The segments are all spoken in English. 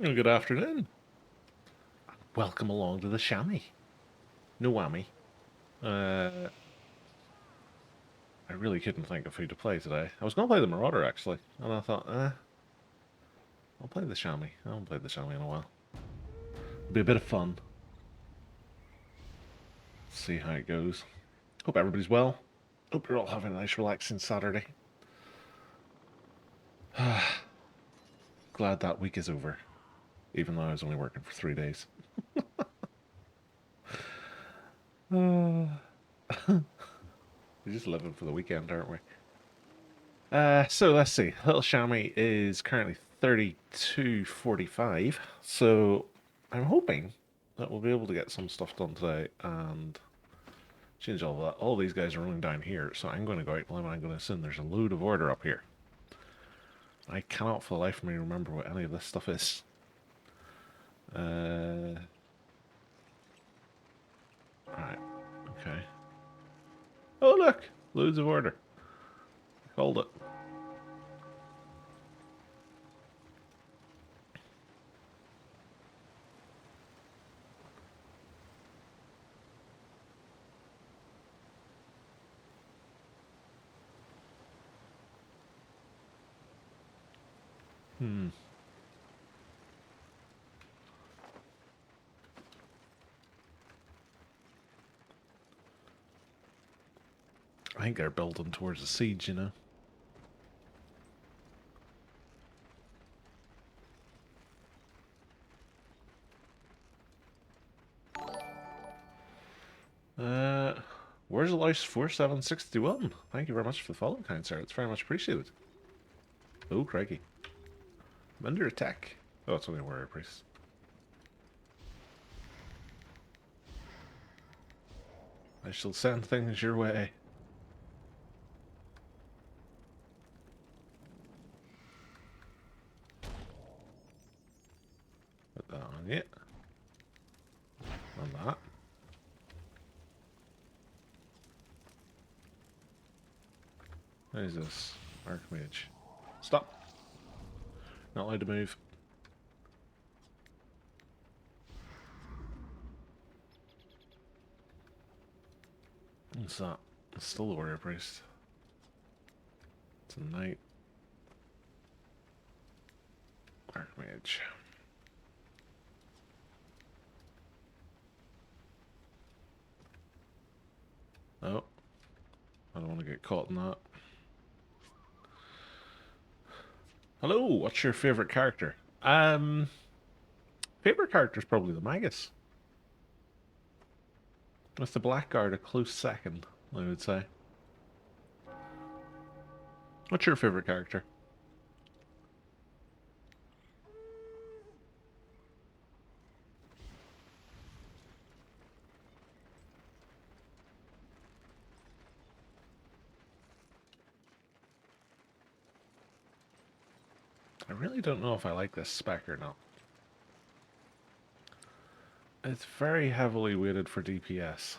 Well, good afternoon. Welcome along to the Chamois. No whammy. Uh, I really couldn't think of who to play today. I was going to play the Marauder, actually. And I thought, I'll play the Chamois. I haven't played the Chamois in a while. It'll be a bit of fun. See how it goes. Hope everybody's well. Hope you're all having a nice, relaxing Saturday. Glad that week is over. Even though I was only working for 3 days. We're just living for the weekend, aren't we? So let's see. Little Chamois is currently 32.45. So I'm hoping that we'll be able to get some stuff done today and change all of that. All these guys are running down here, so I'm going to go out and I'm going to assume there's a load of order up here. I cannot for the life of me remember what any of this stuff is. Right. Okay. Oh, look! Loads of order. Hold it. Hmm. I think they're building towards a siege, you know. Where's the Louse 4761? Thank you very much for the follow, kind sir. It's very much appreciated. Oh, crikey. I'm under attack. Oh, it's only a warrior priest. I shall send things your way. Put that on you. On that. What is this? Archmage. Stop. Not allowed to move. What's that? It's still a warrior priest. It's a knight. Archmage. Oh. I don't want to get caught in that. Hello, what's your favorite character? Favorite character is probably the Magus. With the Blackguard a close second, I would say. What's your favorite character? I really don't know if I like this spec or not. It's very heavily weighted for DPS.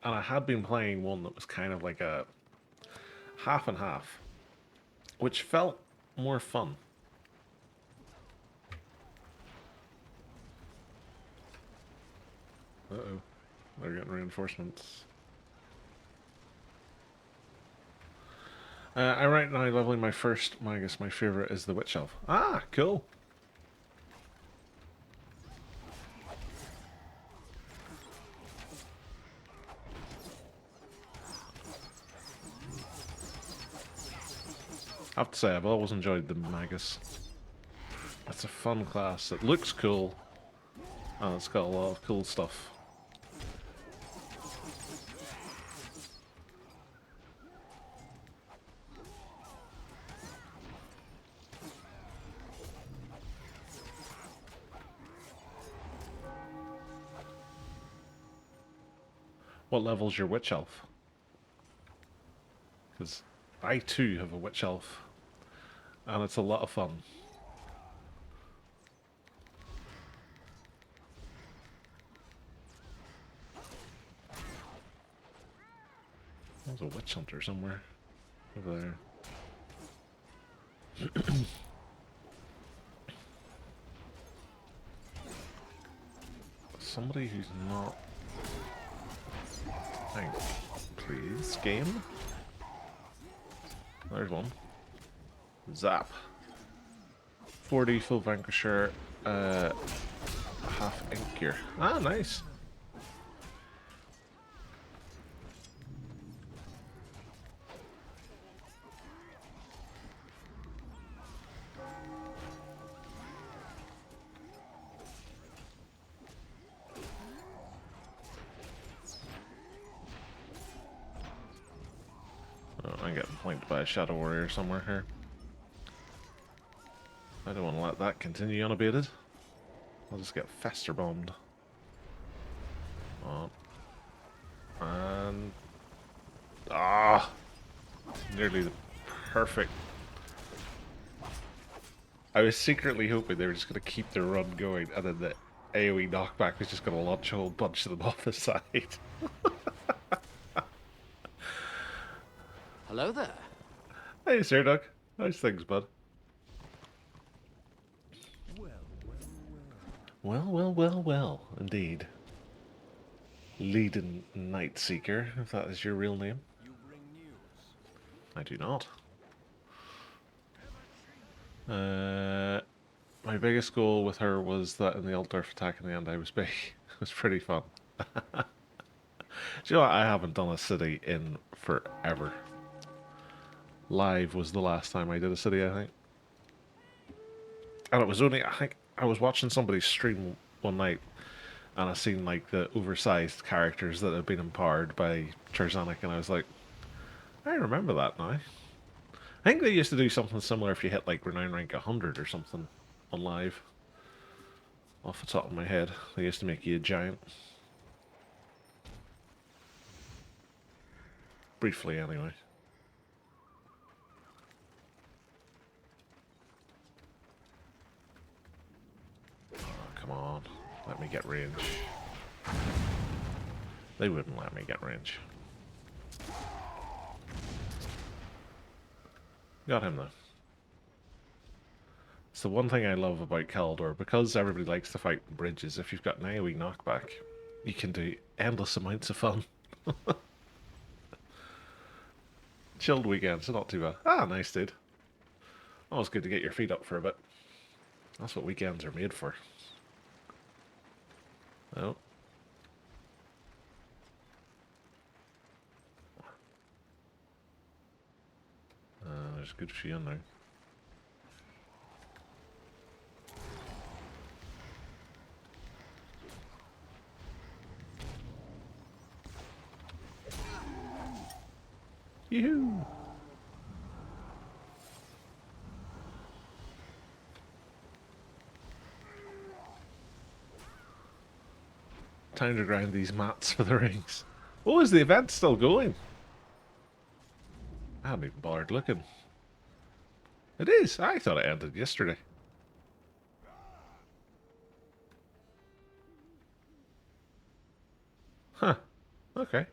And I had been playing one that was kind of like a half and half, which felt more fun. Uh-oh. They're getting reinforcements. I'm right now leveling my first Magus. My favorite is the Witch Elf. Ah, cool. I have to say, I've always enjoyed the Magus. It's a fun class. It looks cool. And it's got a lot of cool stuff. What level's your Witch Elf? Because I too have a Witch Elf. And it's a lot of fun. There's a Witch Hunter somewhere. Over there. somebody who's not... Thank please, game. There's one. Zap. 40 full vanquisher, half ink gear. Ah, nice. Oh, I'm getting flanked by a shadow warrior somewhere here. I don't want to let that continue unabated. I'll just get fester bombed. Oh. And... Ah! Nearly the perfect... I was secretly hoping they were just going to keep their run going, and then the AoE knockback was just going to launch a whole bunch of them off the side. Hello there. Hey, Sir Duck. How's things, bud? Well, indeed. Leiden Nightseeker, if that is your real name. You bring news. I do not. My biggest goal with her was that in the Altdorf attack in the end I was big. It was pretty fun. Do you know what? I haven't done a city in forever. Live was the last time I did a city, I think. And it was only, I think, I was watching somebody stream one night and I seen like the oversized characters that had been empowered by Charzanic, and I was like, I remember that now. I think they used to do something similar if you hit like Renown rank 100 or something on live. Off the top of my head, they used to make you a giant. Briefly, anyway. Oh, come on. Let me get range. They wouldn't let me get range. Got him though. It's the one thing I love about Caldor, because everybody likes to fight bridges. If you've got an AoE knockback, you can do endless amounts of fun. Chilled weekends, so not too bad. Ah, nice dude. Always good to get your feet up for a bit. That's what weekends are made for. Oh. There's a good few in there. Yoo-hoo! Time to grind these mats for the rings. Oh, is the event still going? I haven't even bothered looking. It is. I thought it ended yesterday. Huh. Okay.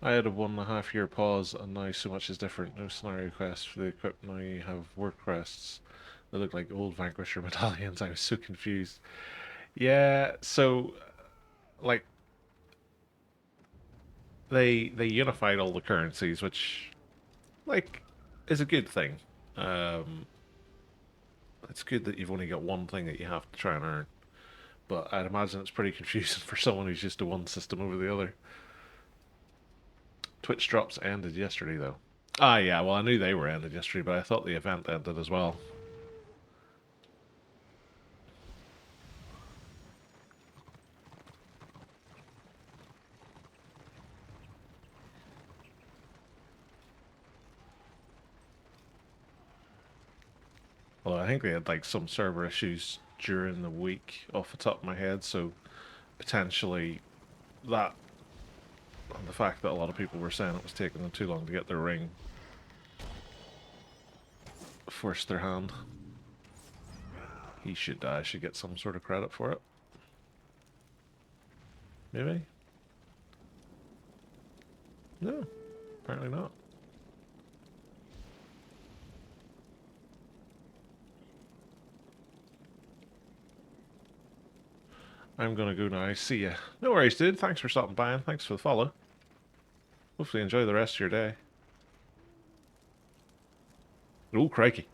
I had a 1.5 year pause, and now so much is different. No scenario quests for the equip. Now you have work quests. They look like old Vanquisher medallions. I was so confused. Yeah, so like they unified all the currencies, which like is a good thing. Um, it's good that you've only got one thing that you have to try and earn, but I'd imagine it's pretty confusing for someone who's used to one system over the other. Twitch drops ended yesterday, though. Ah, yeah, well, I knew they were ended yesterday, but I thought the event ended as well. Although I think they had like some server issues during the week off the top of my head, so potentially that, and the fact that a lot of people were saying it was taking them too long to get their ring, forced their hand. He should die. Should get some sort of credit for it. Maybe? No, apparently not. I'm gonna go now. See ya. No worries, dude. Thanks for stopping by and thanks for the follow. Hopefully enjoy the rest of your day. Oh, crikey.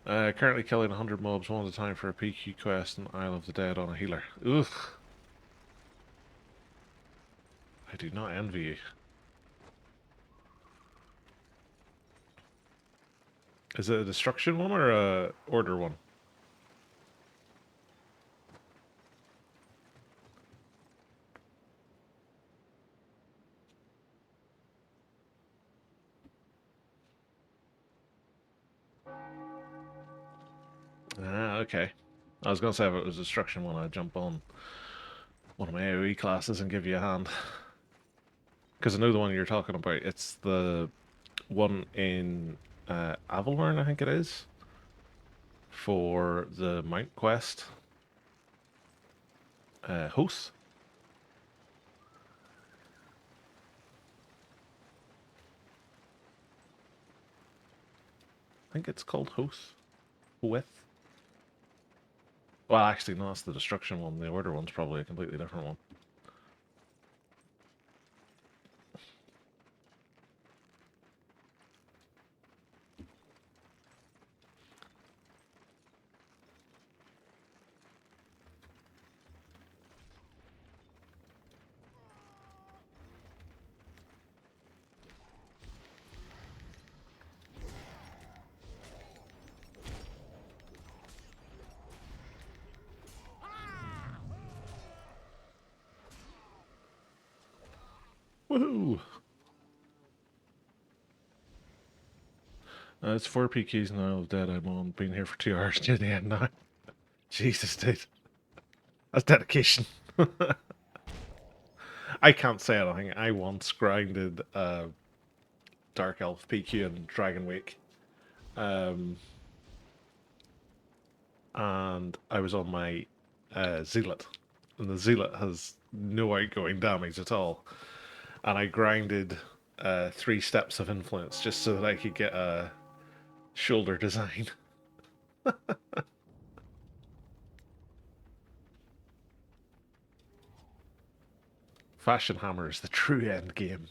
Currently killing 100 mobs one at a time for a PQ quest in Isle of the Dead on a healer. Ugh. I do not envy you. Is it a destruction one or a order one? Ah, okay. I was gonna say if it was a destruction one, I'd jump on one of my AoE classes and give you a hand. Because I know the one you're talking about. It's the one in Avalorn, I think it is, for the Mount Quest. Hoth? I think it's called Hoth. With. Well, actually, no, that's the destruction one. The order one's probably a completely different one. Woohoo! It's 4 PKs now of Dead. I'm on. Been here for 2 hours to the end now. Jesus, dude. That's dedication. I can't say anything. I once grinded Dark Elf PQ in Dragon Week. And I was on my Zealot. And the Zealot has no outgoing damage at all. And I grinded 3 steps of influence just so that I could get a shoulder design. Fashion Hammer is the true end game.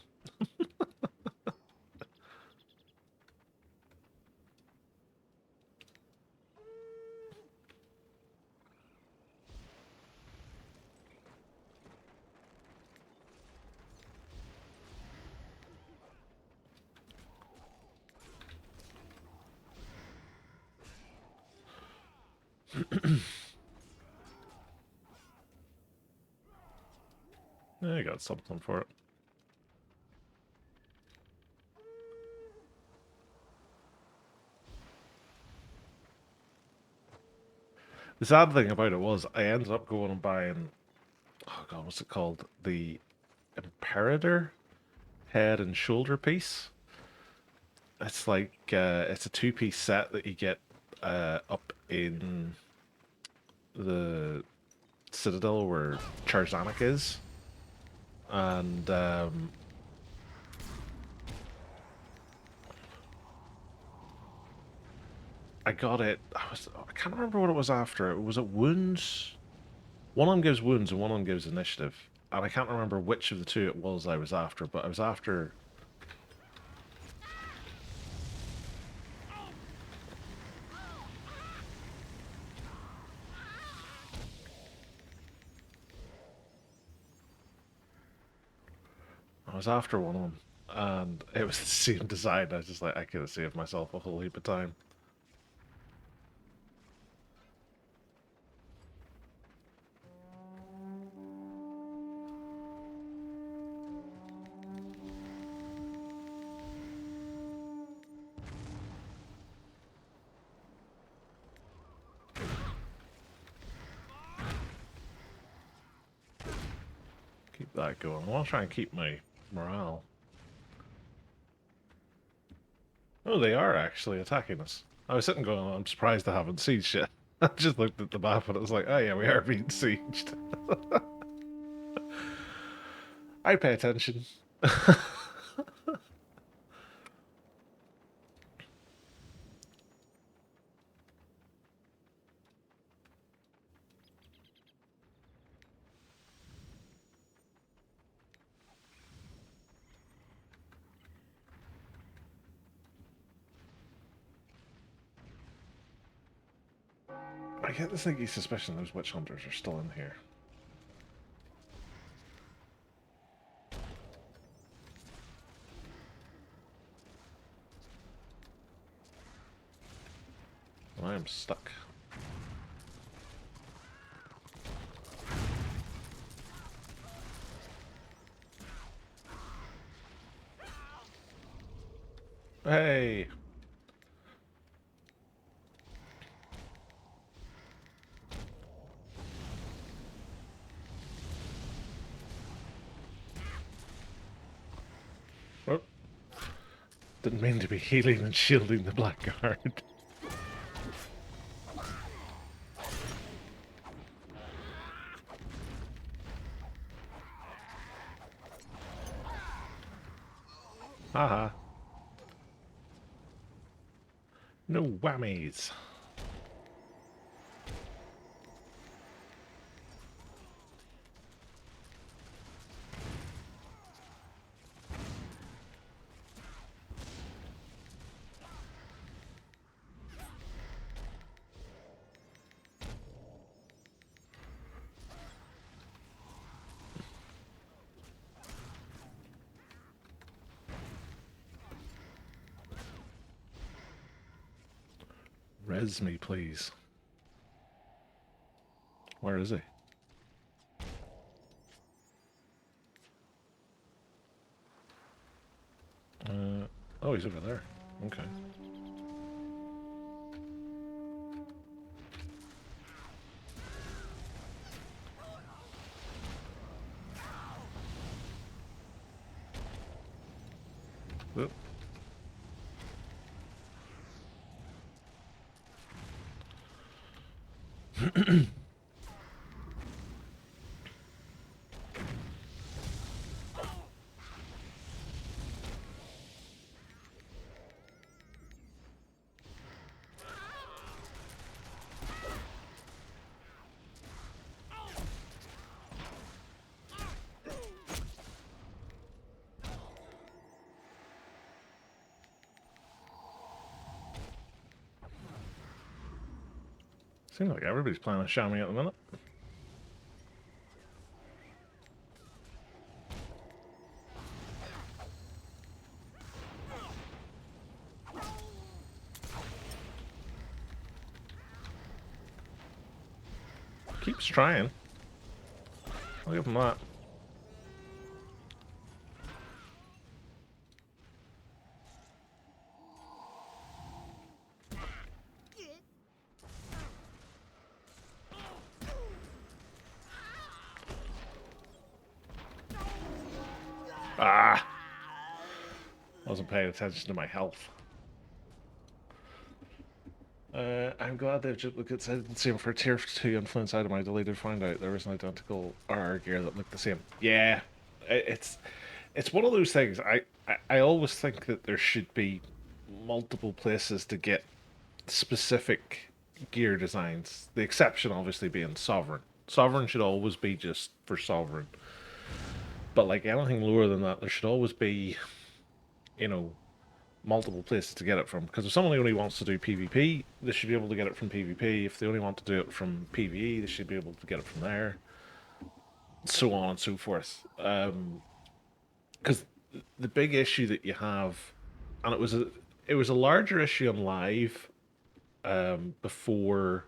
I got something for it. The sad thing about it was I ended up going and buying, oh god, what's it called? The Imperator head and shoulder piece. It's like it's a 2-piece set that you get up in the Citadel where Charzanik is, and I got it. I can't remember what it was after. Was it wounds? One of them gives wounds and one of them gives initiative, and I can't remember which of the two it was I was after. But I was after. I was after one of them, and it was the same design. I was just like, I could have saved myself a whole heap of time. Keep that going. I want to try and keep my morale. Oh, they are actually attacking us. I was sitting going, I'm surprised I haven't sieged yet. I just looked at the map and it was like, oh yeah, we are being sieged. I pay attention. I get the sneaky suspicion those witch hunters are still in here. I am stuck. Hey! Oh. Didn't mean to be healing and shielding the blackguard. Haha. No whammies. Res me, please. Where is he? Oh, he's over there. Okay. Oop. Seems like everybody's playing a Shaman at the minute. Keeps trying. I'll give him that. Ah! Wasn't paying attention to my health. I'm glad they've duplicates. I didn't see him for tier 2 influence item. I deleted find out there was an identical RR gear that looked the same. Yeah, it's one of those things. I always think that there should be multiple places to get specific gear designs. The exception obviously being Sovereign. Sovereign should always be just for Sovereign. But like anything lower than that, there should always be, you know, multiple places to get it from. Because if someone only wants to do PvP, they should be able to get it from PvP. If they only want to do it from PvE, they should be able to get it from there. So on and so forth. Because the big issue that you have, and it was a larger issue on live before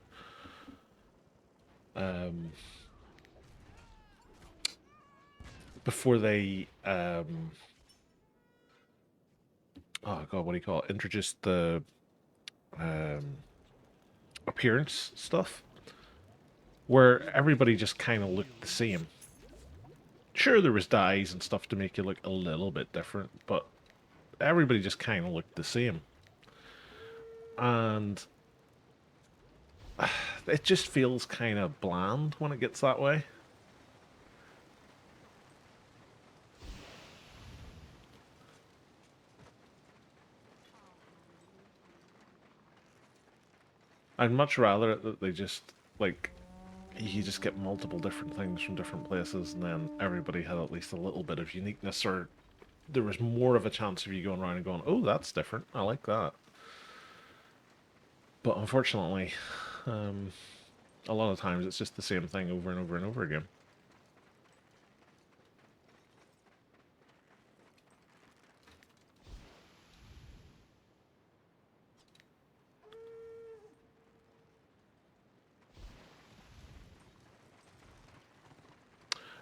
before they oh god, what do you call it? Introduced the appearance stuff, where everybody just kind of looked the same. Sure, there was dyes and stuff to make you look a little bit different, but everybody just kind of looked the same. And it just feels kind of bland when it gets that way. I'd much rather that they just, like, you just get multiple different things from different places, and then everybody had at least a little bit of uniqueness, or there was more of a chance of you going around and going, oh, that's different, I like that. But unfortunately, a lot of times it's just the same thing over and over and over again.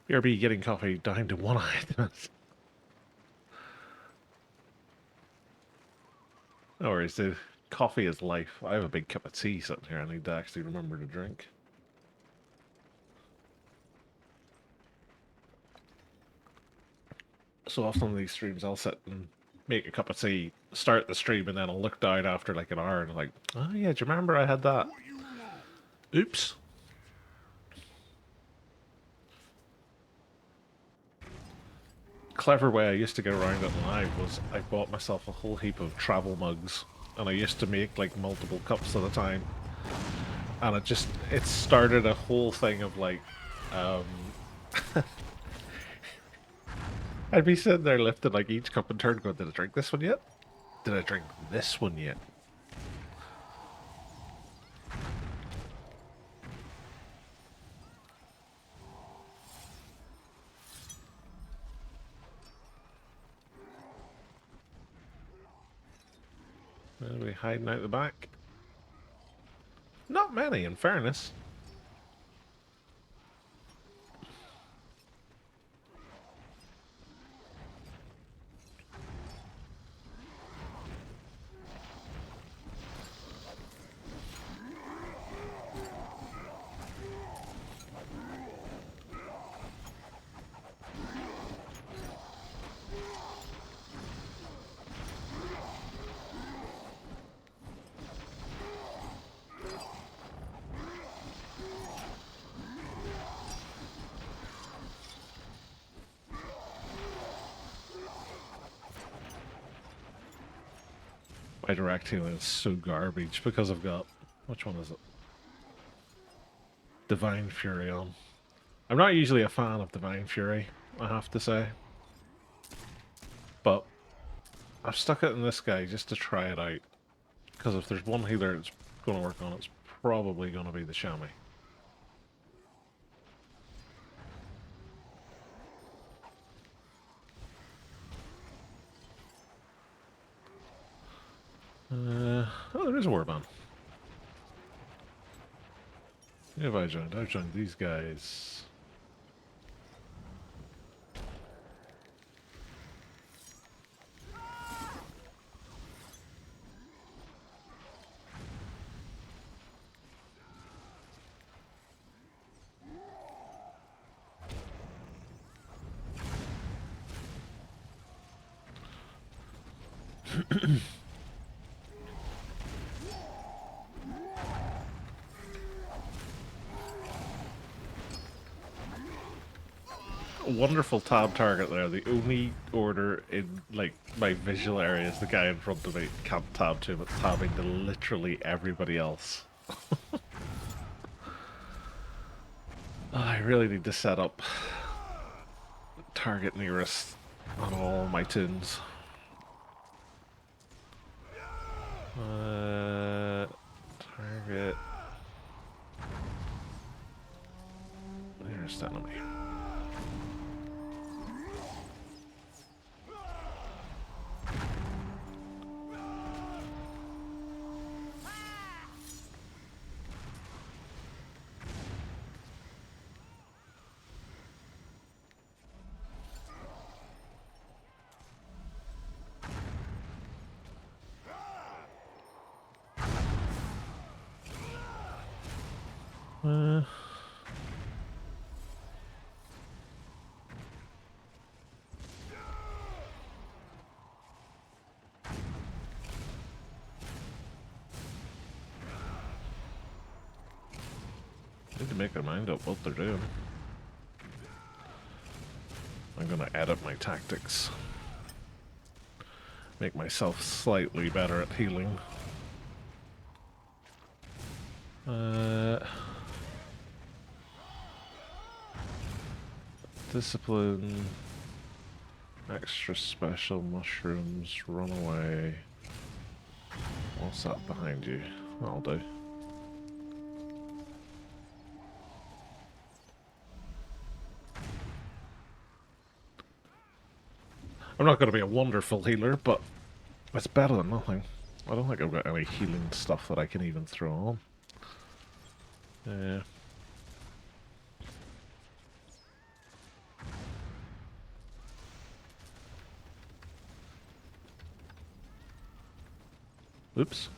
BRB getting coffee down to 1 item. No worries, dude. Coffee is life. I have a big cup of tea sitting here I need to actually remember to drink. So often on these streams I'll sit and make a cup of tea, start the stream, and then I'll look down after like an hour and I'm like, oh yeah, do you remember I had that? Oops. Clever way I used to get around it live was I bought myself a whole heap of travel mugs and I used to make like multiple cups at a time. And it started a whole thing of like, um, I'd be sitting there lifting like each cup in turn going, did I drink this one yet? Did I drink this one yet? Are we hiding out the back? Not many, in fairness. My direct healing is so garbage because I've got... Which one is it? Divine Fury on. I'm not usually a fan of Divine Fury, I have to say. But I've stuck it in this guy just to try it out. Because if there's one healer it's going to work on, it's probably going to be the Shaman. Oh, there is a warband. Who have I joined? I've joined these guys. Wonderful tab target there. The only order in like my visual area is the guy in front of me. Can't tab to him, it's tabbing to literally everybody else. I really need to set up target nearest on all my tunes. Target nearest enemy. Need to make their mind up what they're doing. I'm gonna edit my tactics. Make myself slightly better at healing. Discipline. Extra special mushrooms. Run away. What's that behind you? That'll do. I'm not going to be a wonderful healer, but it's better than nothing. I don't think I've got any healing stuff that I can even throw on. Yeah. Oops.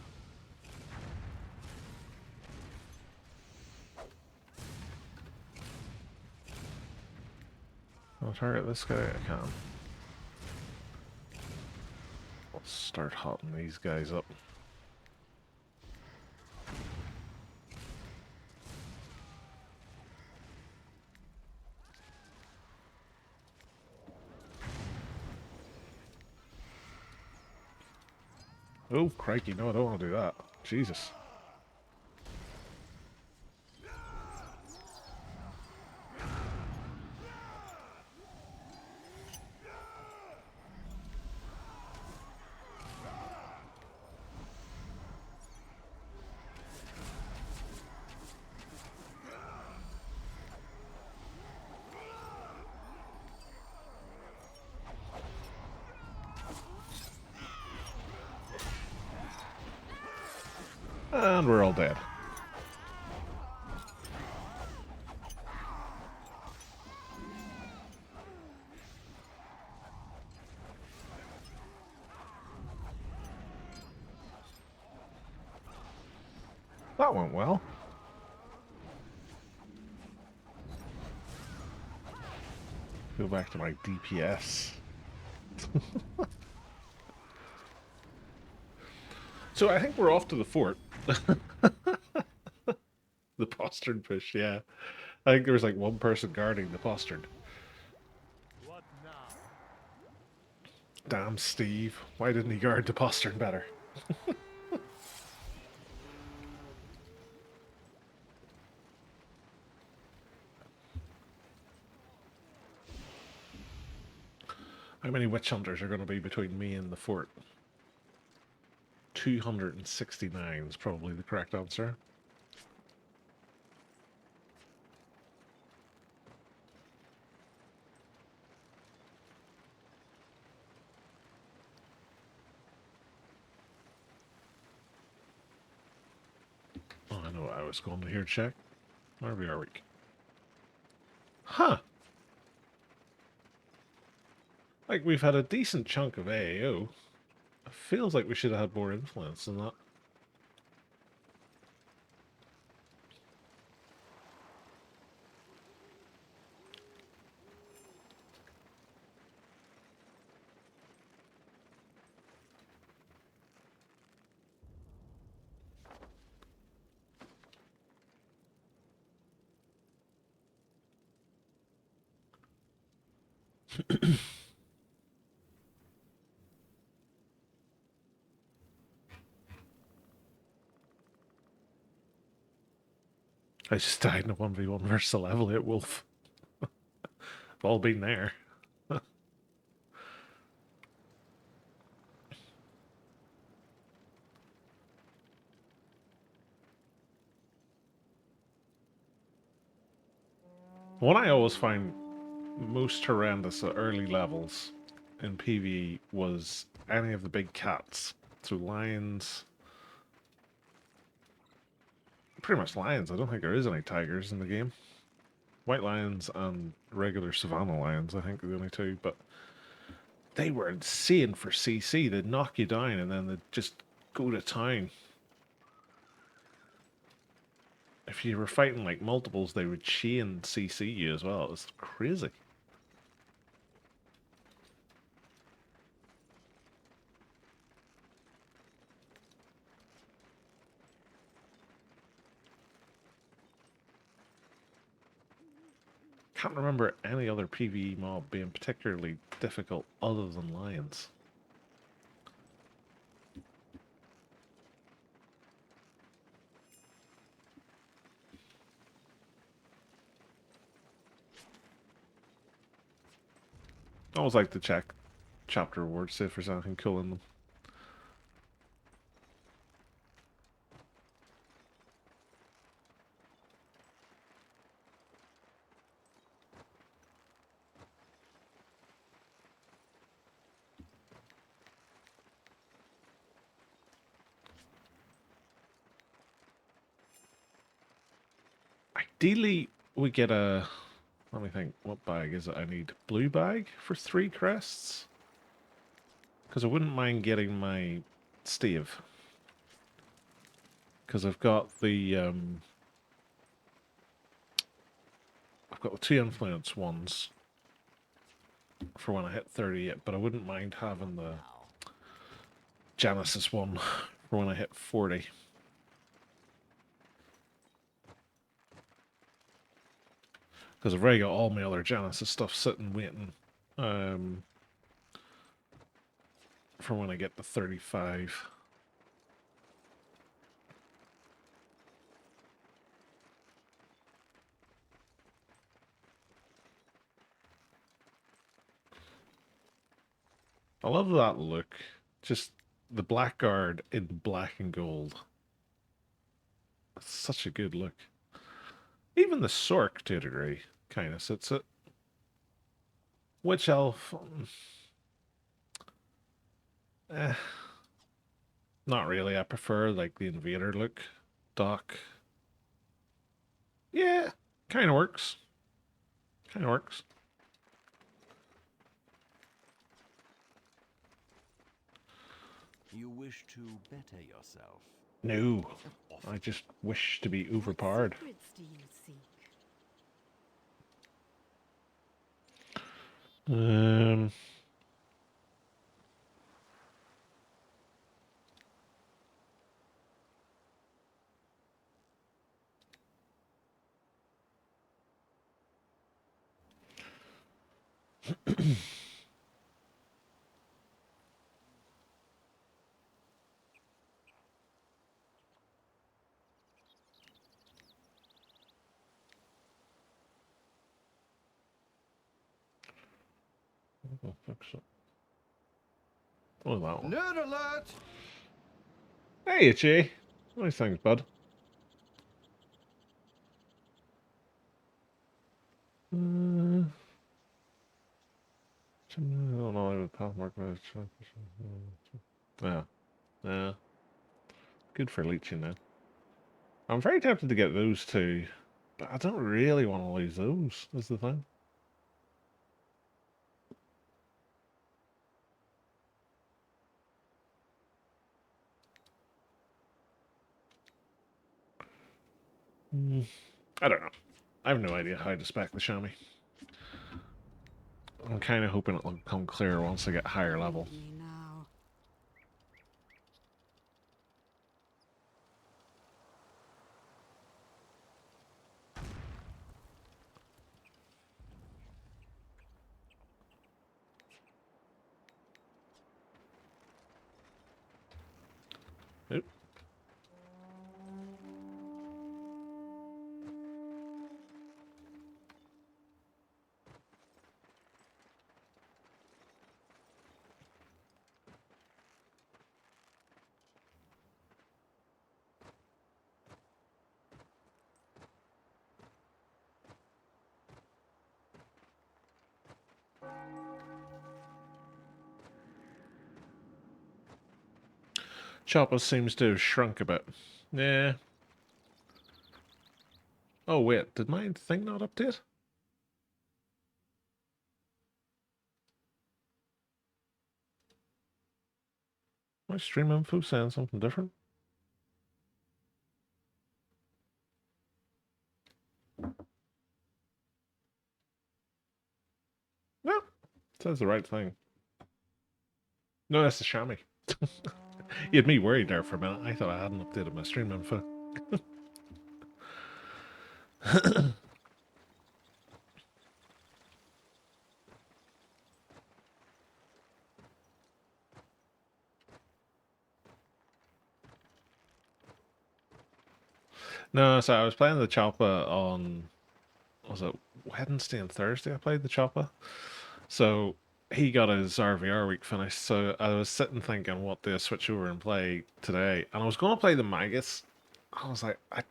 I'll target this guy, I can. Let's start hotting these guys up. Oh, crikey, no, I don't want to do that. Jesus. And we're all dead. That went well. Go back to my DPS. So I think we're off to the fort. The postern push, yeah. I think there was like one person guarding the postern. What now? Damn, Steve. Why didn't he guard the postern better? How many witch hunters are going to be between me and the fort? 269 is probably the correct answer. Oh, I know what I was going to here check. Where are we? Huh. Like, we've had a decent chunk of AAO. It feels like we should have had more influence than that. I just died in a 1v1 versus a level 8 wolf. We've all been there. What I always find most horrendous at early levels in PvE was any of the big cats. So lions, pretty much lions. I don't think there is any tigers in the game. White lions and regular savannah lions, I think, are the only two. But they were insane for CC. They'd knock you down and then they'd just go to town. If you were fighting like multiples, they would chain CC you as well. It was crazy. Can't remember any other PvE mob being particularly difficult other than lions. I always like to check chapter rewards, see if there's anything cool in them. Ideally, we get a... Let me think. What bag is it? I need blue bag for 3 crests. Because I wouldn't mind getting my stave. Because I've got the... I've got the 2 influence ones for when I hit 38, but I wouldn't mind having the Genesis one for when I hit 40. Because I've already got all my other Genesis stuff sitting waiting for when I get to 35. I love that look. Just the blackguard in black and gold. It's such a good look. Even the Sork, to a degree, kind of sits it. Witch Elf... Eh, not really. I prefer, like, the Invader look. Doc. Yeah, kind of works. Kind of works. You wish to better yourself? No, I just wish to be overpowered. What secrets do you seek? Um, I'll fix it. Oh, that one. Nerd alert! Hey, Itchy. Nice things, bud. I don't know. I would path mark my Yeah, yeah. Good for leeching now. I'm very tempted to get those two, but I don't really want to lose those. Is the thing. I don't know. I have no idea how to spec the Shami. I'm kind of hoping it'll come clear once I get higher level. Leave me now. Oop. Chopper seems to have shrunk a bit. Yeah. Oh wait, did my thing not update? My stream info saying something different? No, it says the right thing. No, that's the Shami. You had me worried there for a minute. I thought I hadn't updated my stream info. No, so I was playing the Choppa on, was it Wednesday and Thursday I played the Choppa? So he got his RVR week finished, so I was sitting thinking what do I switch over and play today? And I was going to play the Magus. I was like, I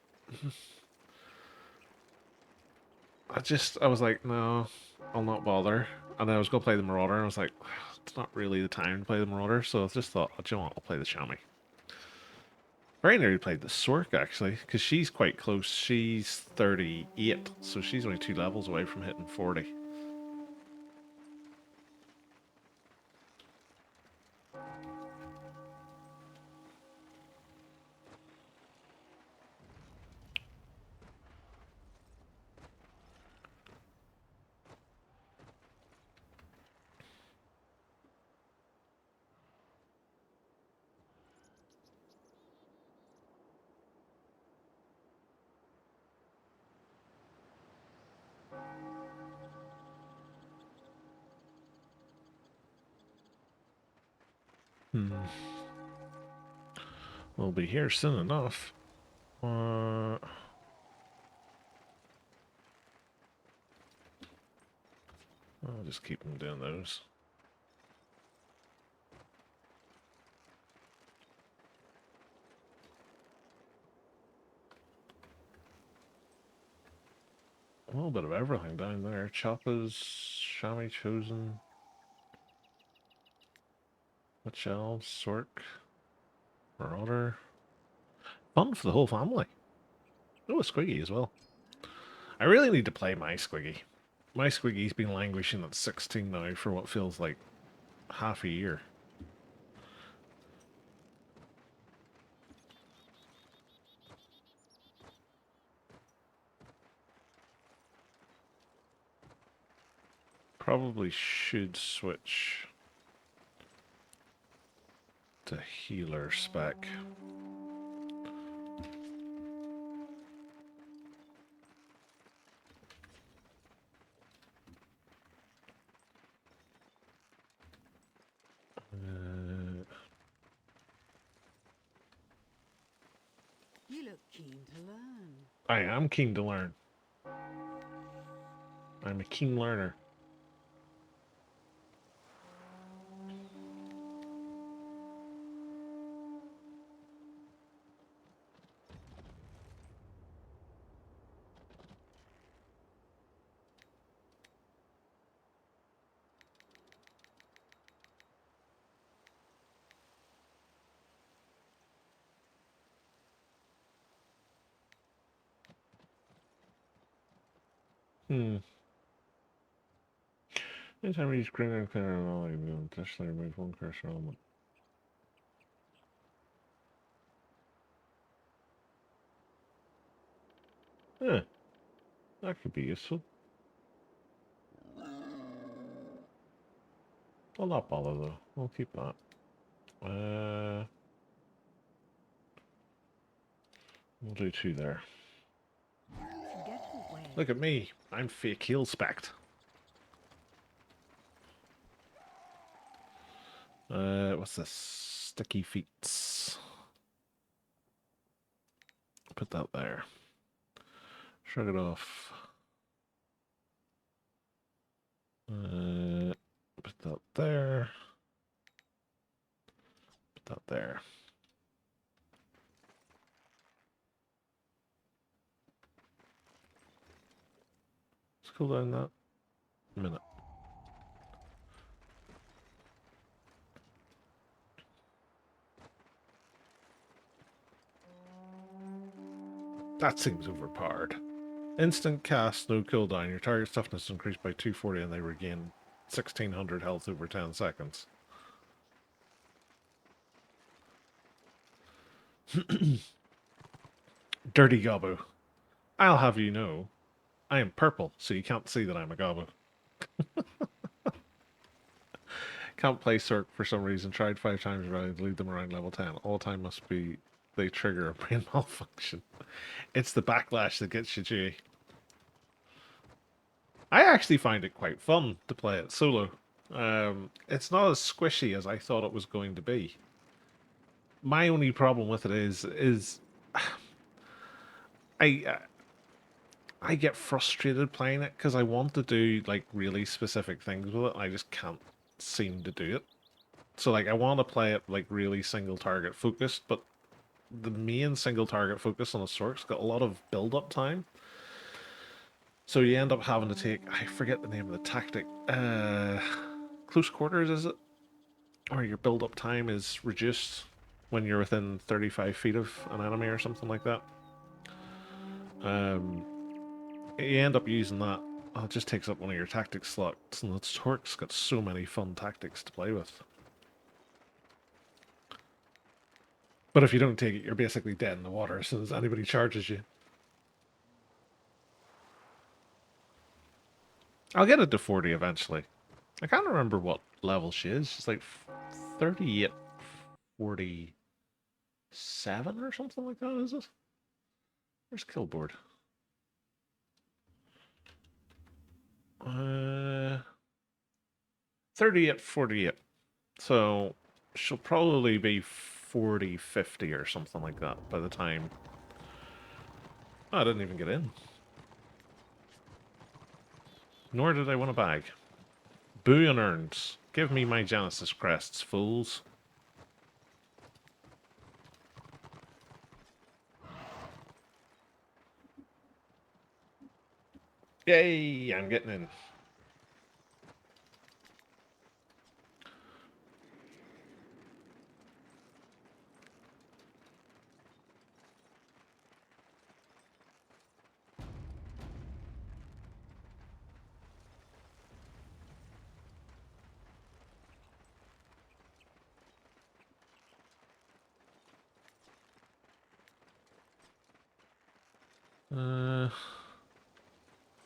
was like, no, I'll not bother. And then I was going to play the Marauder, and I was like, it's not really the time to play the Marauder, so I just thought, oh, do you know what, I'll play the Shami. Very nearly played the Sork, actually, because she's quite close. She's 38, so she's only 2 levels away from hitting 40. We'll be here soon enough. I'll just keep them doing those. A little bit of everything down there. Choppas, Shami Chosen, Witch Elves, Sork, Marauder. Fun for the whole family. Oh, a Squiggy as well. I really need to play my Squiggy. My Squiggy's been languishing at 16 now for what feels like half a year. Probably should switch to healer spec. You look keen to learn. I am keen to learn. I'm a keen learner. Anytime you screen and clear and all, you will intentionally remove one cursor element. Eh, that could be useful. I'll not bother though. We'll keep that. We'll do 2 there. Get away. Look at me. I'm fake heal spec'd. What's this? Sticky feet. Put that there. Shrug it off. Put that there. Put that there. Let's cool down that minute. That seems overpowered. Instant cast, no cooldown. Your target's toughness increased by 240 and they regain 1600 health over 10 seconds. Dirty Gobbo. I'll have you know, I am purple, so you can't see that I'm a Gobbo. Can't play Cirque for some reason. Tried 5 times running to lead them around level 10. All time must be they trigger a brain malfunction. It's the backlash that gets you, Jay. I actually find it quite fun to play it solo. It's not as squishy as I thought it was going to be. My only problem with it is I I get frustrated playing it because I want to do like really specific things with it. And I just can't seem to do it. So like I want to play it like really single target focused, but the main single target focus on the Sork's got a lot of build up time. So you end up having to take, I forget the name of the tactic, close quarters is it? Or your build up time is reduced. when you're within 35 feet of an enemy or something like that. You end up using that. Oh, it just takes up one of your tactics slots, and the Torque's got so many fun tactics to play with. But if you don't take it, you're basically dead in the water as soon as anybody charges you. I'll get it to 40 eventually. I can't remember what level she is. She's like 38, 47 or something like that, is it? Where's Killboard? 38, 48. So she'll probably be 40, 50 or something like that by the time... Oh, I didn't even get in. Nor did I want a bag. Bullion urns. Give me my Genesis crests, fools. Yay, I'm getting in.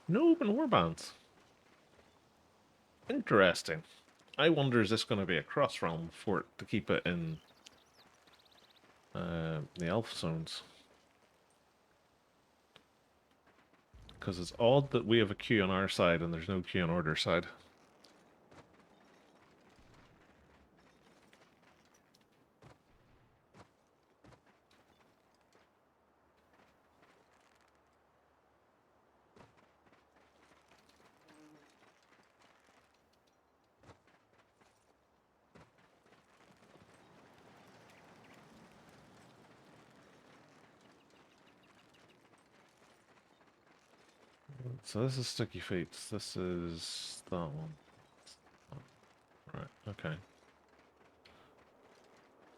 No open warbands. Interesting. I wonder, is this going to be a cross-realm fort to keep it in the elf zones? Because it's odd that we have a queue on our side and there's no queue on Order side. So this is Sticky Feet. This is that one. Right, okay.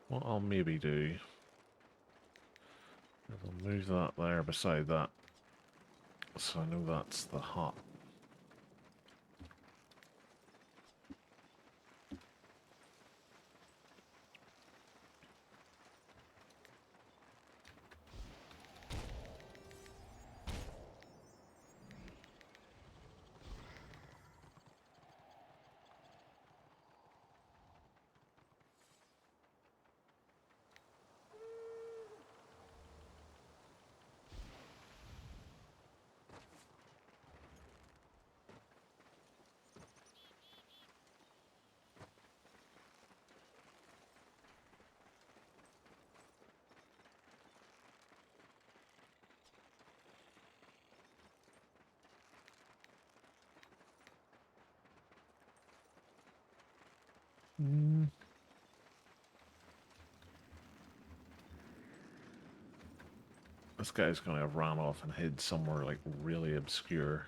What I'll maybe do is I'll move that there beside that. So I know that's the hut. This guy's gonna have ran off and hid somewhere like really obscure.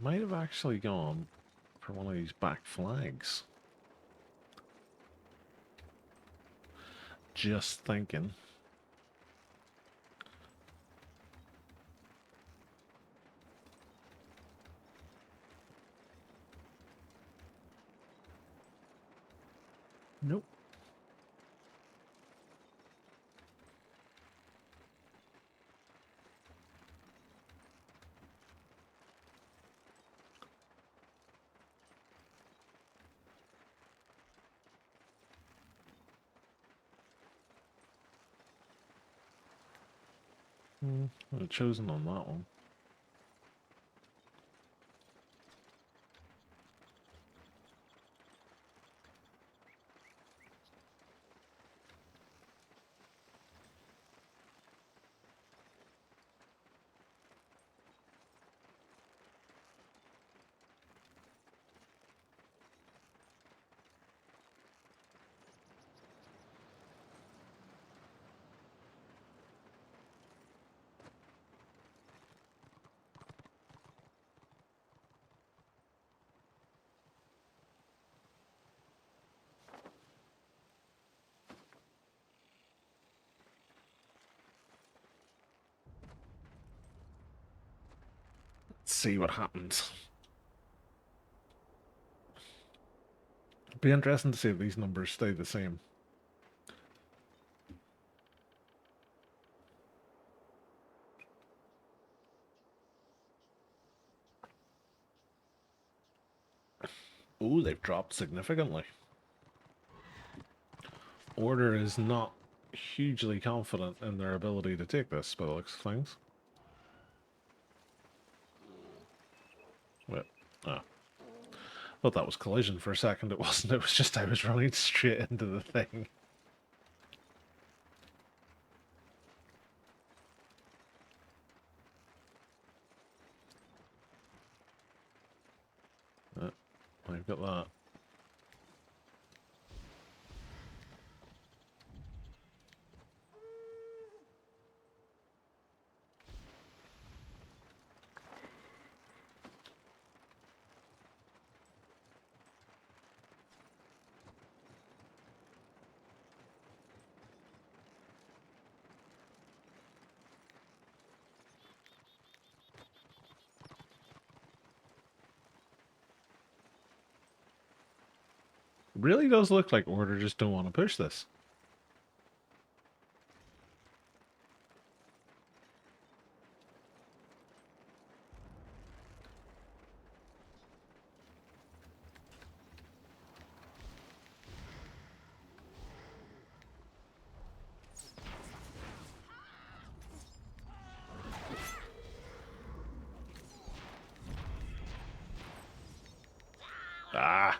Might have actually gone for one of these back flags. Just thinking. Nope. Would have chosen on that one. see what happens. It'd be interesting to see if these numbers stay the same. Ooh, they've dropped significantly. Order is not hugely confident in their ability to take this, by the looks of things. Wait, ah. Thought that was collision for a second. It wasn't. It was just I was running straight into the thing. I've got that. It really does look like Order just don't want to push this. Ah!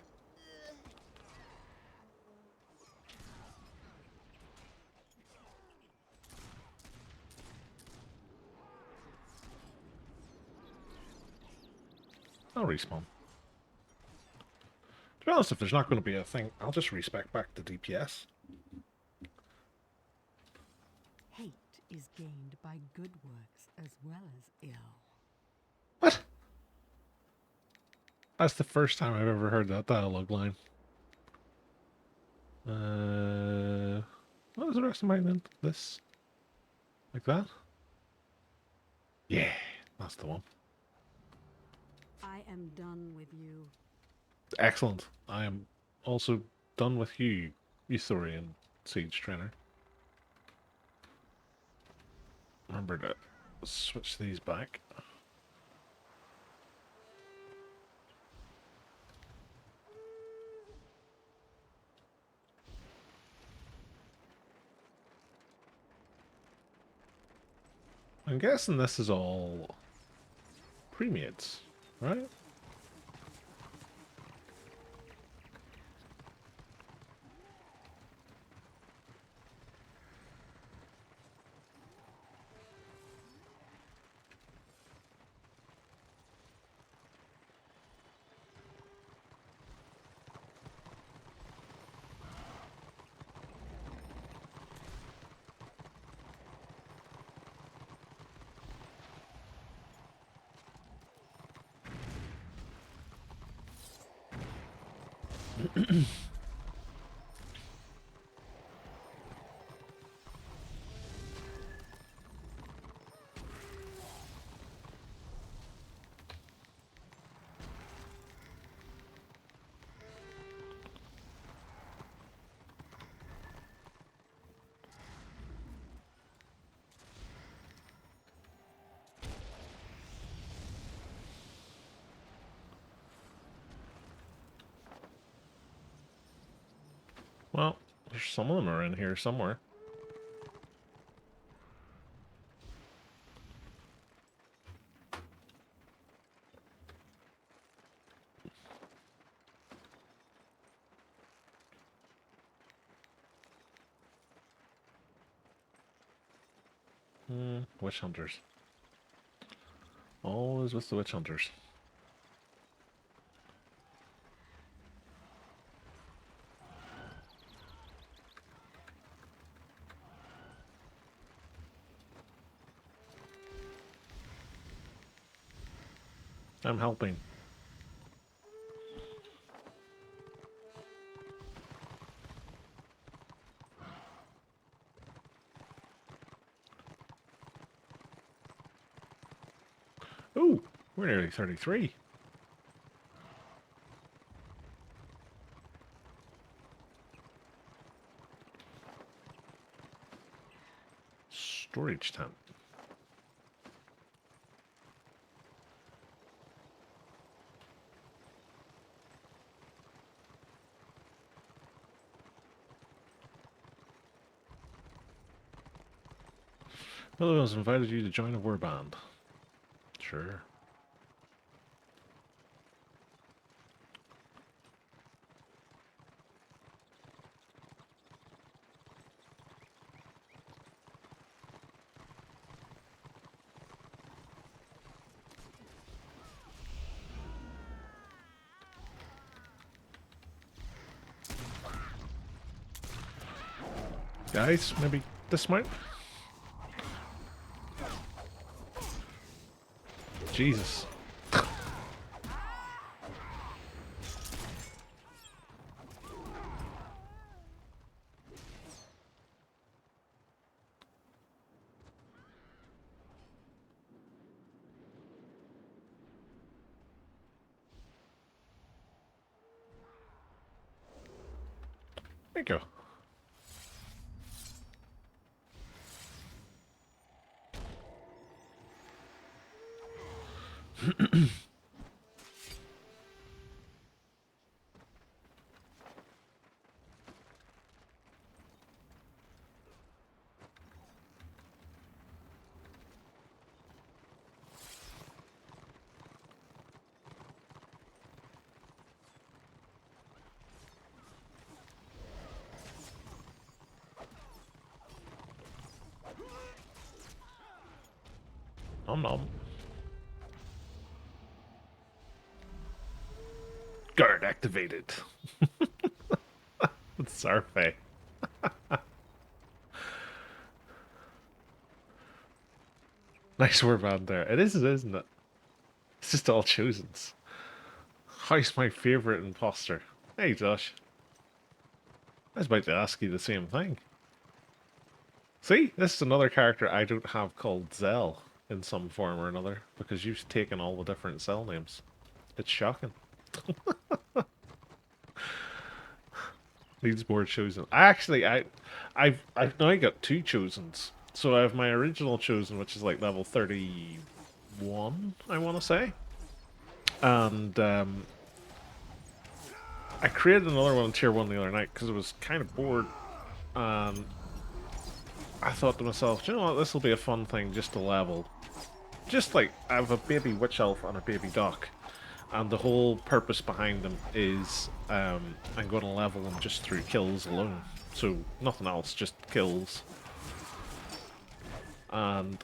I'll respawn. To be honest, if there's not going to be a thing, I'll just respec back to DPS. Hate is gained by good works as well as ill. What? That's the first time I've ever heard that dialogue line. What was the rest of mine then? This? Like that? Yeah, that's the one. I am done with you. Excellent. I am also done with you, Euthorian Siege Trainer. Remember to switch these back. I'm guessing this is all pre-mates, right? Well, there's some of them are in here somewhere. Witch hunters. Always with the witch hunters. I'm helping. Ooh, We're nearly 33. Storage tent. Hello, has invited you to join a war band. Sure. Guys, maybe dismount? Jesus. Thank you. Nom nom. Guard activated. It's Sarfe. Nice warband there. It is, isn't it? It's just all chosens. How's my favourite imposter? Hey, Josh. I was about to ask you the same thing. See, this is another character I don't have called Zell in some form or another because you've taken all the different Zell names. It's shocking. Needs more chosen. I've now got two chosens. So I have my original chosen, which is like level 31, I want to say, and I created another one in tier 1 the other night because I was kind of bored. I thought to myself, you know what, this will be a fun thing just to level. Just like, I have a baby witch elf and a baby duck. And the whole purpose behind them is I'm going to level them just through kills alone. So, nothing else, just kills. And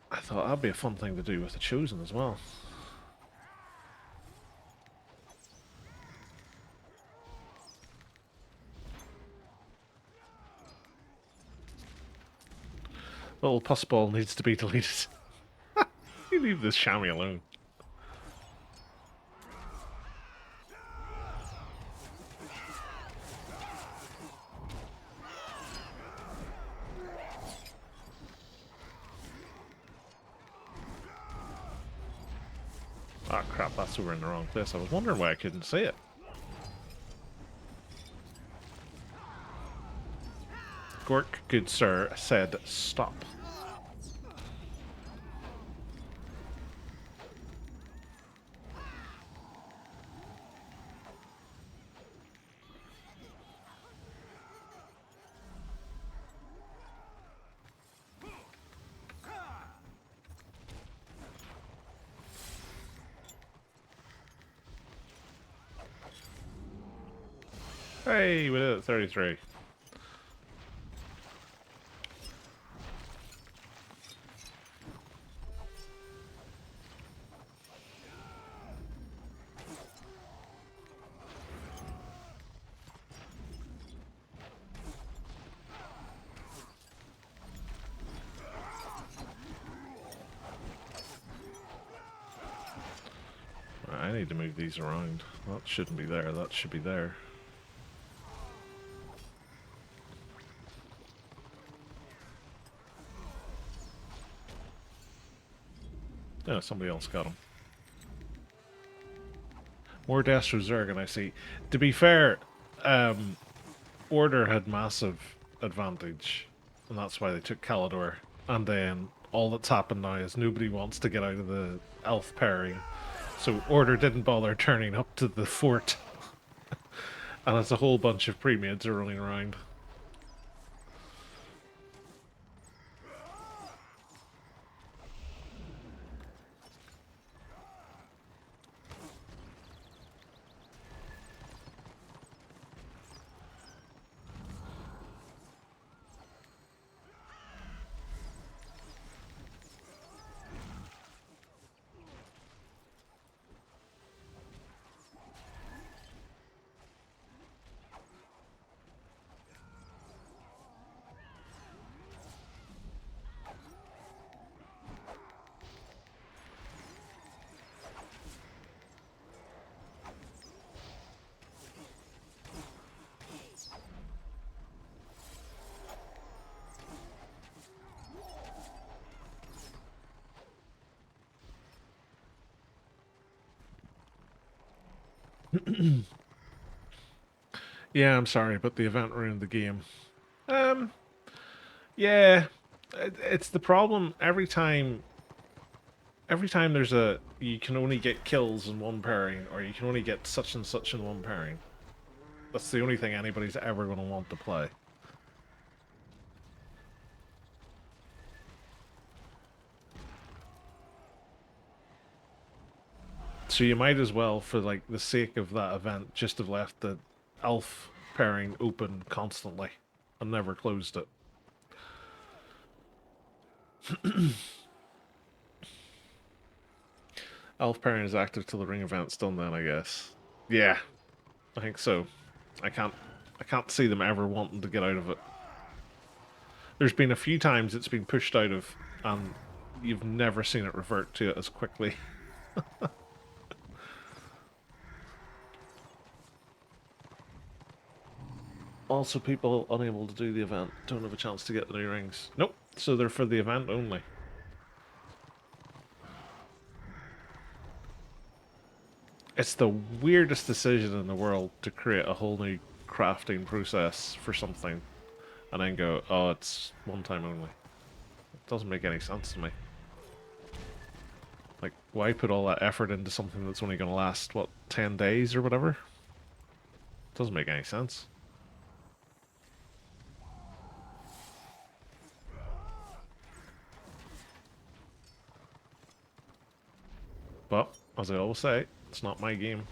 I thought that'd be a fun thing to do with the Chosen as well. Little pussball needs to be deleted. You leave this chamois alone. Ah, crap, that's over in the wrong place. I was wondering why I couldn't see it. Gork, good sir, said stop. Hey, we did it, 33. I need to move these around. That shouldn't be there, that should be there. Yeah, somebody else got him. More Destro Zerg, and I see. To be fair, Order had massive advantage, and that's why they took Calidor. And then all that's happened now is nobody wants to get out of the elf pairing, so Order didn't bother turning up to the fort. And it's a whole bunch of pre-mades are running around. Yeah, I'm sorry, but the event ruined the game. Yeah, it's the problem every time there's a you can only get kills in one pairing, or you can only get such and such in one pairing. That's the only thing anybody's ever going to want to play. So you might as well, for like the sake of that event, just have left the elf pairing open constantly and never closed it. Elf pairing is active till the ring event's done then, I guess. Yeah, I think so. I can't see them ever wanting to get out of it. There's been a few times it's been pushed out of, and you've never seen it revert to it as quickly. Also, people unable to do the event don't have a chance to get the new rings. Nope, so they're for the event only. It's the weirdest decision in the world to create a whole new crafting process for something and then go, oh, it's one time only. It doesn't make any sense to me. Like, why put all that effort into something that's only going to last, what, 10 days or whatever? Doesn't make any sense. But, as I always say, it's not my game.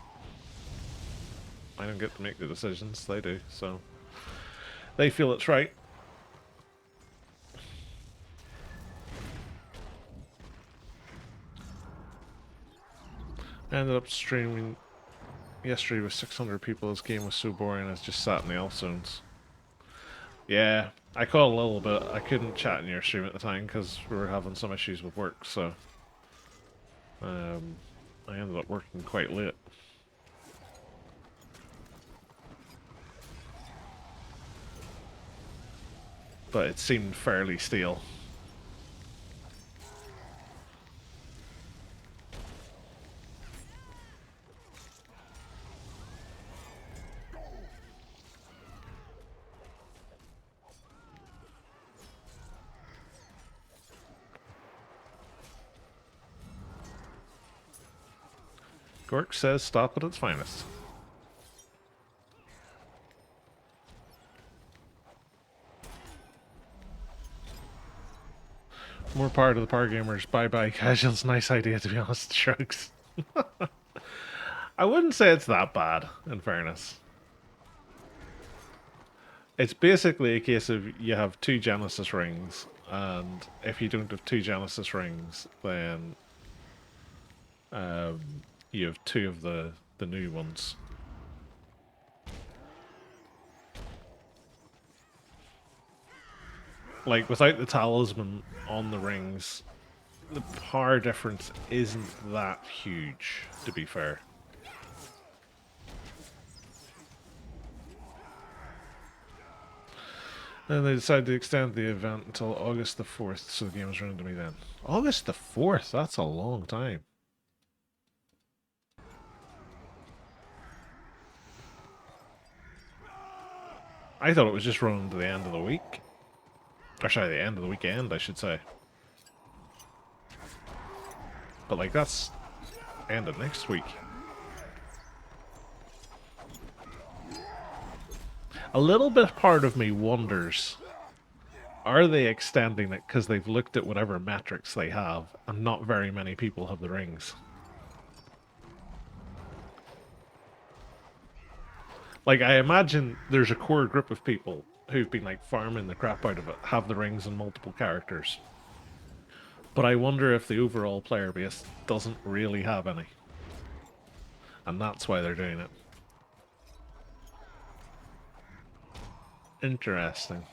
I don't get to make the decisions, they do, so... They feel it's right. I ended up streaming yesterday with 600 people. This game was so boring I just sat in the elf zones. Yeah, I caught a little bit. I couldn't chat in your stream at the time because we were having some issues with work, so... I ended up working quite late. But it seemed fairly stale. Gork says stop at its finest. More part of the power gamers. Bye bye casuals. Nice idea, to be honest. Shrugs. I wouldn't say it's that bad, in fairness. It's basically a case of you have 2 Genesis rings, and if you don't have 2 Genesis rings, then you have 2 of the new ones. Like, without the talisman on the rings, the power difference isn't that huge, to be fair. Then they decided to extend the event until August the 4th, so the game was running to me then. August the 4th? That's a long time. I thought it was just running to the end of the week. Or sorry, the end of the weekend, I should say. But like, that's end of next week. A little bit part of me wonders, are they extending it because they've looked at whatever metrics they have, and not very many people have the rings? Like, I imagine there's a core group of people who've been, like, farming the crap out of it, have the rings and multiple characters. But I wonder if the overall player base doesn't really have any. And that's why they're doing it. Interesting.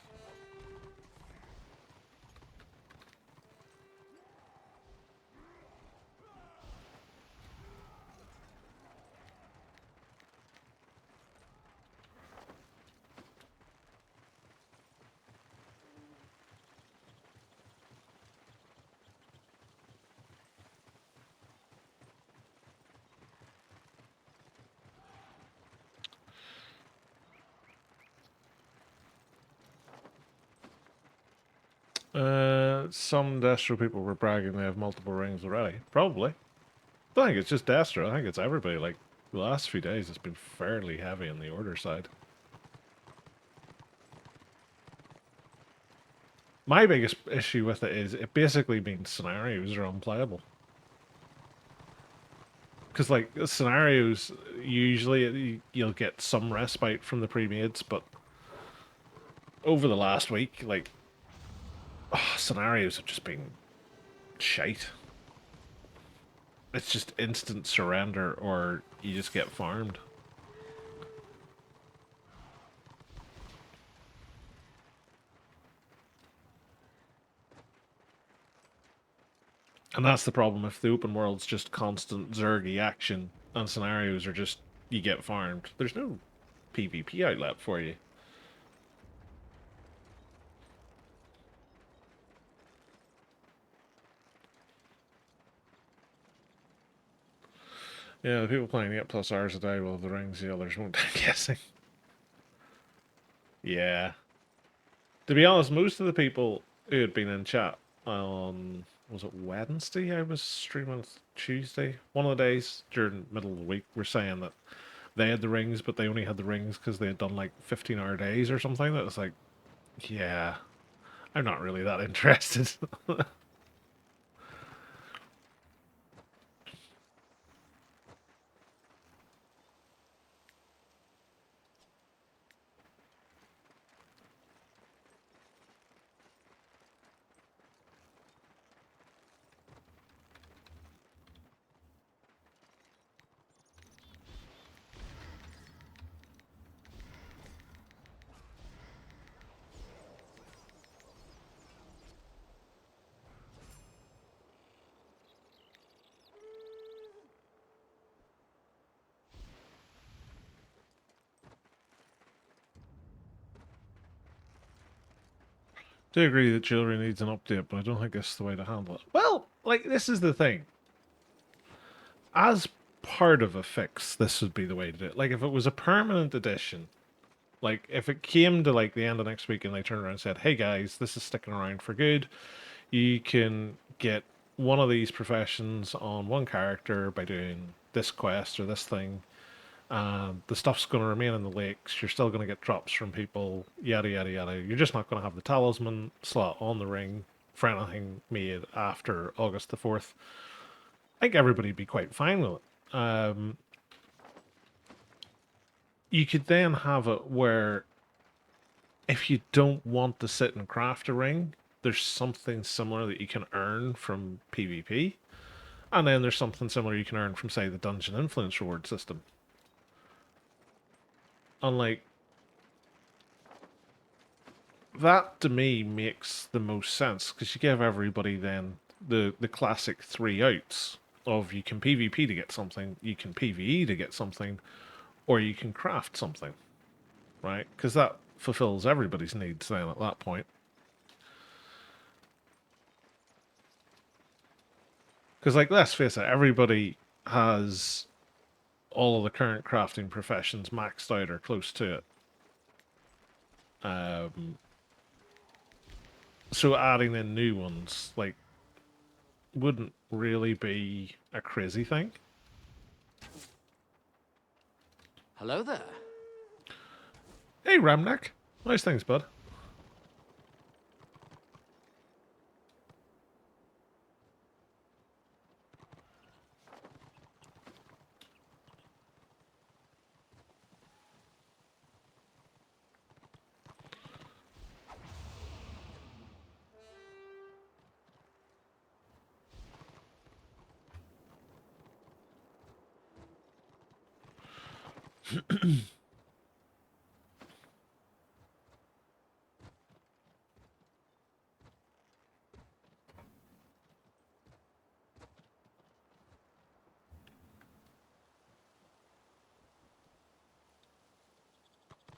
Some Destro people were bragging they have multiple rings already. Probably. I don't think it's just Destro. I think it's everybody. Like, the last few days, it's been fairly heavy on the order side. My biggest issue with it is it basically means scenarios are unplayable. Because, like, scenarios, usually you'll get some respite from the pre-mades, but over the last week, like, scenarios have just been shite. It's just instant surrender or you just get farmed. And that's the problem if the open world's just constant Zergy action and scenarios are just you get farmed. There's no PvP outlet for you. Yeah, the people playing 8+ hours a day will have the rings, the others won't, I'm guessing. Yeah. To be honest, most of the people who had been in chat on, was it Wednesday? I was streaming Tuesday. One of the days during the middle of the week were saying that they had the rings, but they only had the rings because they had done like 15-hour days or something. That was like, yeah, I'm not really that interested. Do agree that jewelry needs an update, but I don't think this is the way to handle it. Well, like, this is the thing. As part of a fix, this would be the way to do it. Like, if it was a permanent addition, like, if it came to, like, the end of next week and they turned around and said, hey guys, this is sticking around for good, you can get one of these professions on one character by doing this quest or this thing, the stuff's going to remain in the lakes. You're still going to get drops from people, yada yada yada. You're just not going to have the talisman slot on the ring for anything made after August the 4th. I think everybody'd be quite fine with it. You could then have it where if you don't want to sit and craft a ring, there's something similar that you can earn from PvP. And then there's something similar you can earn from, say, the Dungeon Influence reward system. And, like, that to me makes the most sense because you give everybody then the classic three outs of you can PvP to get something, you can PvE to get something, or you can craft something, right? Because that fulfills everybody's needs then at that point. Because, like, let's face it, everybody has all of the current crafting professions maxed out or close to it. So adding in new ones, like, wouldn't really be a crazy thing. Hello there. Hey, Ramnek. Nice things, bud.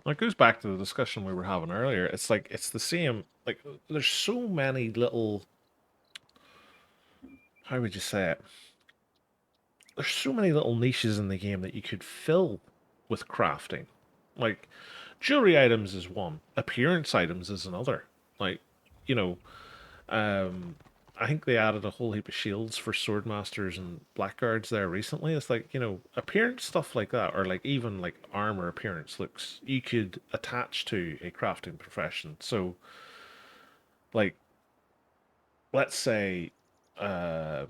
It goes back to the discussion we were having earlier. It's like, it's the same. Like, there's so many little. How would you say it? There's so many little niches in the game that you could fill with crafting. Like, jewelry items is one, appearance items is another. Like, you know, um, I think they added a whole heap of shields for swordmasters and blackguards there recently. It's like, appearance stuff like that, or like even like armor appearance looks, you could attach to a crafting profession. So, like, let's say, uh,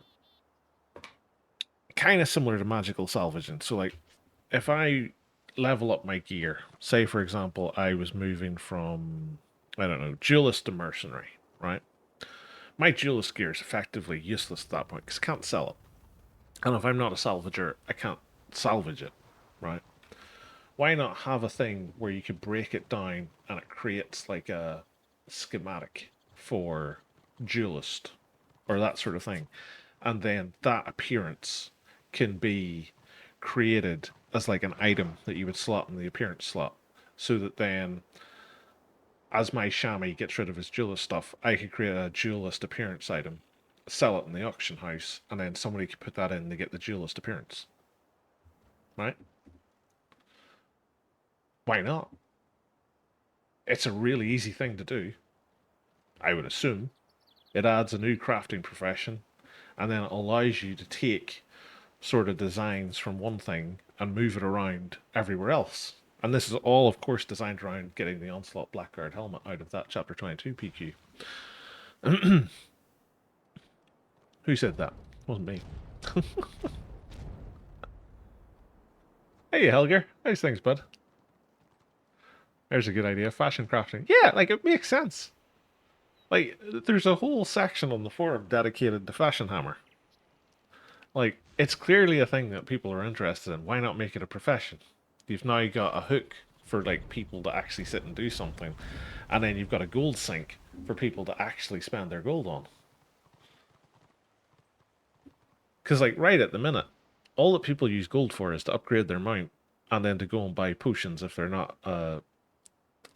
kind of similar to magical salvaging. So, like, if I level up my gear, say for example, I was moving from, I don't know, duelist to mercenary, right? My duelist gear is effectively useless at that point because I can't sell it. And if I'm not a salvager, I can't salvage it, right? Why not have a thing where you could break it down and it creates like a schematic for duelist or that sort of thing? And then that appearance can be created as like an item that you would slot in the appearance slot. So that then, as my chamois gets rid of his duelist stuff, I could create a duelist appearance item, sell it in the auction house, and then somebody could put that in to get the duelist appearance. Right? Why not? It's a really easy thing to do, I would assume. It adds a new crafting profession, and then it allows you to take sort of designs from one thing and move it around everywhere else. And this is all, of course, designed around getting the Onslaught Blackguard helmet out of that Chapter 22 PQ. Who said that? Wasn't me. Hey, Helger. How's things, bud? There's a good idea. Fashion crafting. Yeah, like, it makes sense. Like, there's a whole section on the forum dedicated to Fashion Hammer. Like, it's clearly a thing that people are interested in. Why not make it a profession? You've now got a hook for, like, people to actually sit and do something. And then you've got a gold sink for people to actually spend their gold on. Because, like, right at the minute, all that people use gold for is to upgrade their mount and then to go and buy potions if they're not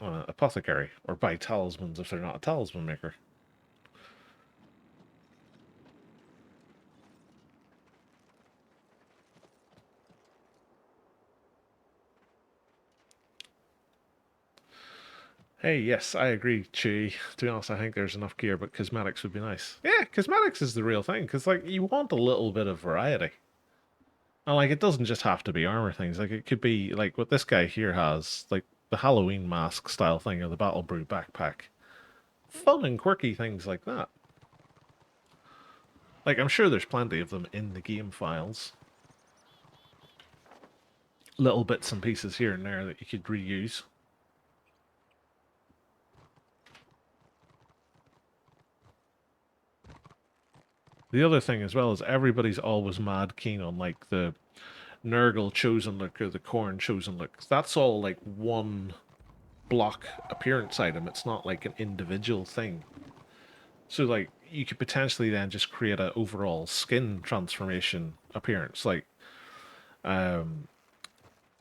apothecary, or buy talismans if they're not a talisman maker. Hey, yes, I agree, Chewy. To be honest, I think there's enough gear, but cosmetics would be nice. Yeah, cosmetics is the real thing, because, like, you want a little bit of variety. And, like, it doesn't just have to be armor things. Like, it could be, like, what this guy here has, like, the Halloween mask style thing, or the Battle Brew backpack. Fun and quirky things like that. Like, I'm sure there's plenty of them in the game files. Little bits and pieces here and there that you could reuse. The other thing as well is everybody's always mad keen on, like, the Nurgle chosen look or the Corn chosen look. That's all like one block appearance item. It's not like an individual thing. So, like, you could potentially then just create an overall skin transformation appearance. Like, um,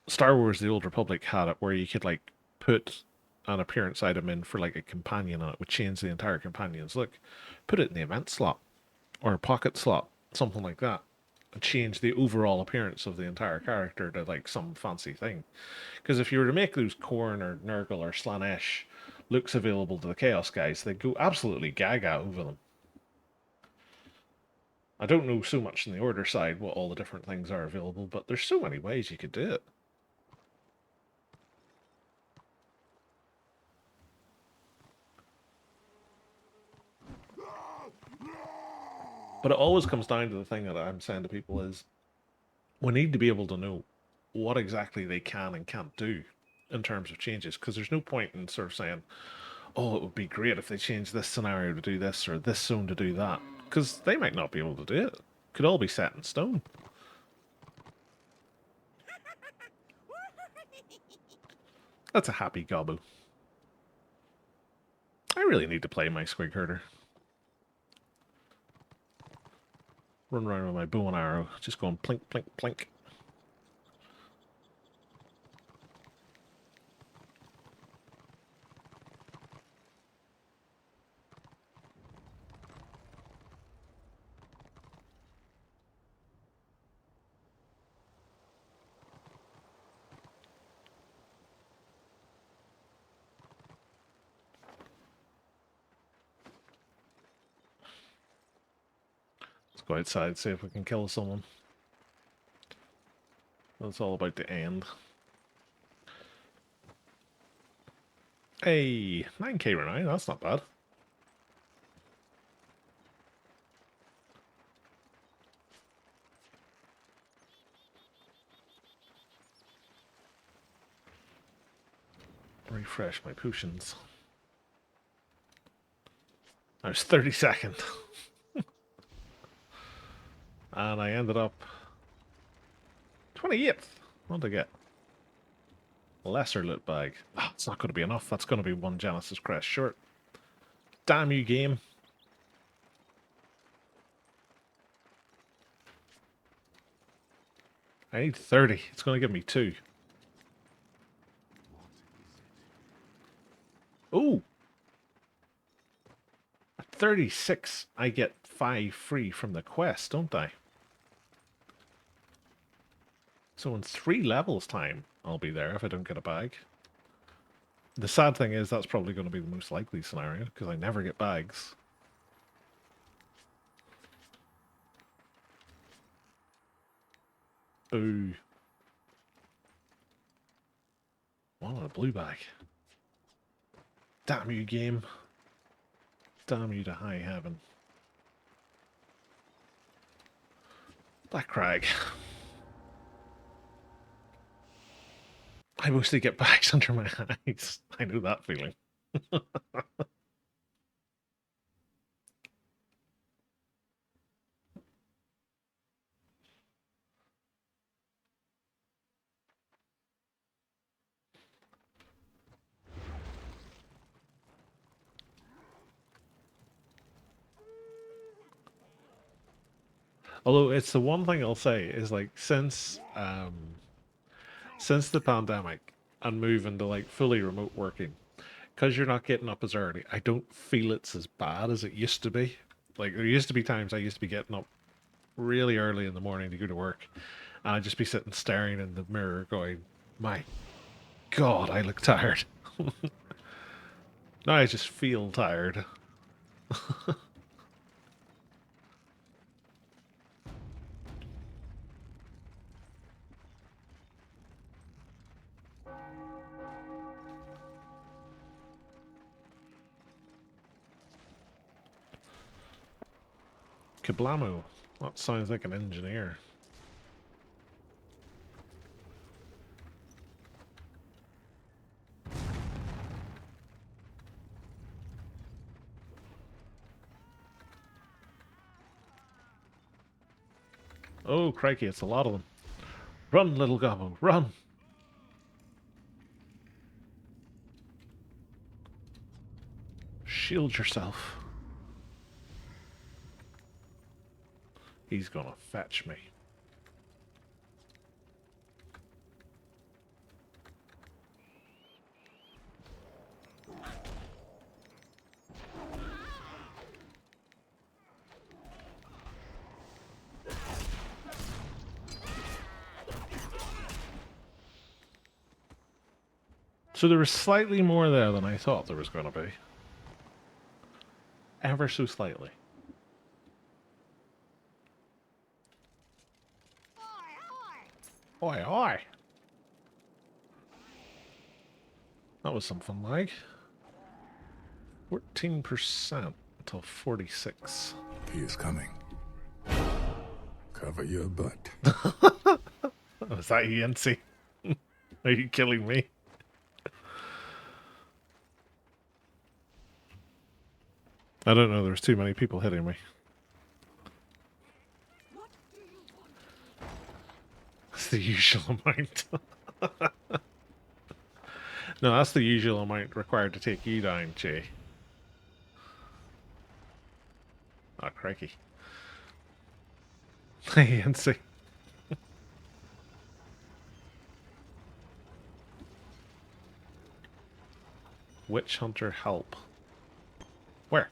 Star Wars: The Old Republic had it where you could, like, put an appearance item in for like a companion and it would change the entire companion's look. Put it in the event slot or a pocket slot, something like that. And change the overall appearance of the entire character to like some fancy thing. Because if you were to make those Korn or Nurgle or Slanesh looks available to the Chaos guys, they go absolutely gaga over them. I don't know so much in the Order side what all the different things are available, but there's so many ways you could do it. But it always comes down to the thing that I'm saying to people is we need to be able to know what exactly they can and can't do in terms of changes, because there's no point in sort of saying, oh, it would be great if they changed this scenario to do this or this zone to do that, because they might not be able to do it. Could all be set in stone. That's a happy gobbo. I really need to play my squig herder. Run around with my bow and arrow, just going plink, plink, plink. Let's go outside, see if we can kill someone. That's all about to end. Hey, 9k renown, that's not bad. Refresh my potions. I was 32nd. And I ended up 28th. What did I get? Lesser loot bag. Oh, it's not going to be enough. That's going to be one Genesis Crest short. Damn you, game. I need 30. It's going to give me 2. Ooh! At 36, I get 5 free from the quest, don't I? So in 3 levels time, I'll be there if I don't get a bag. The sad thing is that's probably going to be the most likely scenario, because I never get bags. Boo. Wanted a blue bag. Damn you, game. Damn you to high heaven. Black Crag. I mostly get bags under my eyes. I know that feeling. Although it's the one thing I'll say is like since the pandemic and moving to like fully remote working, because you're not getting up as early, I don't feel it's as bad as it used to be. Like there used to be times I used to be getting up really early in the morning to go to work, and I'd just be sitting staring in the mirror going, my God, I look tired. Now I just feel tired. Kablamo. That sounds like an engineer. Oh, crikey, it's a lot of them. Run, little gobbo, run! Shield yourself. He's gonna fetch me. So there was slightly more there than I thought there was going to be. Ever so slightly. Oi, oi! That was something like 14% until 46. He is coming. Cover your butt. Oh, is that Yancy? Are you killing me? I don't know, there's too many people hitting me. That's the usual amount. No, that's the usual amount required to take you down, Jay. Oh, crikey. Hey, Yancy. Witch Hunter help. Where?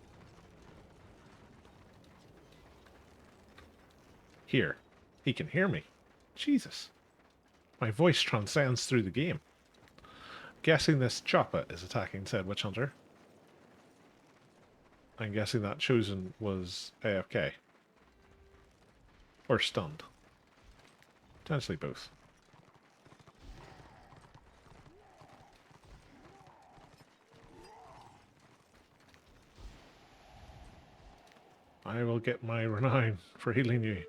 Here. He can hear me. Jesus. My voice transcends through the game. Guessing this chopper is attacking said witch hunter. I'm guessing that chosen was AFK. Or stunned. Potentially both. I will get my renown for healing you.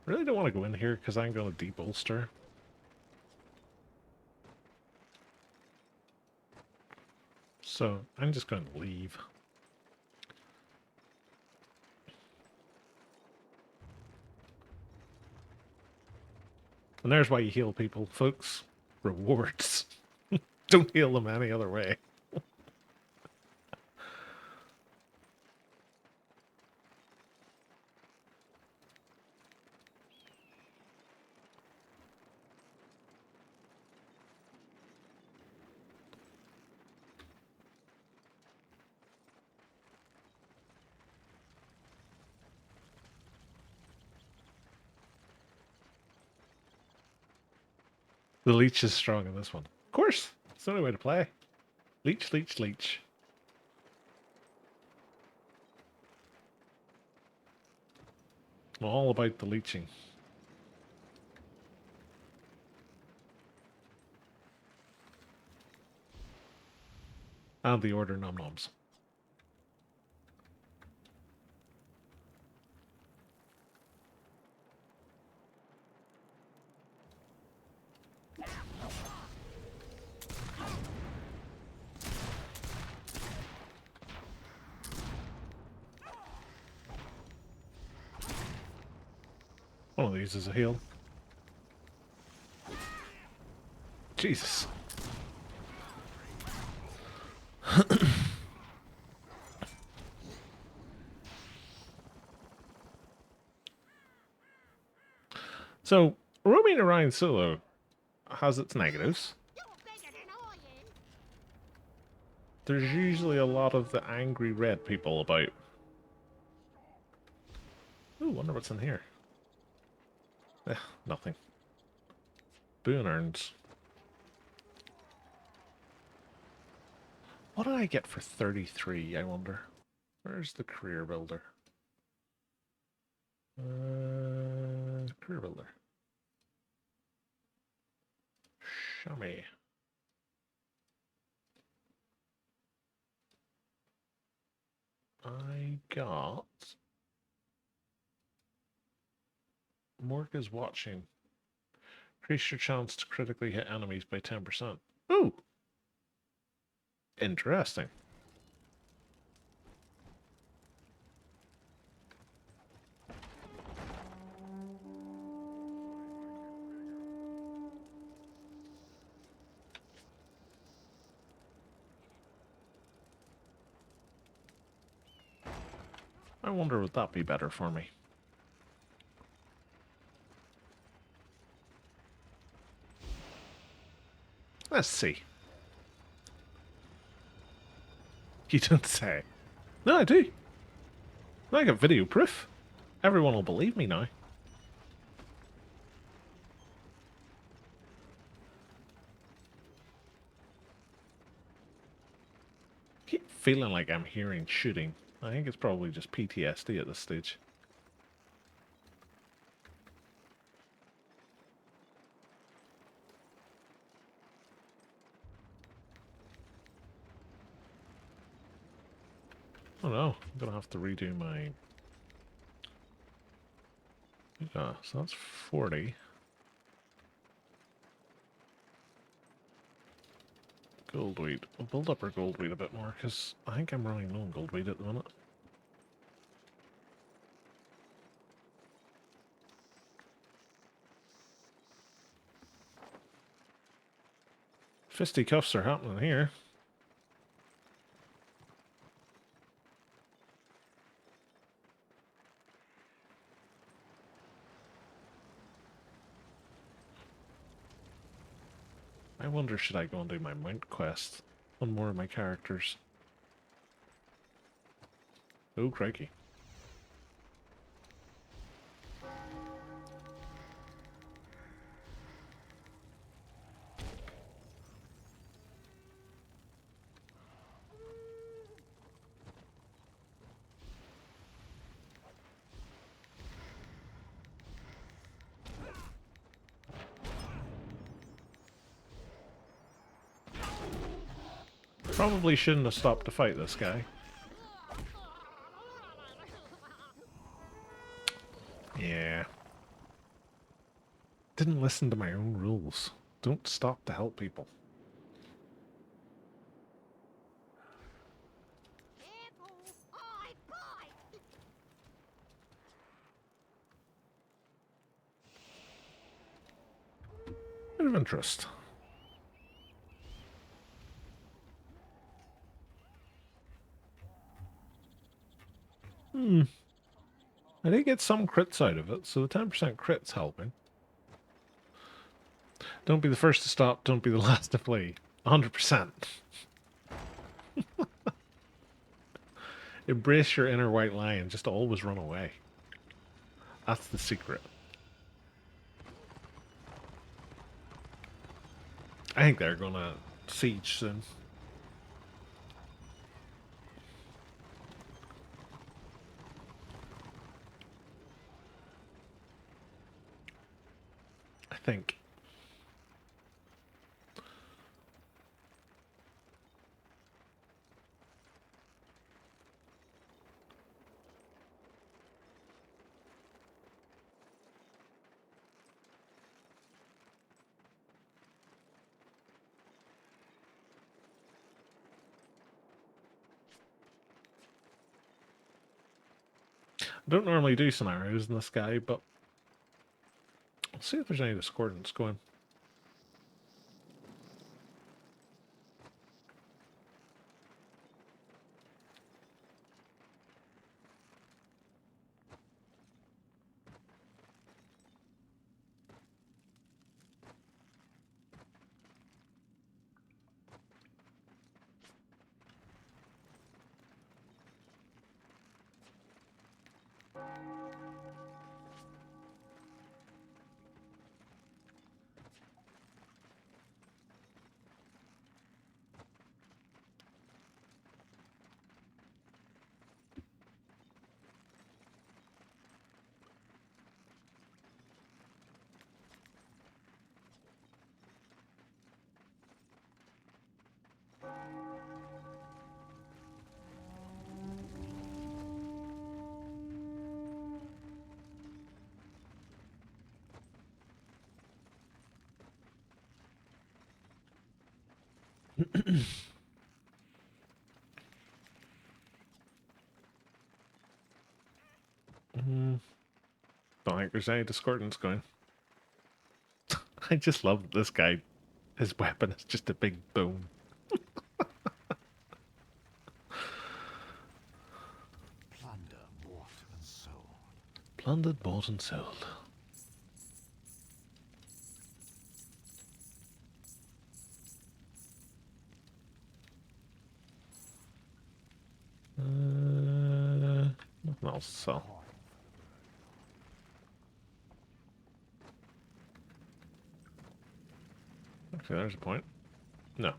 I really don't want to go in here because I'm going to debolster. So I'm just going to leave. And there's why you heal people, folks. Rewards. Don't heal them any other way. The leech is strong in this one. Of course. It's the only way to play. Leech, leech, leech. All about the leeching. And the order nom noms. One of these is a heal. Jesus. So, roaming around solo has its negatives. There's usually a lot of the angry red people about. Ooh, wonder what's in here. Nothing. Boon urns. What did I get for 33, I wonder? Where's the career builder? Career builder. Shaman. I got... Morg is watching. Increase your chance to critically hit enemies by 10%. Ooh! Interesting. I wonder would that be better for me? Let's see. You don't say. No, I do. I got video proof. Everyone will believe me now. feeling like I'm hearing shooting. I think it's probably just PTSD at this stage. Oh no, I'm gonna have to redo my... Yeah, so that's 40. Gold weed. We'll build up our gold weed a bit more, because I think I'm running low on gold weed at the minute. Fisticuffs are happening here. I wonder, should I go and do my mount quest on more of my characters? Oh, crikey. Probably shouldn't have stopped to fight this guy. Yeah. Didn't listen to my own rules. Don't stop to help people. Bit of interest. I did get some crits out of it, so the 10% crit's helping. Don't be the first to stop, don't be the last to flee. 100%. Embrace your inner white lion, just always run away. That's the secret. I think they're gonna siege soon. I think. I don't normally do scenarios in this guy, but let's see if there's any discordance going. Don't think there's any discordance going. I just love this guy. His weapon is just a big bone. Plunder bought and sold. Plundered, bought, and sold. Nothing else to sell. Actually, there's a point. No.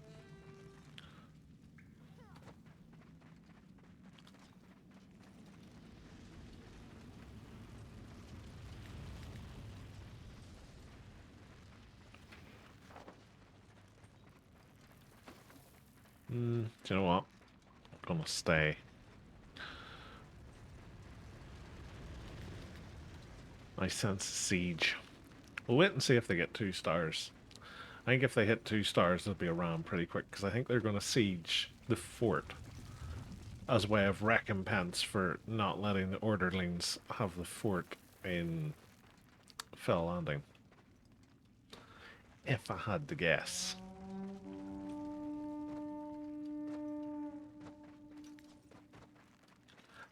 Do you know what? I'm gonna stay. I sense siege. We'll wait and see if they get 2 stars. I think if they hit 2 stars, they'll be around pretty quick, because I think they're going to siege the fort as a way of recompense for not letting the Orderlings have the fort in Fell Landing. If I had to guess.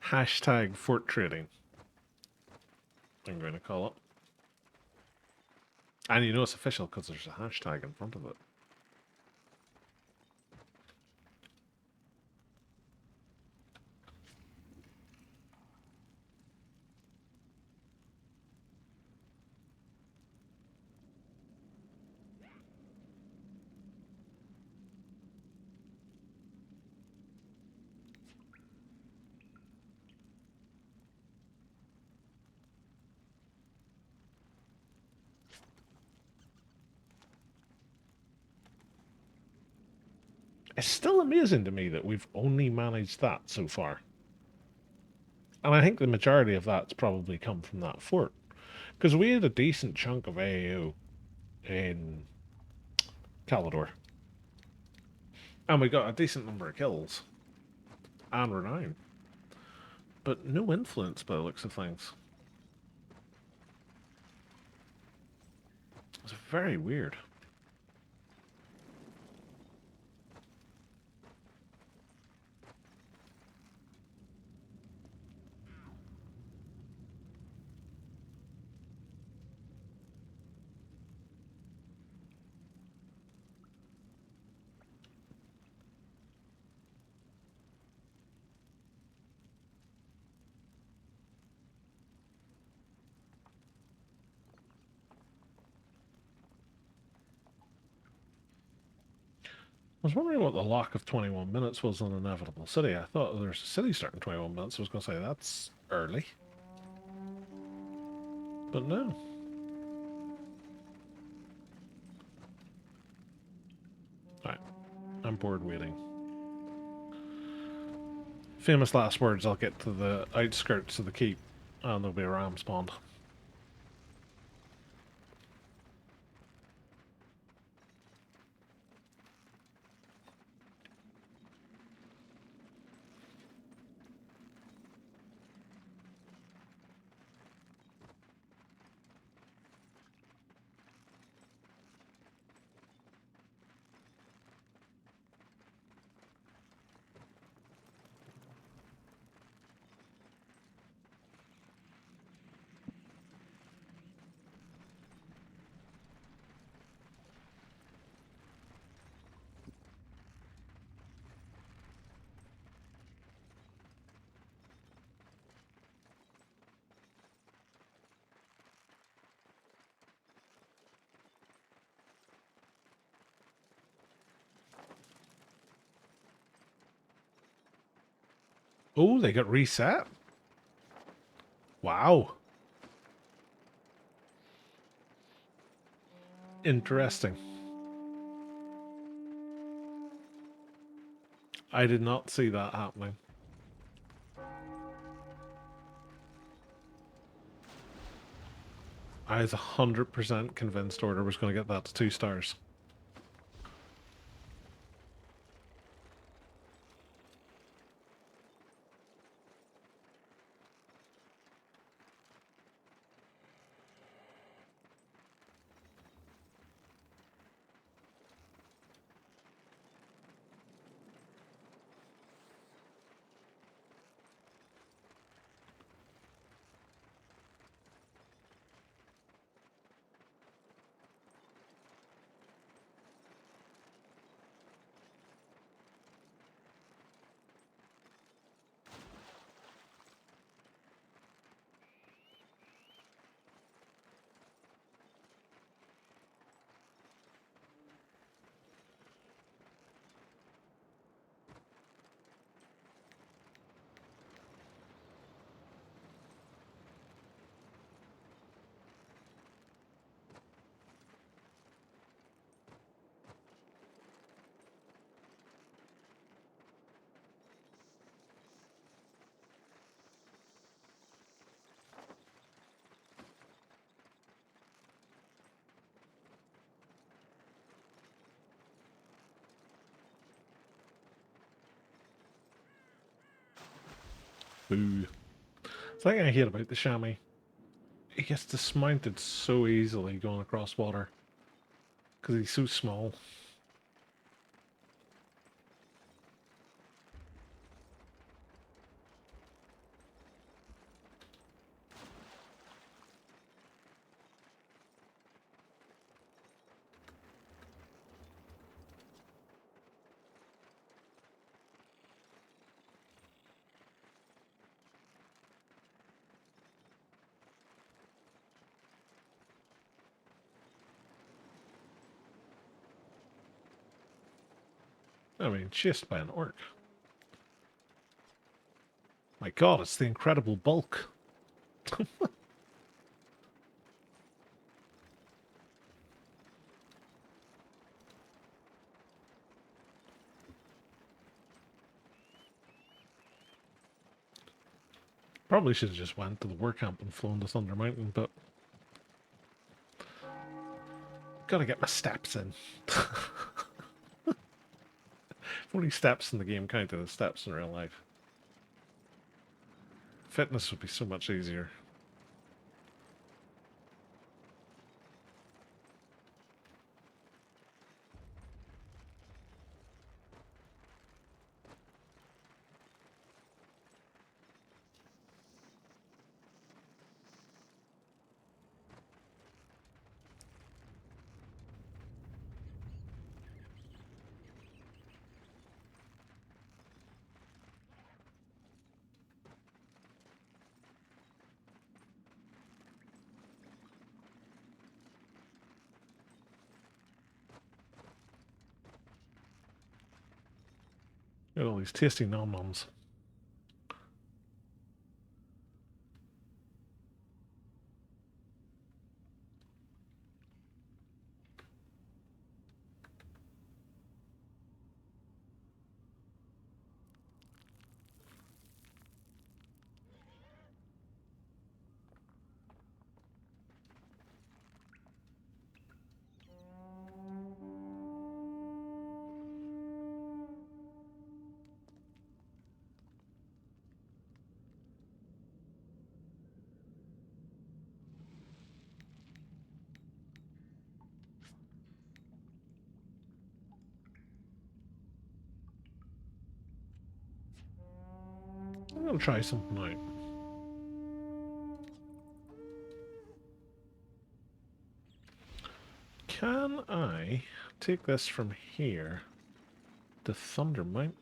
Hashtag fort trading, I'm going to call it. And you know it's official because there's a hashtag in front of it. It's still amazing to me that we've only managed that so far. And I think the majority of that's probably come from that fort. Because we had a decent chunk of AAO in Calidor. And we got a decent number of kills. And renown. But no influence by the looks of things. It's very weird. I was wondering what the lock of 21 minutes was on Inevitable City. I thought there's a city starting 21 minutes. I was going to say that's early. But no. Alright. I'm bored waiting. Famous last words, I'll get to the outskirts of the keep and there'll be a ram spawned. Oh, they got reset? Wow. Interesting. I did not see that happening. I was 100% convinced Order was going to get that to 2 stars. Boo. It's the thing I hate about the chamois. He gets dismounted so easily going across water. Because he's so small. I mean, chased by an orc. My god, it's the incredible bulk. Probably should have just went to the war camp and flown to Thunder Mountain, but gotta get my steps in. If only steps in the game counted as steps in real life. Fitness would be so much easier. Got all these tasty nom-noms. I'm gonna try something out. Can I take this from here to Thunder Mountain?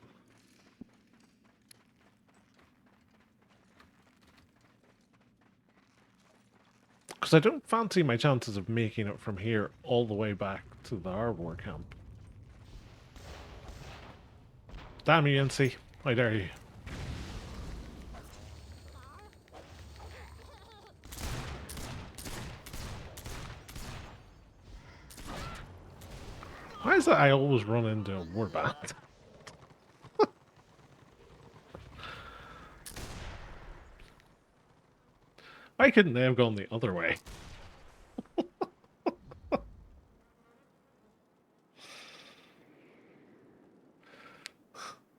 Because I don't fancy my chances of making it from here all the way back to the Arbor camp. Damn you, Yancy. How dare you? Why is it I always run into a warband? Why couldn't they have gone the other way?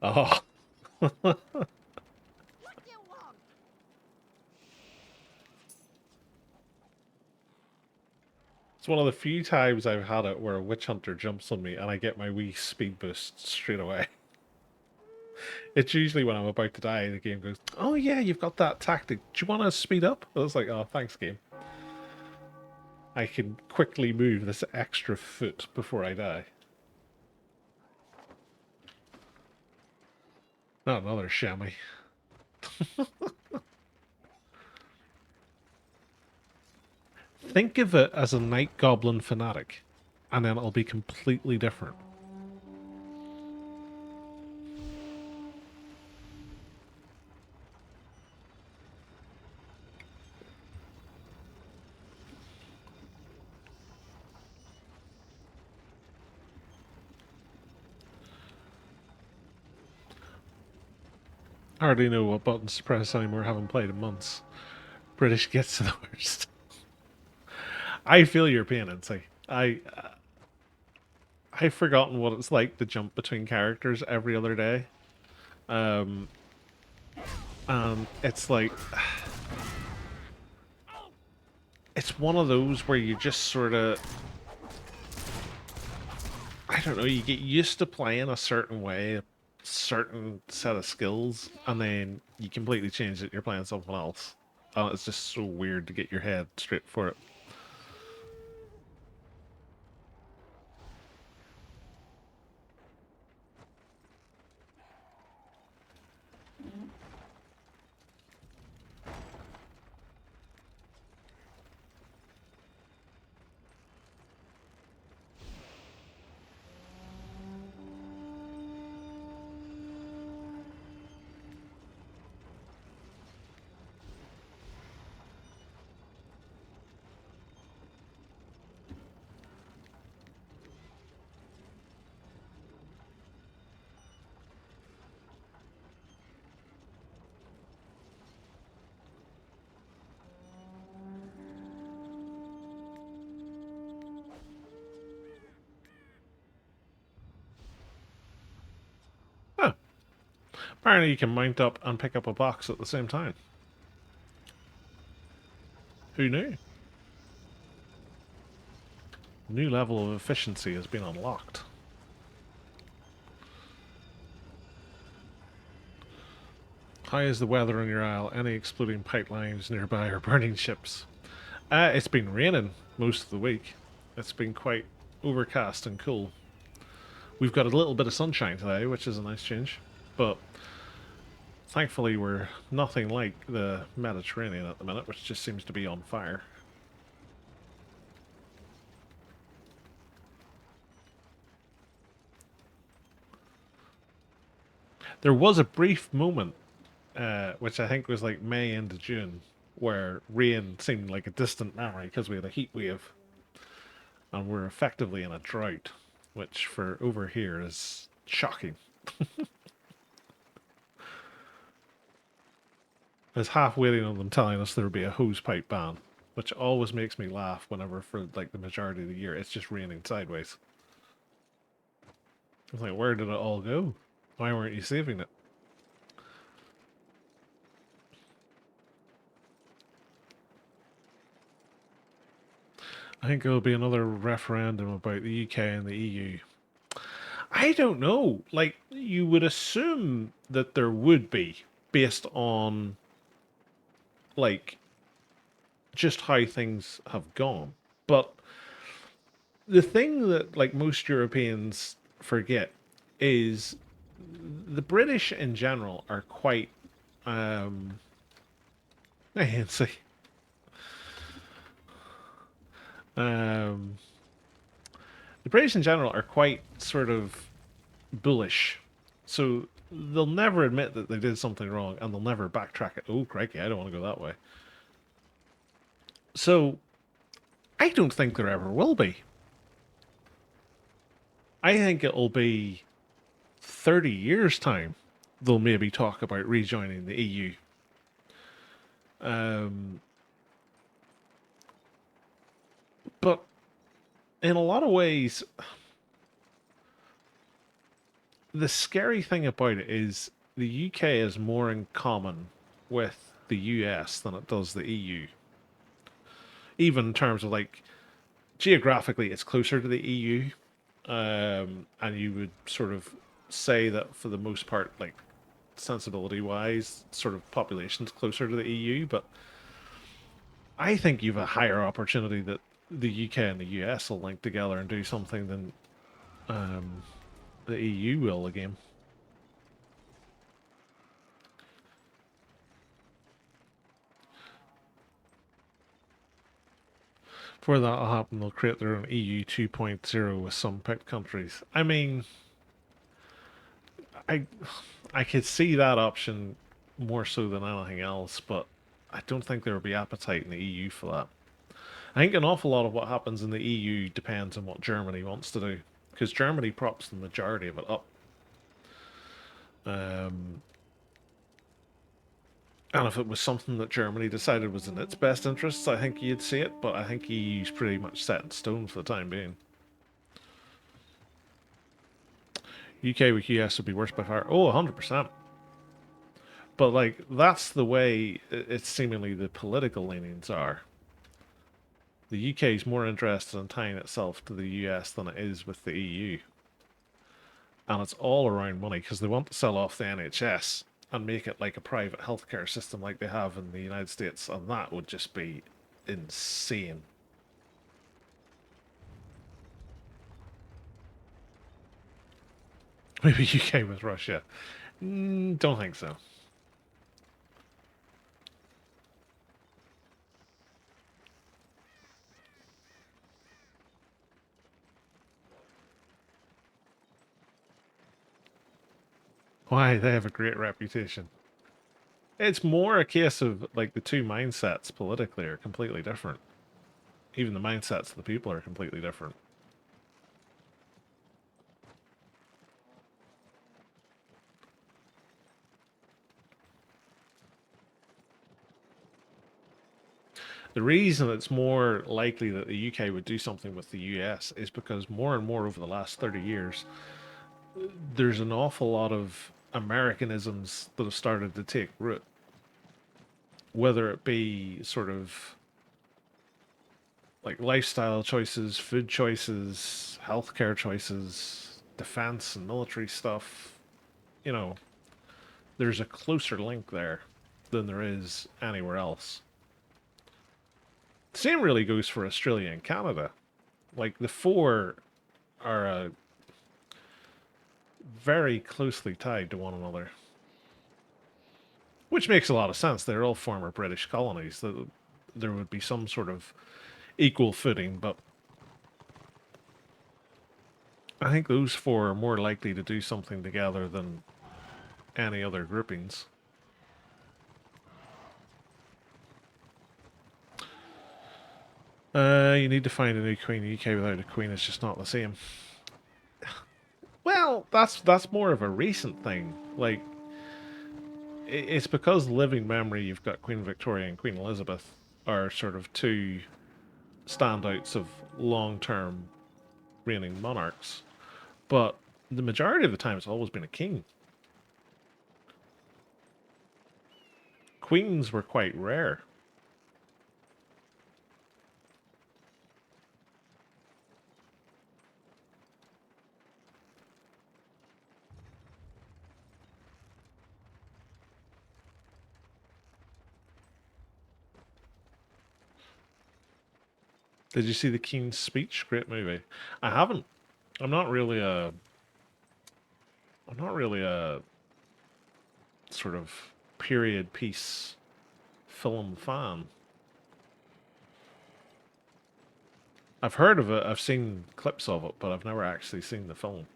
Oh. It's one of the few times I've had it where a witch hunter jumps on me and I get my wee speed boost straight away. It's usually when I'm about to die, the game goes, "Oh yeah, you've got that tactic. Do you want to speed up?" I was like, "Oh, thanks, game. I can quickly move this extra foot before I die." Not another chamois. Think of it as a night goblin fanatic, and then it'll be completely different. Hardly know what buttons to press anymore, haven't played in months. British gets to the worst. I feel your pain, Nancy. I've forgotten what it's like to jump between characters every other day. It's like, it's one of those where you just sort of, I don't know, you get used to playing a certain way, a certain set of skills, and then you completely change it, you're playing something else. It's just so weird to get your head straight for it. Huh. Apparently you can mount up and pick up a box at the same time. Who knew? New level of efficiency has been unlocked. How is the weather on your isle? Any exploding pipelines nearby or burning ships? It's been raining most of the week. It's been quite overcast and cool. We've got a little bit of sunshine today, which is a nice change. But thankfully we're nothing like the Mediterranean at the minute, which just seems to be on fire. There was a brief moment, which I think was like May into June, where rain seemed like a distant memory because we had a heat wave, and we're effectively in a drought, which for over here is shocking. I was half waiting on them telling us there would be a hose pipe ban, which always makes me laugh whenever for like the majority of the year it's just raining sideways. I was like, where did it all go? Why weren't you saving it? I think there'll be another referendum about the UK and the EU. I don't know. Like, you would assume that there would be, based on, like, just how things have gone. But the thing that, like, most Europeans forget is the British in general are quite, I can't say, um, the British in general are quite sort of bullish. So they'll never admit that they did something wrong and they'll never backtrack it. Oh, crikey, I don't want to go that way. So I don't think there ever will be. I think it'll be 30 years' time they'll maybe talk about rejoining the EU. Um, but in a lot of ways, the scary thing about it is the UK has more in common with the US than it does the EU. Even in terms of like geographically, it's closer to the EU, and you would sort of say that for the most part, like sensibility wise, sort of population's closer to the EU. But I think you've a higher opportunity that the UK and the US will link together and do something than the EU will again. Before that'll happen, they'll create their own EU 2.0 with some picked countries. I mean, I I could see that option more so than anything else, but I don't think there would be appetite in the EU for that. I think an awful lot of what happens in the EU depends on what Germany wants to do, because Germany props the majority of it up. Um, and if it was something that Germany decided was in its best interests, I think you'd see it, but I think EU's pretty much set in stone for the time being. UK with US would be worse by far. Oh, 100%. But like that's the way it's seemingly the political leanings are. The UK is more interested in tying itself to the US than it is with the EU. And it's all around money because they want to sell off the NHS and make it like a private healthcare system like they have in the United States, and that would just be insane. Maybe UK with Russia. Don't think so. Why? They have a great reputation. It's more a case of like the two mindsets politically are completely different. Even the mindsets of the people are completely different. The reason it's more likely that the UK would do something with the US is because more and more over the last 30 years, there's an awful lot of Americanisms that have started to take root. Whether it be sort of like lifestyle choices, food choices, healthcare choices, defense and military stuff, you know, there's a closer link there than there is anywhere else. The same really goes for Australia and Canada. Like the four are very closely tied to one another, which makes a lot of sense. They're all former British colonies. There would be some sort of equal footing, but I think those four are more likely to do something together than any other groupings. You need to find a new queen. The UK without a queen is just not the same. Well, that's more of a recent thing. Like, it's because living memory, you've got Queen Victoria and Queen Elizabeth are sort of two standouts of long-term reigning monarchs. But the majority of the time, it's always been a king. Queens were quite rare. Did you see the King's Speech? Great movie. I haven't. I'm not really a. I'm not really a sort of period piece film fan. I've heard of it. I've seen clips of it, but I've never actually seen the film.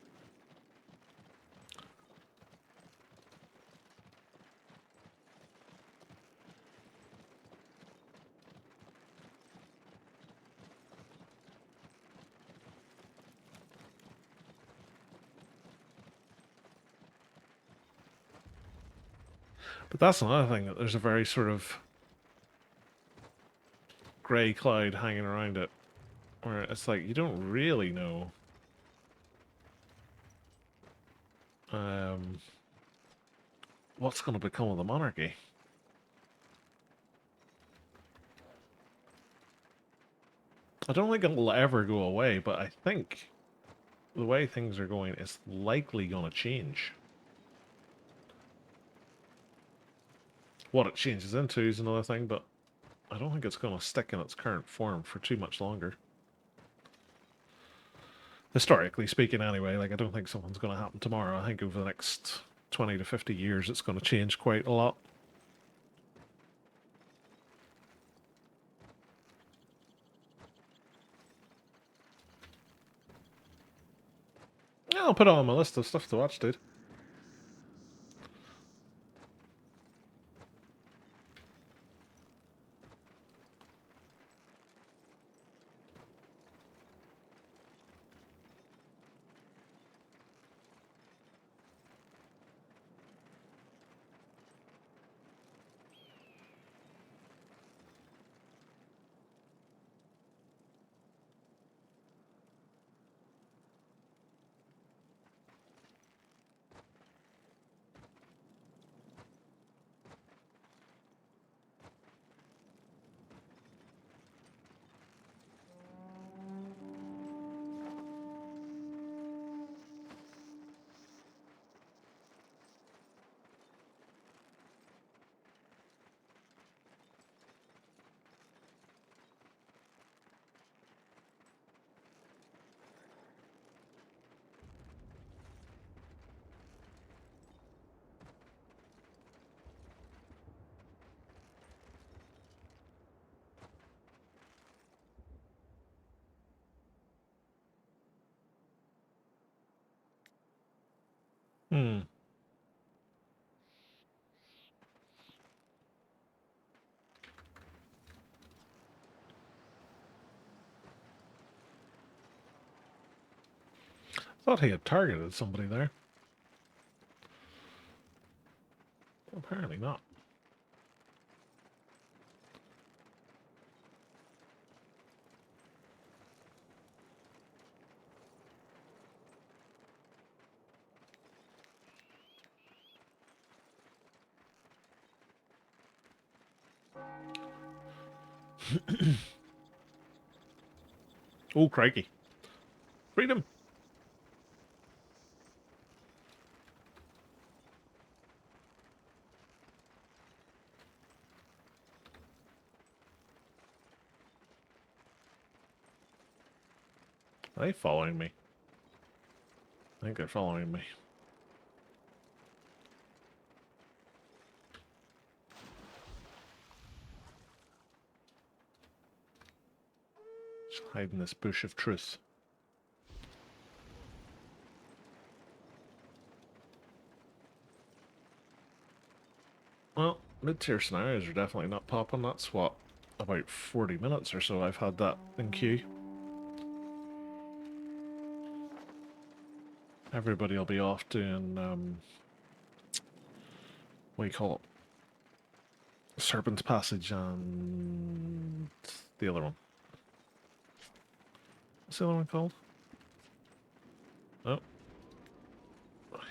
But that's another thing, that there's a very sort of grey cloud hanging around it, where it's like you don't really know um, what's going to become of the monarchy. I don't think it'll ever go away, but I think the way things are going, it's likely going to change. What it changes into is another thing, but I don't think it's going to stick in its current form for too much longer. Historically speaking, anyway, like I don't think something's going to happen tomorrow. I think over the next 20 to 50 years, it's going to change quite a lot. Yeah, I'll put it on my list of stuff to watch, dude. Hmm. Thought he had targeted somebody there. Apparently not. Oh, crikey. Freedom! Are they following me? I think they're following me. Just hide in this bush of truth. Well, mid-tier scenarios are definitely not popping. That's what, about 40 minutes or so I've had that in queue. Everybody will be off doing, what do you call it? Serpent's Passage and the other one. What's the other one called? Oh.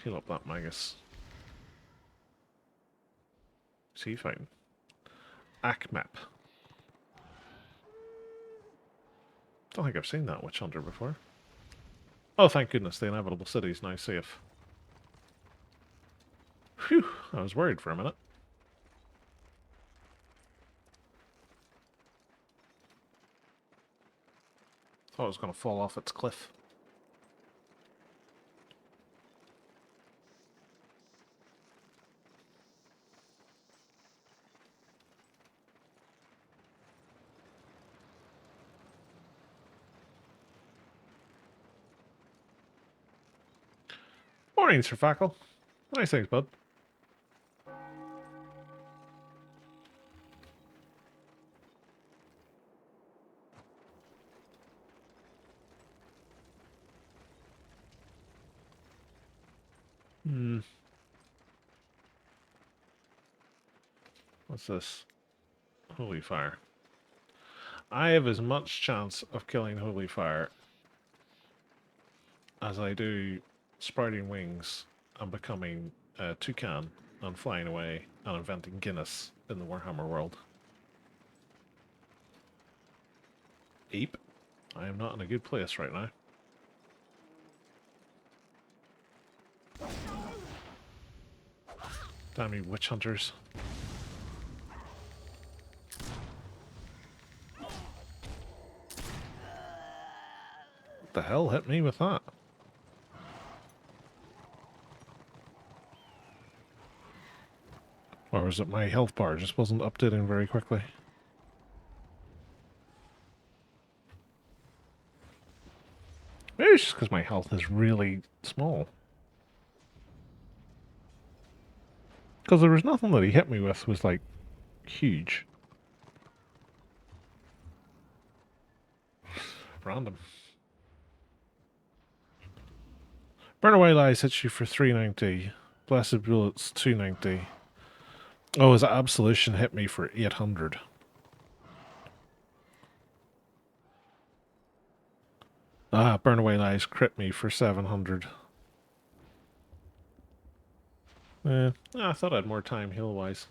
Heal up that Magus. Is he fighting? Akmep. Don't think I've seen that Witch Hunter before. Oh, thank goodness, the inevitable city is now safe. Phew, I was worried for a minute. Thought it was going to fall off its cliff. Morning, Sir Fackle. Nice things, bud. What's this? Holy Fire. I have as much chance of killing Holy Fire as I do sprouting wings and becoming a toucan and flying away and inventing Guinness in the Warhammer world. Eep. I am not in a good place right now. Damn you, witch hunters. What the hell hit me with that? Or was it my health bar just wasn't updating very quickly? Maybe it's just because my health is really small. Because there was nothing that he hit me with was like huge. Random. Burn Away Lies hits you for 390. Blessed Bullets 290. Oh, his Absolution hit me for 800. Ah, Burn Away Lies crit me for 700. I thought I had more time heal-wise.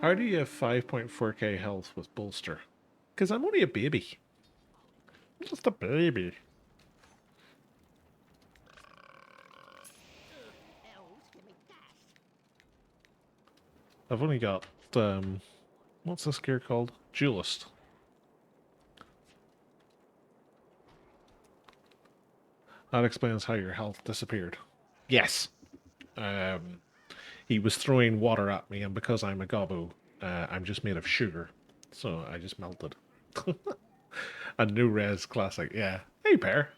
How do you have 5.4k health with Bolster? Because I'm only a baby. I'm just a baby. I've only got, what's this gear called? Duelist. That explains how your health disappeared. Yes. He was throwing water at me, and because I'm a gobbo, I'm just made of sugar. So I just melted. A new res classic, yeah. Hey, Pear.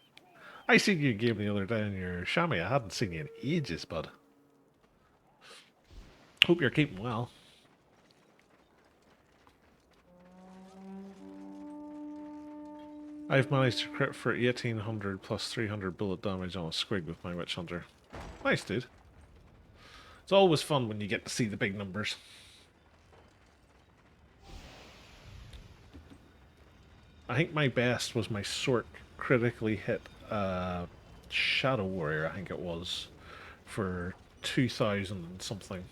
I seen you in game the other day in your chamois. I hadn't seen you in ages, bud. Hope you're keeping well. I've managed to crit for 1800 plus 300 bullet damage on a squig with my Witch Hunter. Nice, dude. It's always fun when you get to see the big numbers. I think my best was my Sork critically hit Shadow Warrior, I think it was, for 2000 and something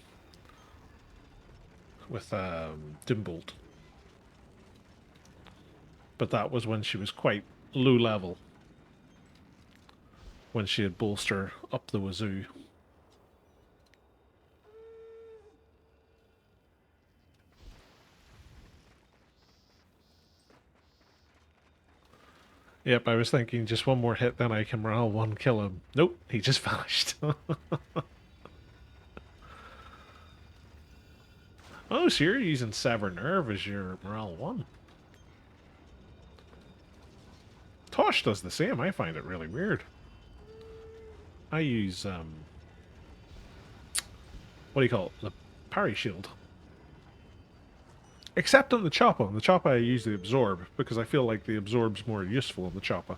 with Dimbolt. But that was when she was quite low level. When she had bolster up the wazoo. Yep, I was thinking just one more hit, then I can morale 1, kill him. Nope, he just vanished. Oh, so you're using Sever Nerve as your morale 1. Tosh does the same. I find it really weird. I use, what do you call it? The parry shield. Except on the Choppa. On the Choppa I use the Absorb, because I feel like the Absorb's more useful on the Choppa.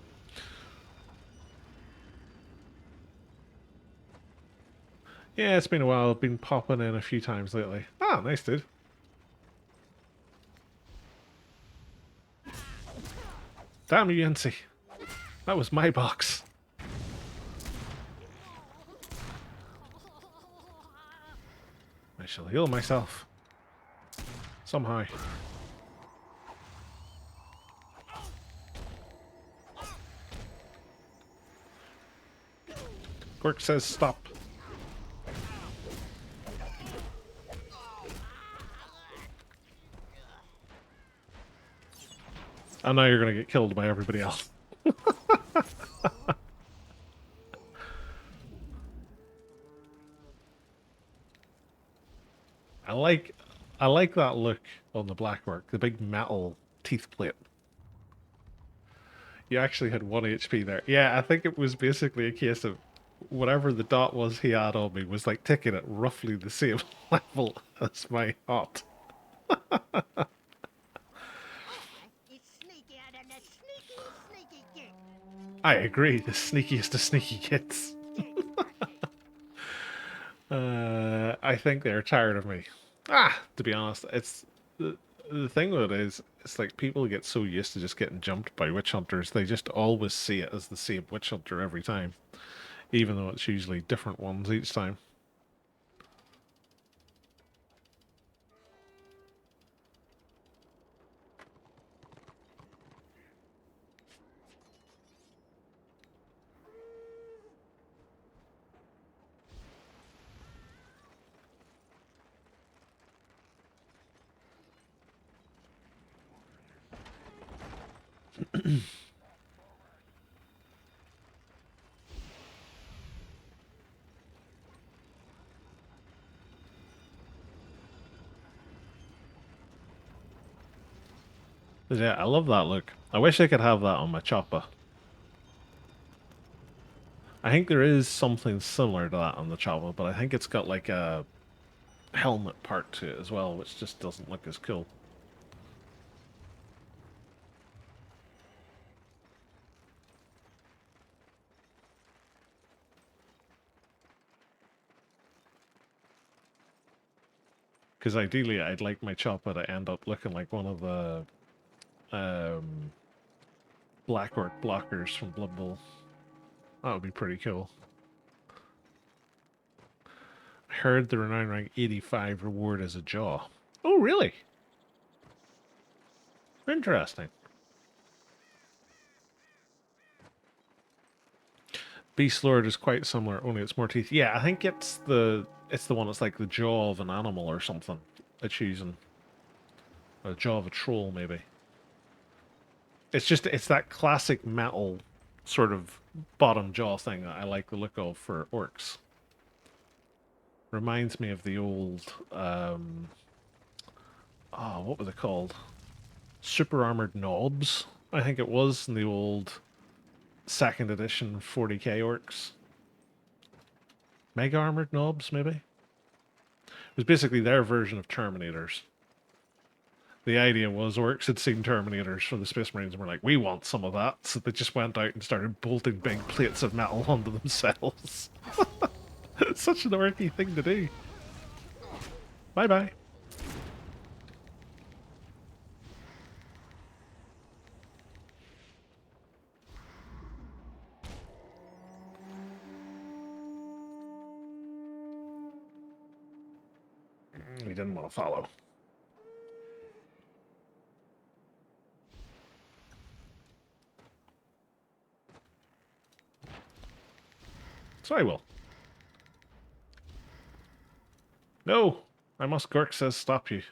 Yeah, it's been a while. I've been popping in a few times lately. Ah, nice, dude. Damn you, Yancy. That was my box. I shall heal myself. Somehow. Quirk says stop. And now you're going to get killed by everybody else. I like that look on the black orc, the big metal teeth plate. You actually had 1 HP there. Yeah, I think it was basically a case of whatever the dot was he had on me was like ticking at roughly the same level as my hot. I agree, the sneakiest of sneaky kids. I think they're tired of me. To be honest, it's the thing with it is, it's like people get so used to just getting jumped by witch hunters, they just always see it as the same witch hunter every time, even though it's usually different ones each time. Yeah, I love that look. I wish I could have that on my choppa. I think there is something similar to that on the choppa, but I think it's got like a helmet part to it as well, which just doesn't look as cool. Because ideally, I'd like my choppa to end up looking like one of the Black Orc blockers from Blood Bowl. That would be pretty cool. I heard the Renown rank 85 reward as a jaw. Oh, really? Interesting. Beast Lord is quite similar, only it's more teeth. Yeah, I think it's the one that's like the jaw of an animal or something. It's using a jaw of a troll, maybe. It's that classic metal sort of bottom jaw thing that I like the look of for orcs. Reminds me of the old what were they called? Super armored knobs I think it was in the old second edition 40k orcs. Mega armored knobs, maybe? It was basically their version of Terminators. The idea was orcs had seen Terminators from the Space Marines and were like, we want some of that. So they just went out and started bolting big plates of metal onto themselves. It's such an orky thing to do. Bye-bye. He didn't want to follow. So I will. No! I must, Gork says, stop you.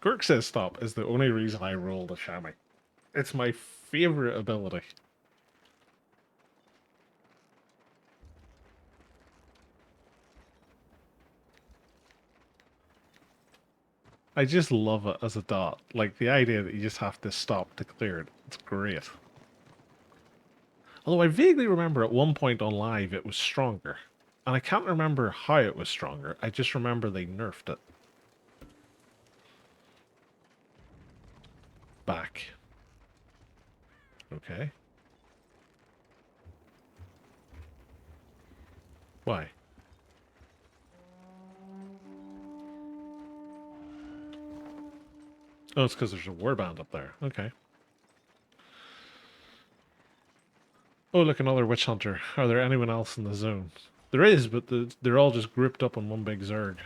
Gork says stop is the only reason I rolled a Shaman. It's my favorite ability. I just love it as a dot. Like, the idea that you just have to stop to clear it. It's great. Although I vaguely remember at one point on live it was stronger. And I can't remember how it was stronger. I just remember they nerfed it. Back. Okay. Why? Oh, it's because there's a warband up there. Okay. Oh, look, another witch hunter. Are there anyone else in the zone? There is, but they're all just grouped up on one big Zerg.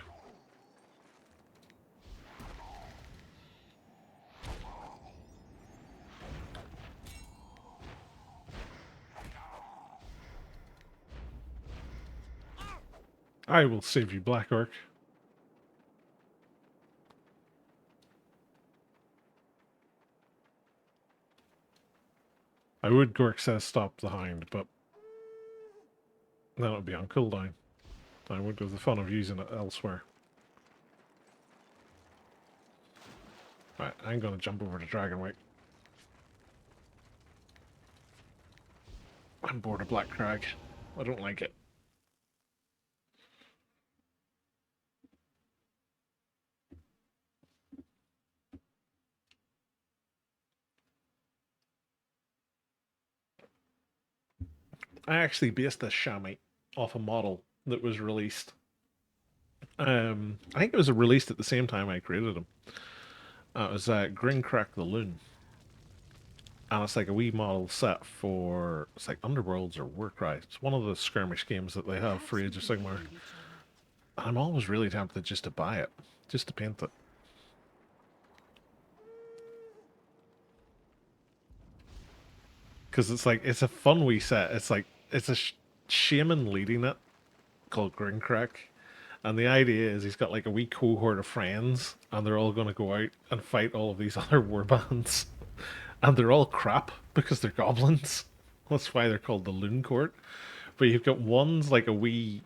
I will save you, Black Orc. I would, Gork says, stop the Hound, but that would be on cooldown. I would have the fun of using it elsewhere. Right, I'm going to jump over to Dragonweight. I'm bored of Black Crag. I don't like it. I actually based this Shaman off a model that was released. I think it was released at the same time I created him. It was Grincrack the Loon. And it's like a wee model set for, it's like Underworlds or Warcry. It's one of the skirmish games that they have for Age of Sigmar. I'm always really tempted just to buy it, just to paint it. Because it's like, it's a fun wee set. It's like, it's a shaman leading it called Grincrack. And the idea is he's got like a wee cohort of friends, and they're all going to go out and fight all of these other warbands. And they're all crap because they're goblins. That's why they're called the Loon Court. But you've got one's like a wee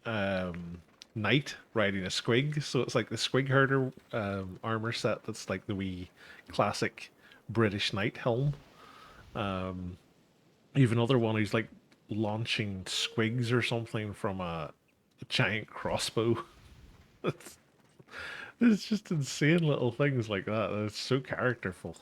knight riding a squig, so it's like the squig herder armor set that's like the wee classic British knight helm. You've another one who's like launching squigs or something from a giant crossbow. it's, it's just insane little things like that. It's so characterful.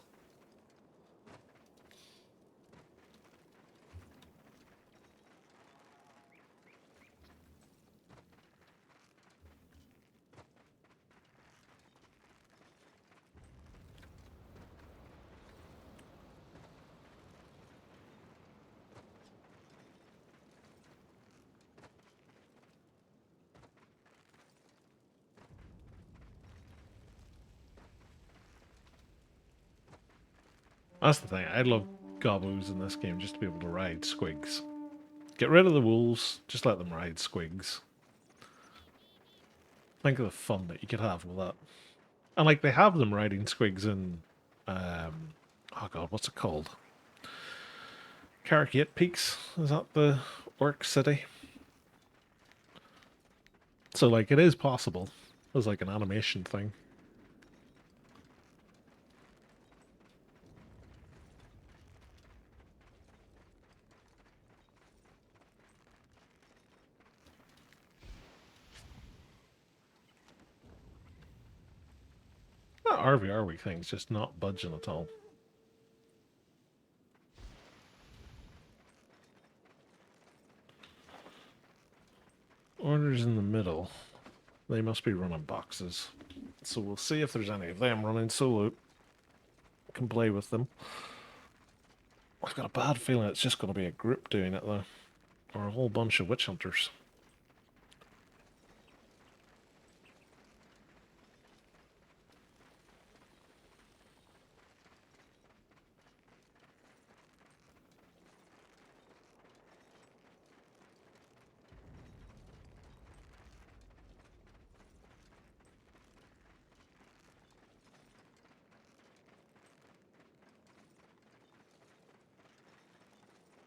That's the thing. I love gobos in this game just to be able to ride squigs. Get rid of the wolves, just let them ride squigs. Think of the fun that you could have with that. And like they have them riding squigs in oh god, what's it called? Carrickgate Peaks? Is that the Orc City? So, like, it is possible. As, like, an animation thing. That RVR thing's just not budging at all. Orders in the middle. They must be running boxes. So we'll see if there's any of them running solo. Can play with them. I've got a bad feeling it's just going to be a group doing it though. Or a whole bunch of witch hunters.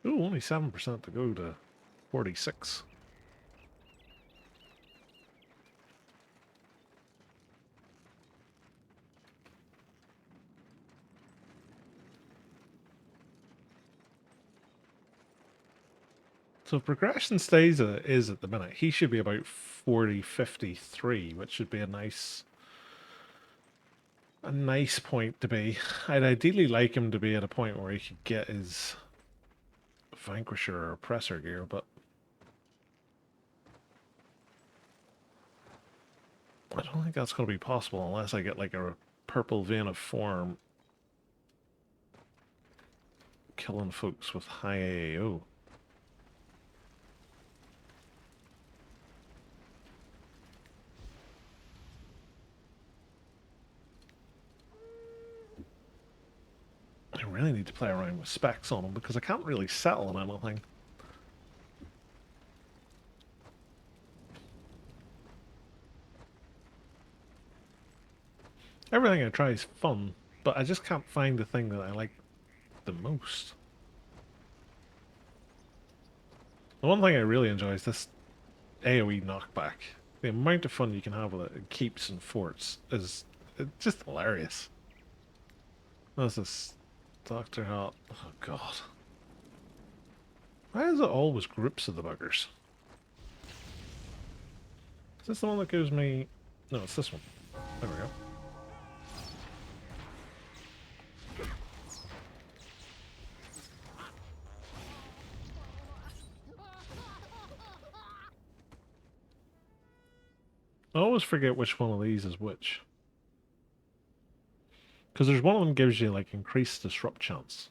Ooh, only 7% to go to 46. So if progression stays as it is at the minute, he should be about 40, 53, which should be a nice point to be. I'd ideally like him to be at a point where he could get his Vanquisher or Oppressor gear, but I don't think that's going to be possible unless I get like a purple vein of form killing folks with high AAO. I really need to play around with specs on them because I can't really settle on anything. Everything I try is fun, but I just can't find the thing that I like the most. The one thing I really enjoy is this AoE knockback. The amount of fun you can have with it in keeps and forts is just hilarious. What's this? Dr. Hot. Oh, God. Why is it always groups of the buggers? Is this the one that gives me... No, it's this one. There we go. I always forget which one of these is which. Because there's one of them gives you, like, increased disrupt chance.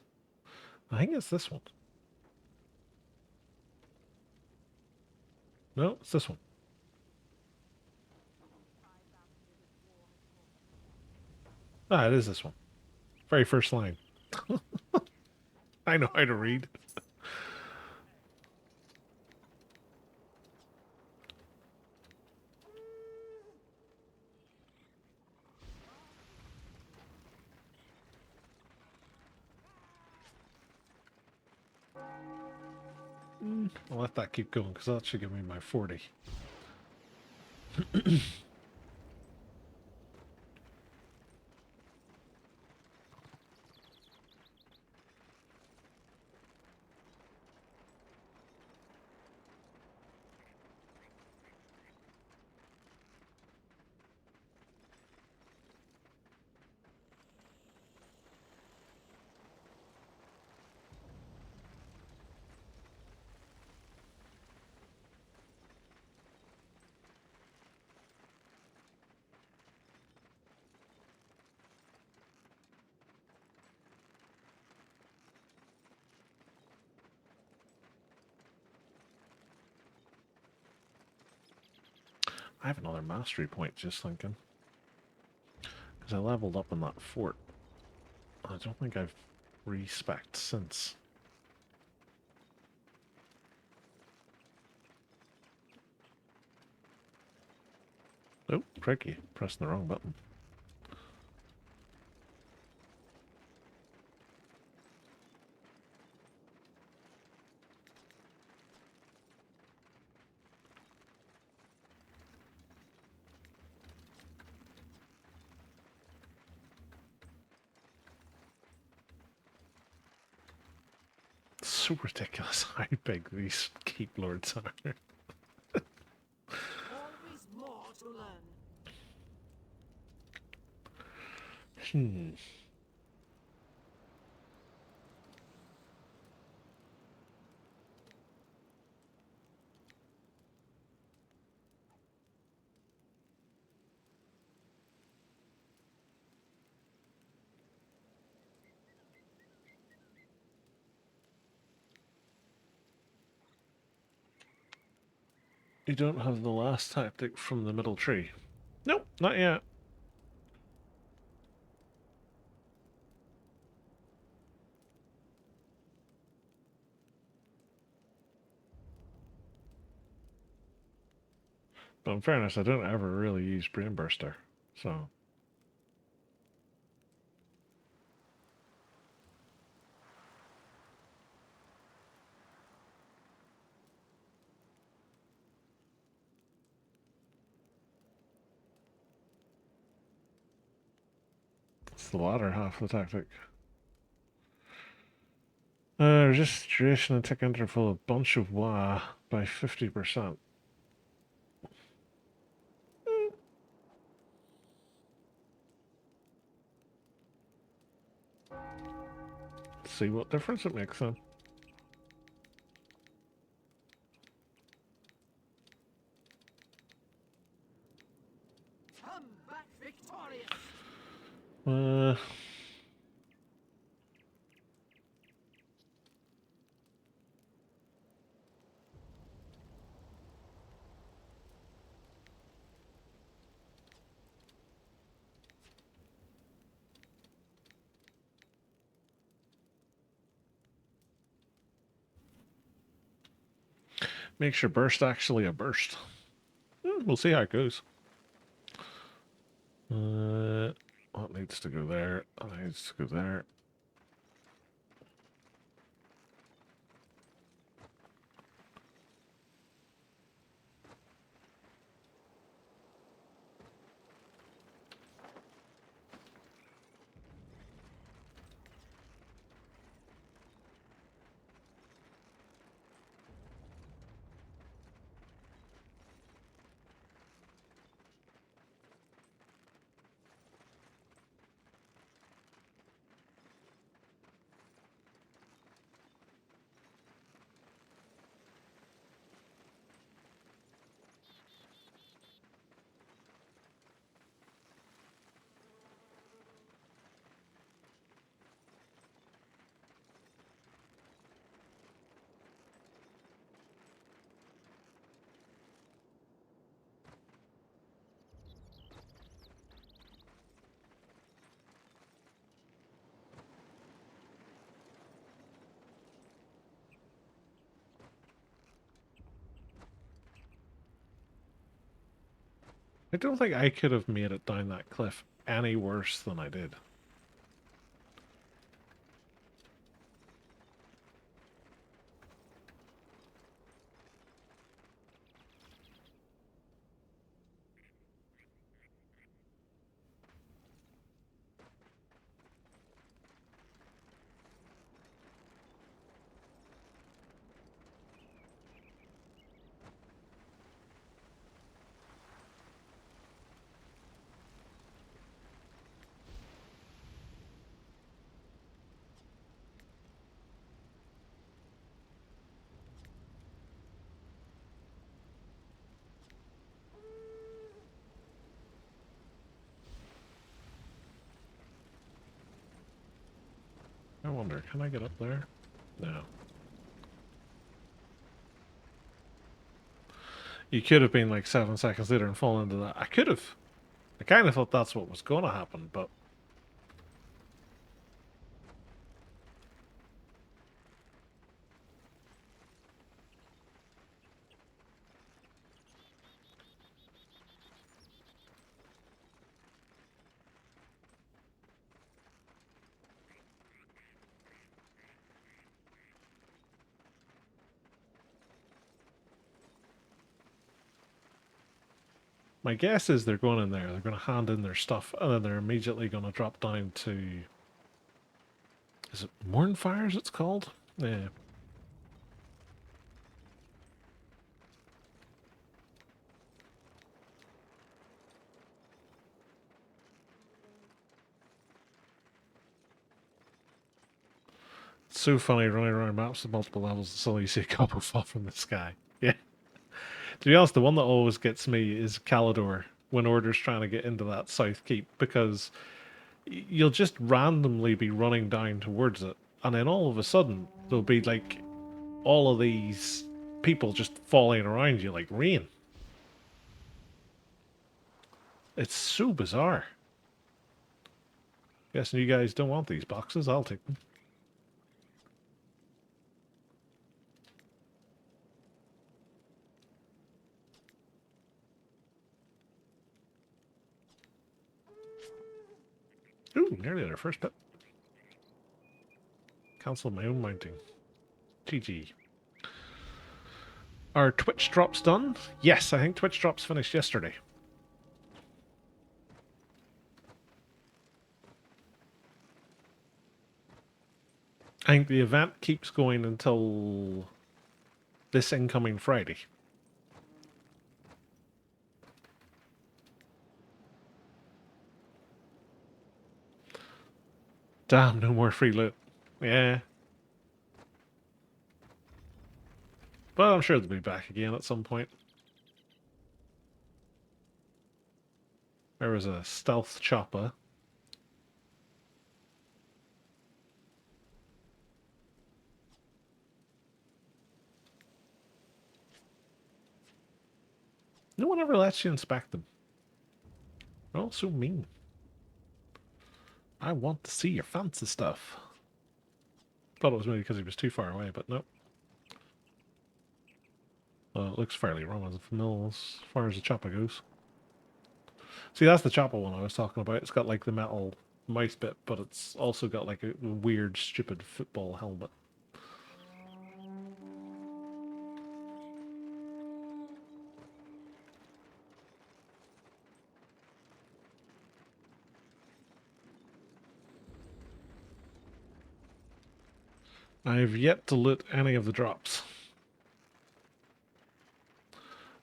I think it's this one. No, it's this one. Ah, it is this one. Very first line. I know how to read. I'll let that keep going because that should give me my 40. I have another mastery point, just thinking. Because I leveled up in that fort. I don't think I've respec'd since. Oh, crikey. Pressed the wrong button. It's so ridiculous how big these keep lords are. Always more to learn. Hmm. You don't have the last tactic from the middle tree. Nope, not yet. But in fairness, I don't ever really use Brain Burster, so... It's the latter half of the tactic. Registration and tick interval a bunch of WA by 50%. See what difference it makes then. Come back victorious. Uh... Makes your burst actually a burst. We'll see how it goes. What needs to go there? What needs to go there? I don't think I could have made it down that cliff any worse than I did. I wonder, can I get up there? No. You could have been like 7 seconds later and fallen into that. I could have. I kind of thought that's what was going to happen, but... My guess is they're going in there, they're going to hand in their stuff, and then they're immediately going to drop down to... Is it Mornfires it's called? Yeah. It's so funny running around maps with multiple levels and suddenly you see a couple fall from the sky. Yeah. To be honest, the one that always gets me is Calidor when Order's trying to get into that South Keep, because you'll just randomly be running down towards it, and then all of a sudden there'll be like all of these people just falling around you like rain. It's so bizarre. Guessing you guys don't want these boxes, I'll take them. Ooh, nearly at our first pit. Cancel my own mounting. GG. Are Twitch drops done? Yes, I think Twitch drops finished yesterday. I think the event keeps going until this incoming Friday. Damn, no more free loot. Yeah. But I'm sure they'll be back again at some point. There was a stealth chopper. No one ever lets you inspect them. They're all so mean. I want to see your fancy stuff. Thought it was maybe because he was too far away, but nope. It looks fairly run-of-the-mill as far as the chopper goes. See, that's the chopper one I was talking about. It's got like the metal mouse bit, but it's also got like a weird, stupid football helmet. I've yet to loot any of the drops.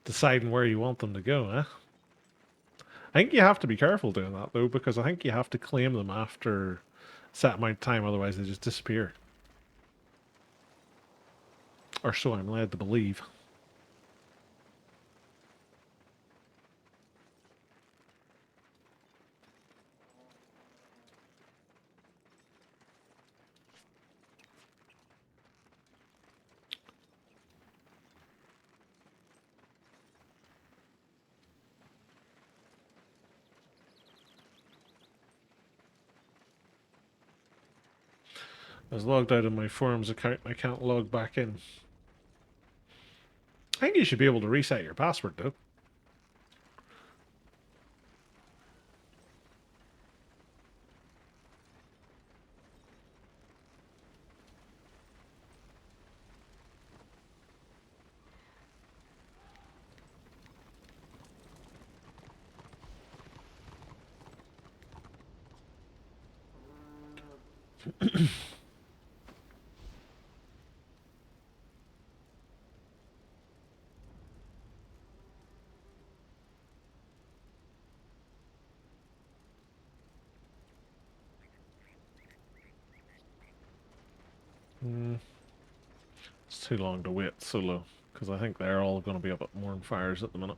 Deciding where you want them to go, eh? I think you have to be careful doing that, though, because I think you have to claim them after a set amount of time, otherwise they just disappear. Or so I'm led to believe. I was logged out of my forums account and I can't log back in. I think you should be able to reset your password, though. It's too long to wait solo, because I think they're all going to be up at Morn Fires at the minute.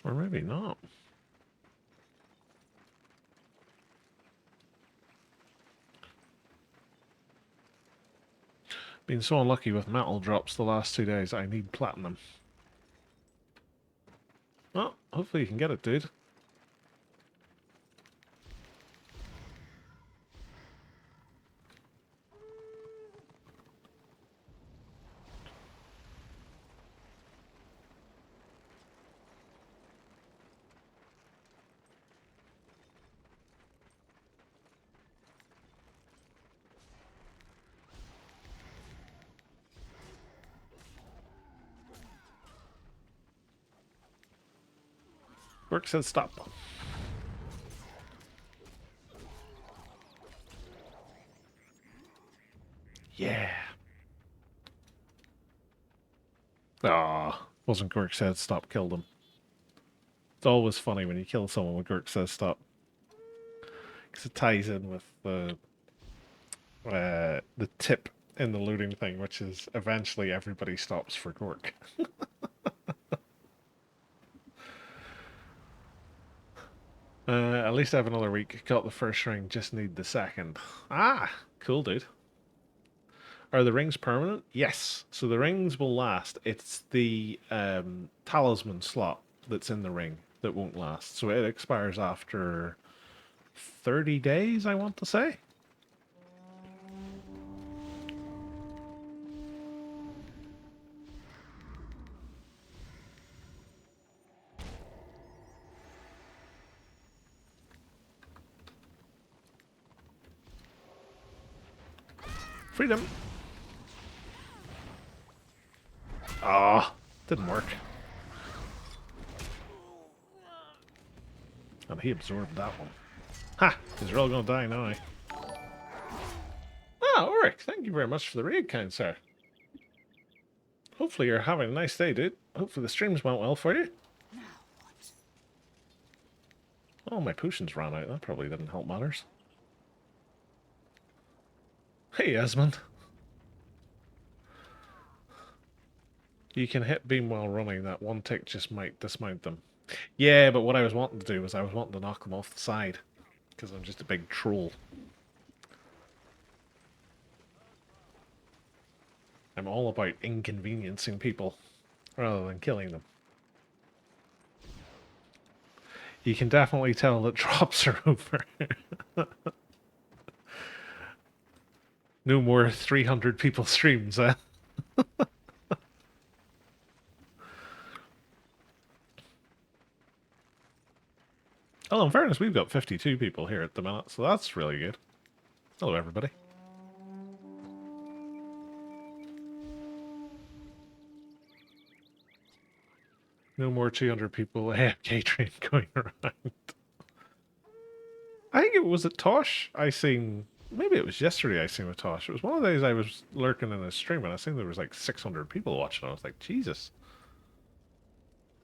Or maybe not. Been so unlucky with metal drops the last 2 days, I need platinum. Well, hopefully you can get it, dude. Gork says stop. Yeah. Ah, wasn't Gork said stop, killed him. It's always funny when you kill someone when Gork says stop. Because it ties in with the tip in the looting thing, which is eventually everybody stops for Gork. At least I have another week. Got the first ring, just need the second. Ah, cool, dude. Are the rings permanent? Yes. So the rings will last. It's the talisman slot that's in the ring that won't last. So it expires after 30 days, I want to say. Freedom. Ah, didn't work. And he absorbed that one. Ha! Because we're all going to die now. Ah, Ulrich, thank you very much for the raid, kind sir. Hopefully you're having a nice day, dude. Hopefully the streams went well for you. Now what? Oh, my potions ran out. That probably didn't help matters. Hey, Esmond. You can hit beam while running. That one tick just might dismount them. Yeah, but what I was wanting to do was I was wanting to knock them off the side. Because I'm just a big troll. I'm all about inconveniencing people rather than killing them. You can definitely tell that drops are over. No more 300 people streams, eh? Oh, in fairness, we've got 52 people here at the minute, so that's really good. Hello, everybody. No more 200 people AFK train going around. I think it was at Tosh I seen, maybe it was yesterday I seen with Tosh. It was one of the days I was lurking in a stream and I seen there was like 600 people watching. I was like, Jesus.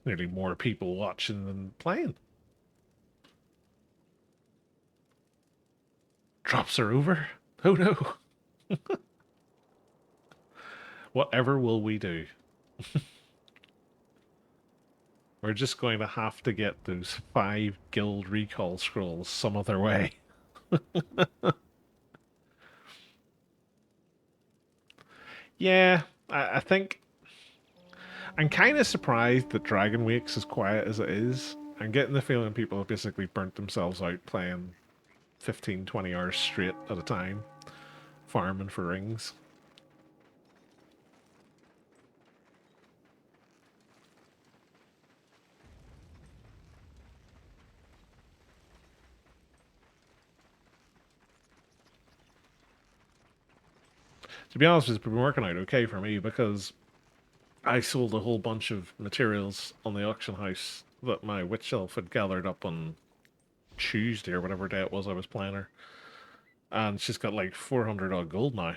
Nearly more people watching than playing. Drops are over. Oh no. Whatever will we do? We're just going to have to get those 5 guild recall scrolls some other way. Yeah, I think I'm kind of surprised that Dragon Wake's as quiet as it is. I'm getting the feeling people have basically burnt themselves out playing 15, 20 hours straight at a time, farming for rings. To be honest, it's been working out okay for me because I sold a whole bunch of materials on the auction house that my witch elf had gathered up on Tuesday or whatever day it was I was playing her. And she's got like 400 odd gold now.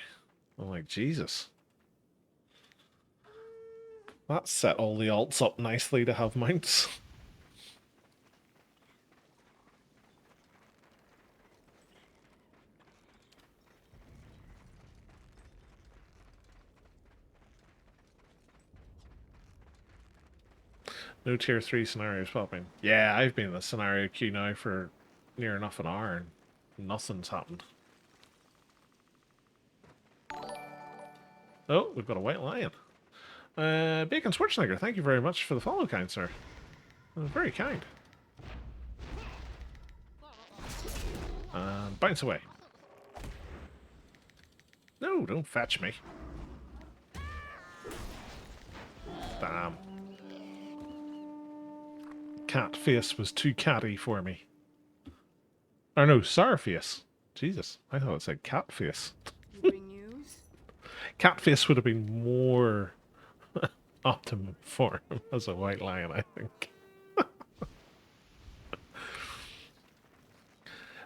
I'm like, Jesus. That set all the alts up nicely to have mounts. No tier 3 scenarios popping. Yeah, I've been in the scenario queue now for near enough an hour and nothing's happened. Oh, we've got a white lion. Bacon Schwarzenegger, thank you very much for the follow, kind sir. Very kind. And bounce away. No, don't fetch me. Damn. Cat face was too catty for me. Or no, sour face. Jesus, I thought it said cat face. You bring news? Cat face would have been more optimum for him as a white lion, I think.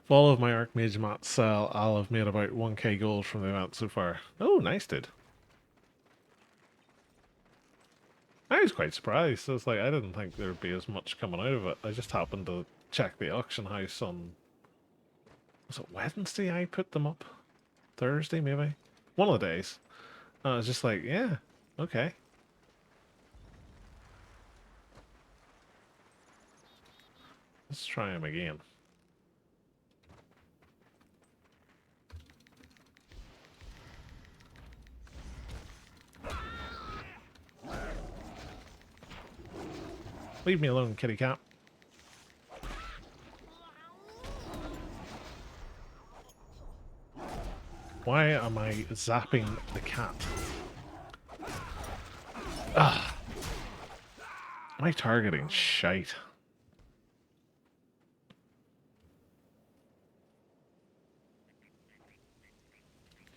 If all of my Archmage mats sell, I'll have made about 1k gold from the event so far. Oh, nice, dude. I was quite surprised. I was like, I didn't think there would be as much coming out of it. I just happened to check the auction house on... Was it Wednesday I put them up? Thursday, maybe? One of the days. And I was just like, yeah, okay. Let's try them again. Leave me alone, kitty cat. Why am I zapping the cat? Ugh. My targeting shite.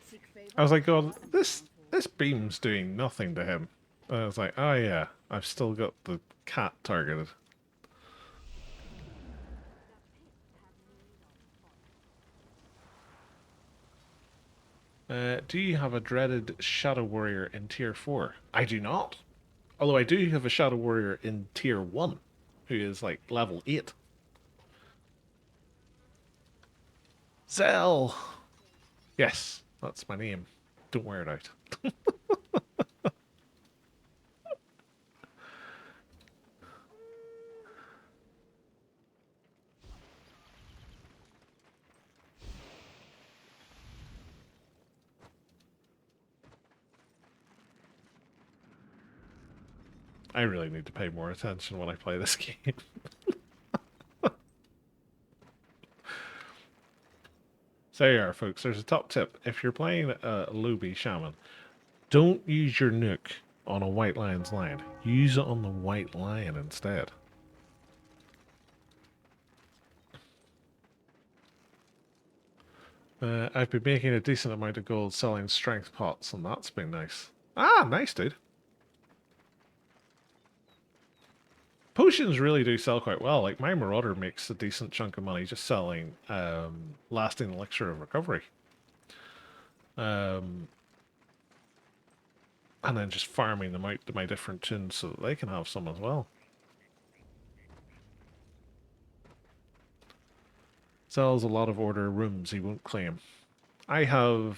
Seek favor. I was like, God, this beam's doing nothing to him. And I was like, oh yeah, I've still got the cat targeted. Do you have a dreaded Shadow Warrior in Tier 4? I do not. Although I do have a Shadow Warrior in Tier 1, who is like level 8. Zell! Yes, that's my name. Don't wear it out. I really need to pay more attention when I play this game. So there you are, folks. There's a top tip. If you're playing a Luby Shaman, don't use your nuke on a White Lion's line. Use it on the White Lion instead. I've been making a decent amount of gold selling strength pots, and that's been nice. Ah, nice, dude. Potions really do sell quite well. Like, my Marauder makes a decent chunk of money just selling lasting elixir of recovery. And then just farming them out to my different tunes so that they can have some as well. Sells a lot of order rooms he won't claim. I have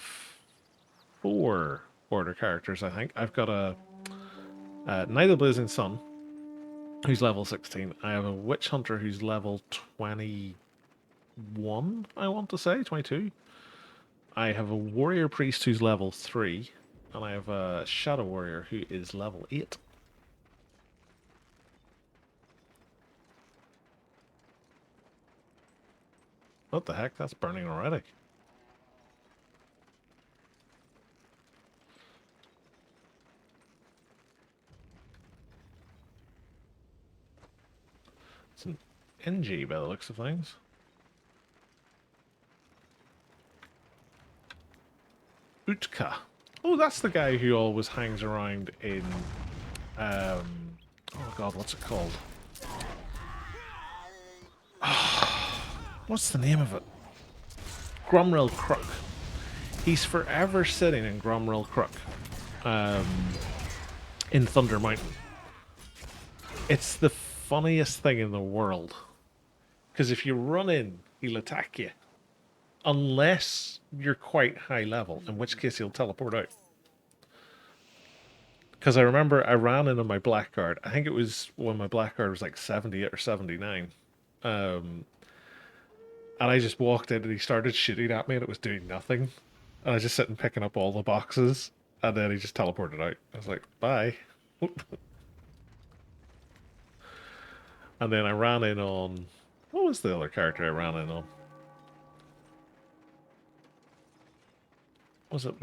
4 order characters, I think. I've got a Knight of the Blazing Sun, who's level 16. I have a Witch Hunter who's level 21, I want to say, 22. I have a Warrior Priest who's level 3, and I have a Shadow Warrior who is level 8. What the heck? That's burning already. It's an NG by the looks of things. Utka. Oh, that's the guy who always hangs around in... oh god, what's it called? What's the name of it? Gromrel Crook. He's forever sitting in Gromrel Crook. In Thunder Mountain. It's the funniest thing in the world. Because if you run in, he'll attack you. Unless you're quite high level, in which case he'll teleport out. Because I remember I ran into my Blackguard. I think it was when my Blackguard was like 78 or 79. And I just walked in and he started shooting at me and it was doing nothing. And I was just sitting picking up all the boxes. And then he just teleported out. I was like, bye. And then I ran in on... What was the other character I ran in on? Was it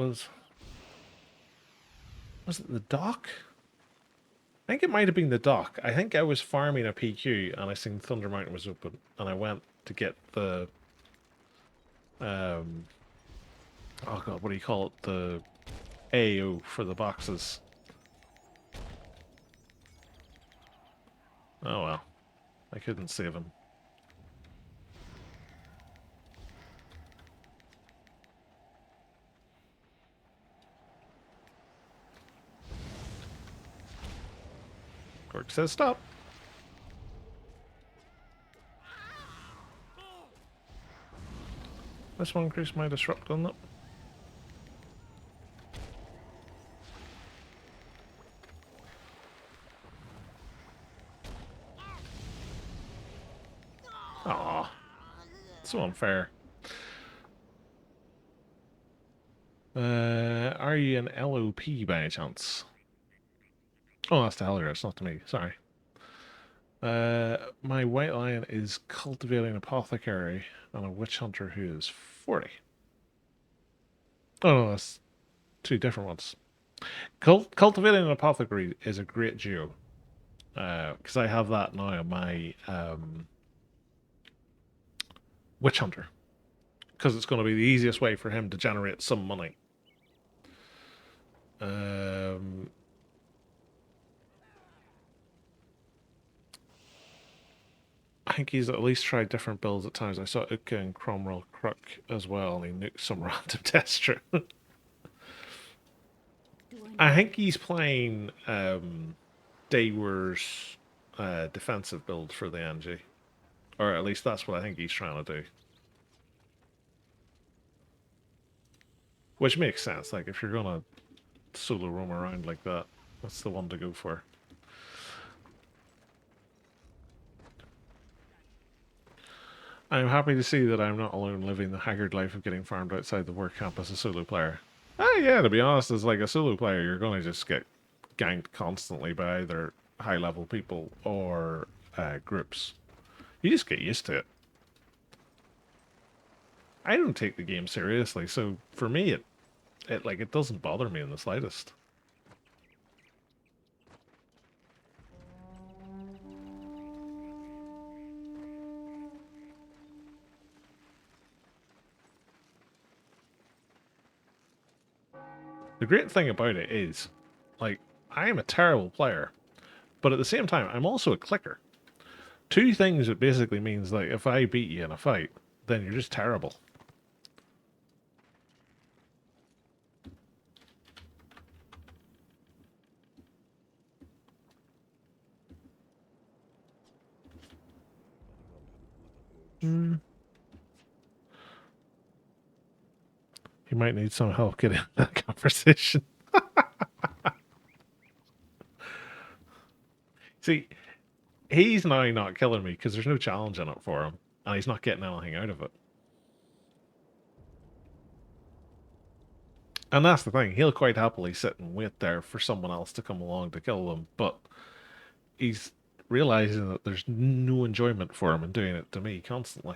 the dock? I think it might have been the dock. I think I was farming a PQ and I seen Thunder Mountain was open and I went to get the oh god, what do you call it? The AO for the boxes. Oh well. I couldn't save him. Orc says stop. This one increase my disrupt on it. Aw. So unfair. Are you an LOP by any chance? Oh, that's to Helger, it's not to me. Sorry. My white lion is cultivating apothecary and a witch hunter who is 40. Oh, no, that's two different ones. Cultivating an apothecary is a great duo. Because I have that now on my witch hunter. Because it's going to be the easiest way for him to generate some money. I think he's at least tried different builds at times. I saw Uka and Cromwell Crook as well, and he nuked some random tester. I think he's playing Daywar's defensive build for the NG. Or at least that's what I think he's trying to do. Which makes sense. Like, if you're going to solo roam around like that, that's the one to go for. I'm happy to see that I'm not alone living the haggard life of getting farmed outside the work camp as a solo player. Yeah, to be honest, as like a solo player, you're going to just get ganked constantly by either high-level people or groups. You just get used to it. I don't take the game seriously, so for me, it doesn't bother me in the slightest. The great thing about it is, like, I am a terrible player, but at the same time, I'm also a clicker. Two things that basically means, like, if I beat you in a fight, then you're just terrible. You might need some help getting that conversation. See, he's now not killing me because there's no challenge in it for him, and he's not getting anything out of it. And that's the thing, he'll quite happily sit and wait there for someone else to come along to kill them, but he's realizing that there's no enjoyment for him in doing it to me constantly.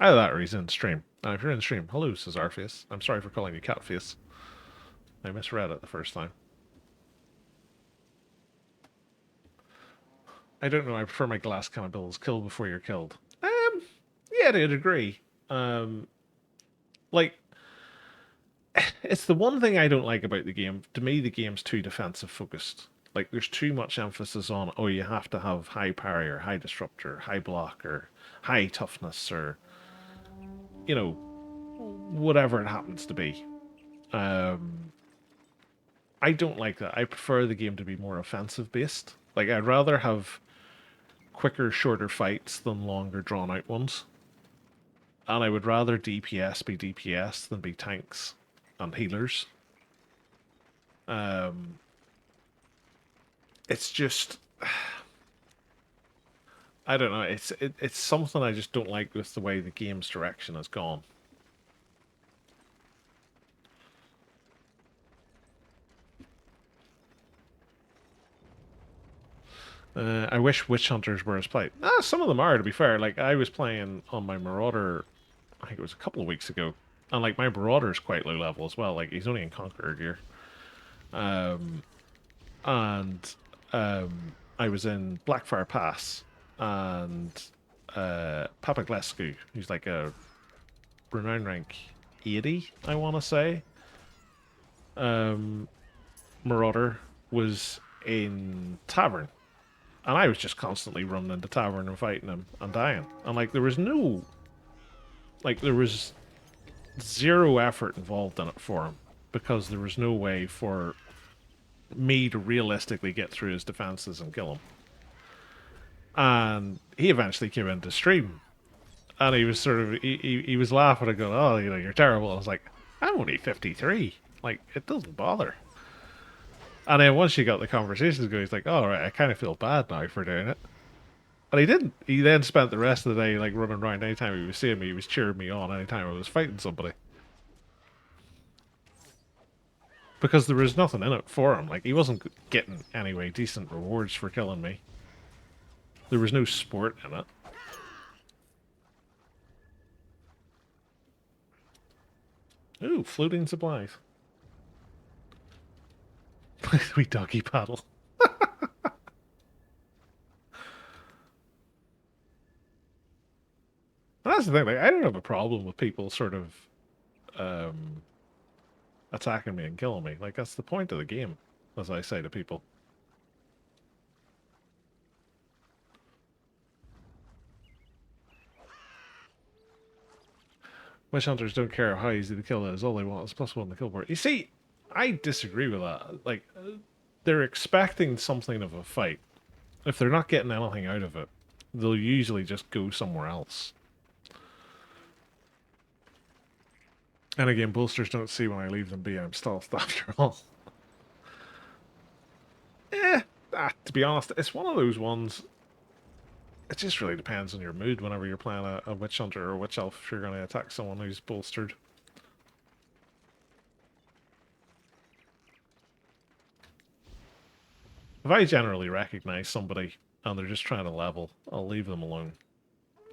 Either that or he's in stream. And if you're in stream, hello, says Arface. I'm sorry for calling you Catface. I misread it the first time. I don't know, I prefer my glass kind of builds. Kill before you're killed. Yeah, to a degree. Like, it's the one thing I don't like about the game. To me, the game's too defensive focused. Like, there's too much emphasis on, oh, you have to have high parry or high disruptor, high block or high toughness or, you know, whatever it happens to be. I don't like that. I prefer the game to be more offensive based. Like, I'd rather have quicker, shorter fights than longer, drawn-out ones. And I would rather DPS be DPS than be tanks and healers. It's just... I don't know, it's something I just don't like with the way the game's direction has gone. I wish Witch Hunters were as played. Some of them are, to be fair. Like, I was playing on my Marauder, I think it was a couple of weeks ago, and, like, my Marauder's quite low level as well. Like, he's only in Conqueror gear. I was in Blackfire Pass, and Papa Glescu, who's like a renown rank 80, I want to say. Marauder was in Tavern. And I was just constantly running into Tavern and fighting him and dying. And, like, there was no... Like, there was zero effort involved in it for him. Because there was no way for me to realistically get through his defenses and kill him. And he eventually came into stream, and he was sort of he was laughing and going, "Oh, you know, you're terrible." I was like, "I'm only 53. Like, it doesn't bother." And then once you got the conversations going, he's like, "Oh, right, I kind of feel bad now for doing it." And he didn't. He then spent the rest of the day like running around. Anytime he was seeing me, he was cheering me on. Anytime I was fighting somebody, because there was nothing in it for him. Like, he wasn't getting anyway decent rewards for killing me. There was no sport in it. Ooh, floating supplies. We doggy paddle. That's the thing. Like, I don't have a problem with people sort of um, attacking me and killing me. Like, that's the point of the game, as I say to people. Witch hunters don't care how easy the kill is. All they want is +1 the kill board. You see, I disagree with that. Like, they're expecting something of a fight. If they're not getting anything out of it, they'll usually just go somewhere else. And again, bolsters don't see when I leave them be. I'm stealthed after all. To be honest, it's one of those ones. It just really depends on your mood whenever you're playing a witch hunter or witch elf if you're going to attack someone who's bolstered. If I generally recognize somebody and they're just trying to level, I'll leave them alone.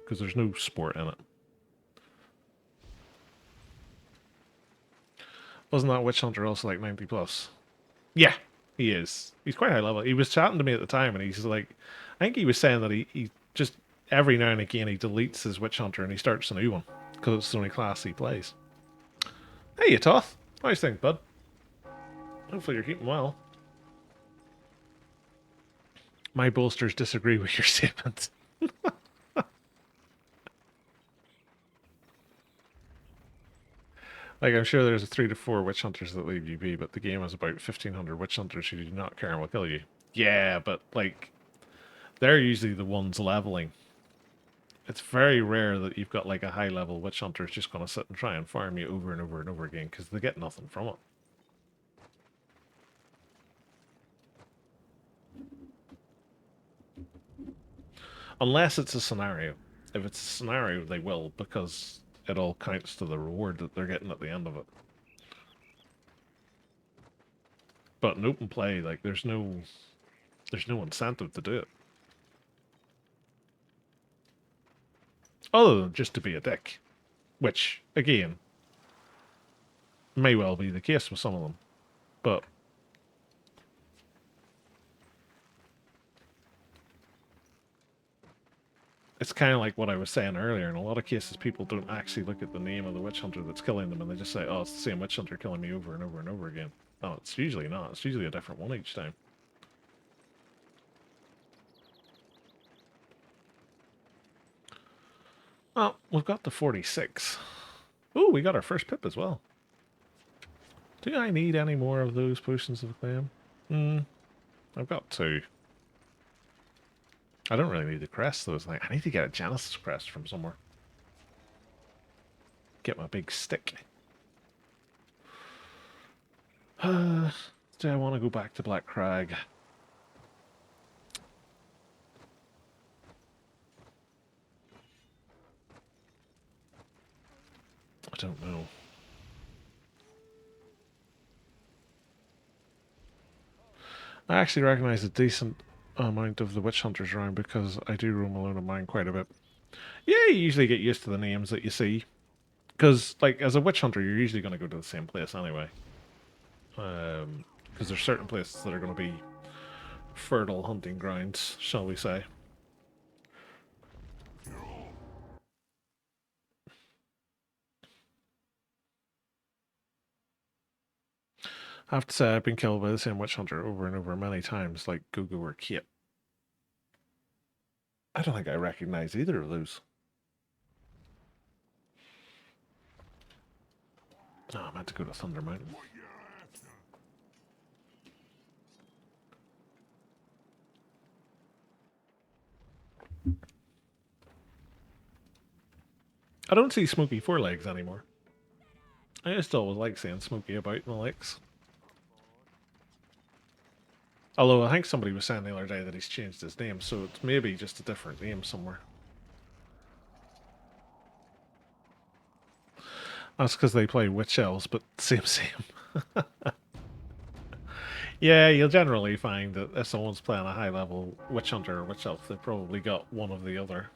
Because there's no sport in it. Wasn't that witch hunter also like 90 plus? Yeah, he is. He's quite high level. He was chatting to me at the time and he's like, I think he was saying that he just every now and again he deletes his witch hunter and he starts a new one. Because it's the only class he plays. Hey, you Toth. How's things, bud? Hopefully you're keeping well. My bolsters disagree with your statement. Like, I'm sure there's 3 to 4 witch hunters that leave UB, but the game has about 1,500 witch hunters who do not care and will kill you. Yeah, but, like, they're usually the ones leveling. It's very rare that you've got, like, a high-level witch hunter who's just going to sit and try and farm you over and over and over again, because they get nothing from it. Unless it's a scenario. If it's a scenario, they will, because it all counts to the reward that they're getting at the end of it. But in open play, like, there's no incentive to do it. Other than just to be a dick. Which, again, may well be the case with some of them. But it's kind of like what I was saying earlier. In a lot of cases, people don't actually look at the name of the witch hunter that's killing them, and they just say, oh, it's the same witch hunter killing me over and over and over again. No, it's usually not. It's usually a different one each time. Oh, we've got the 46. Ooh, we got our first pip as well. Do I need any more of those potions of acclaim? I've got 2. I don't really need the crest, though. It's like, I need to get a Genesis crest from somewhere. Get my big stick. Do I want to go back to Black Crag? I don't know. I actually recognize a decent amount of the witch hunters around because I do roam alone in mine quite a bit. Yeah, you usually get used to the names that you see. Because, like, as a witch hunter, you're usually going to go to the same place anyway. Because there's certain places that are going to be fertile hunting grounds, shall we say. I have to say, I've been killed by the same witch hunter over and over many times, like Gogo or Kate. I don't think I recognize either of those. Oh, I meant to go to Thunder Mountain. I don't see Smokey Forelegs anymore. I just always like seeing Smokey about in the lakes. Although I think somebody was saying the other day that he's changed his name, so it's maybe just a different name somewhere. That's because they play witch elves, but same. Yeah, you'll generally find that if someone's playing a high level witch hunter or witch elf, they've probably got one of the other.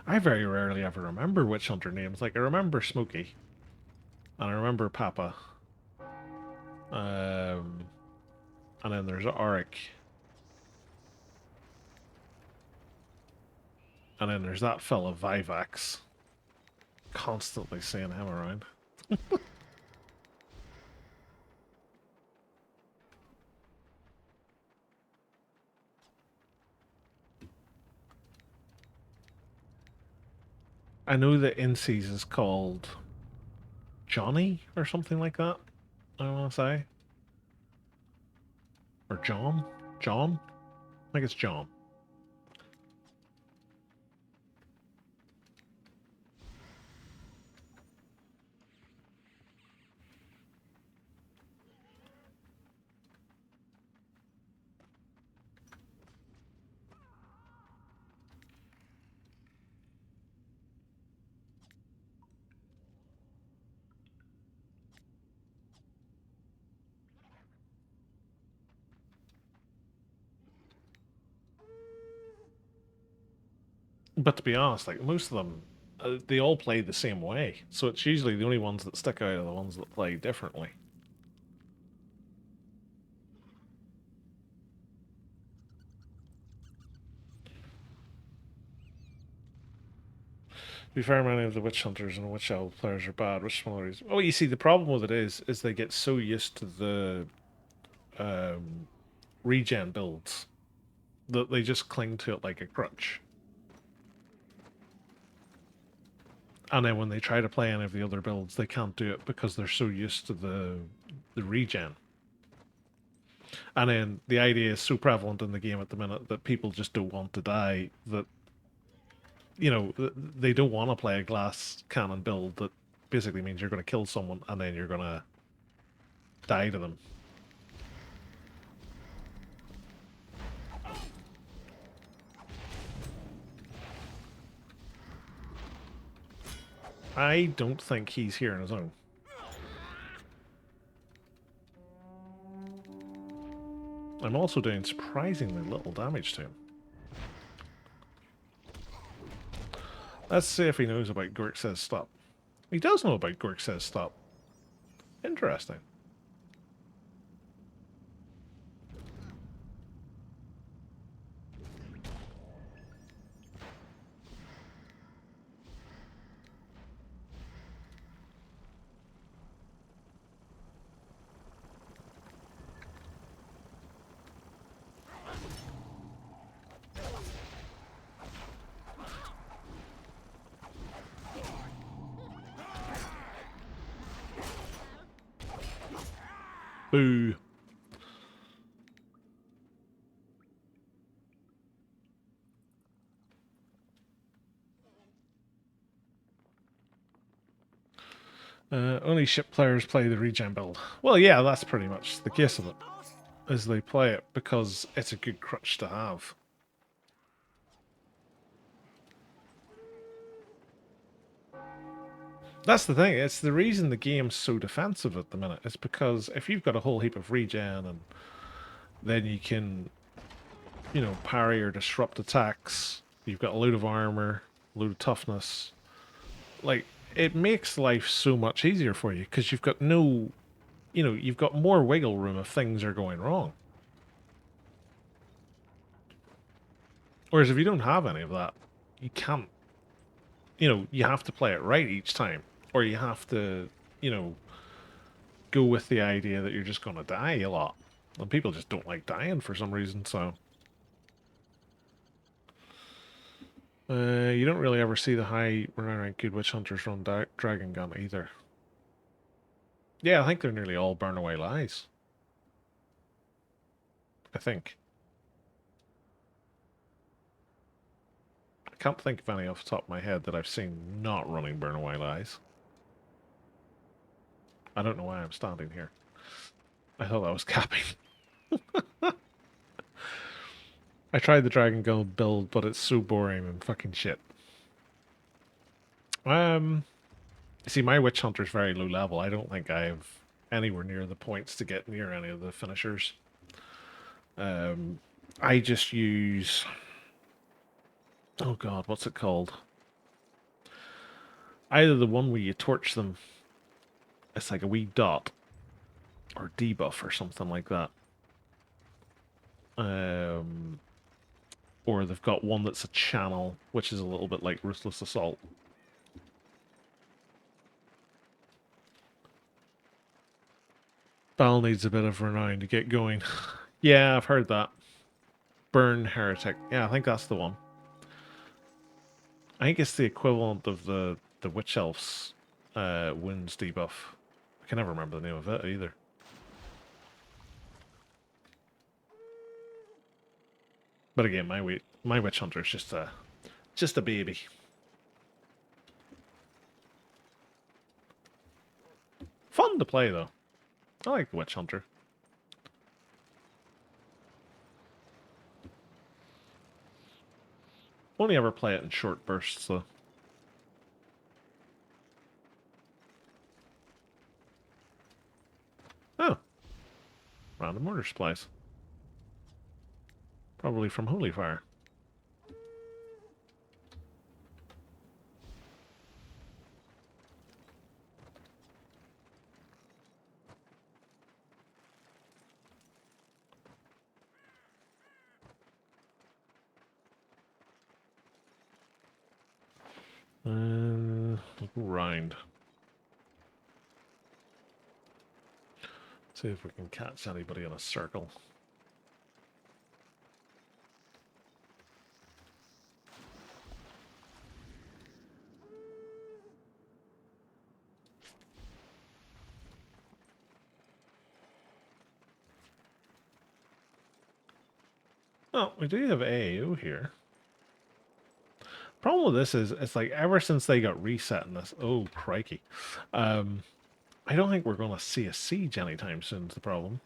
I very rarely ever remember witch hunter names. Like, I remember Smokey. And I remember Papa. And then there's Auric. And then there's that fella Vivax. Constantly seeing him around. I know that Inces is called Johnny or something like that. I want to say. Or John? John? I think it's John. But to be honest, like most of them, they all play the same way. So it's usually the only ones that stick out are the ones that play differently. To be fair, many of the witch hunters and witch elf players are bad. Witch smolleries. Oh, you see, the problem with it is they get so used to the regen builds that they just cling to it like a crutch. And then when they try to play any of the other builds, they can't do it because they're so used to the regen. And then the idea is so prevalent in the game at the minute that people just don't want to die, that, you know, they don't want to play a glass cannon build that basically means you're going to kill someone and then you're going to die to them. I don't think he's here on his own. I'm also doing surprisingly little damage to him. Let's see if he knows about Gork Says Stop. He does know about Gork Says Stop. Interesting. Boo. Only ship players play the regen build. Well, yeah, that's pretty much the case of it. Is they play it because it's a good crutch to have. That's the thing. It's the reason the game's so defensive at the minute. It's because if you've got a whole heap of regen and then you can, you know, parry or disrupt attacks, you've got a load of armor, a load of toughness. Like, it makes life so much easier for you because you've got no, you know, you've got more wiggle room if things are going wrong. Whereas if you don't have any of that, you can't, you know, you have to play it right each time. Or you have to, you know, go with the idea that you're just going to die a lot. And people just don't like dying for some reason, so. You don't really ever see the high rank good witch hunters run dragon gun either. Yeah, I think they're nearly all burn away lies. I think. I can't think of any off the top of my head that I've seen not running burn away lies. I don't know why I'm standing here. I thought I was capping. I tried the Dragon Gun build, but it's so boring and fucking shit. See, my Witch Hunter's very low level. I don't think I have anywhere near the points to get near any of the finishers. I just use... Oh god, what's it called? Either the one where you torch them, it's like a wee dot, or debuff or something like that. Or they've got one that's a channel, which is a little bit like Ruthless Assault. Bal needs a bit of renown to get going. Yeah, I've heard that. Burn Heretic. Yeah, I think that's the one. I think it's the equivalent of the Witch Elf's wounds debuff. I can never remember the name of it either. But again, my Witch Hunter is just a baby. Fun to play though. I like the Witch Hunter. Only ever play it in short bursts though. Oh. Random mortar supplies. Probably from Holy Fire. Rind. See if we can catch anybody in a circle. Oh, we do have AAO here. Problem with this is, it's like ever since they got reset in this, oh crikey, I don't think we're going to see a siege anytime soon. Is the problem?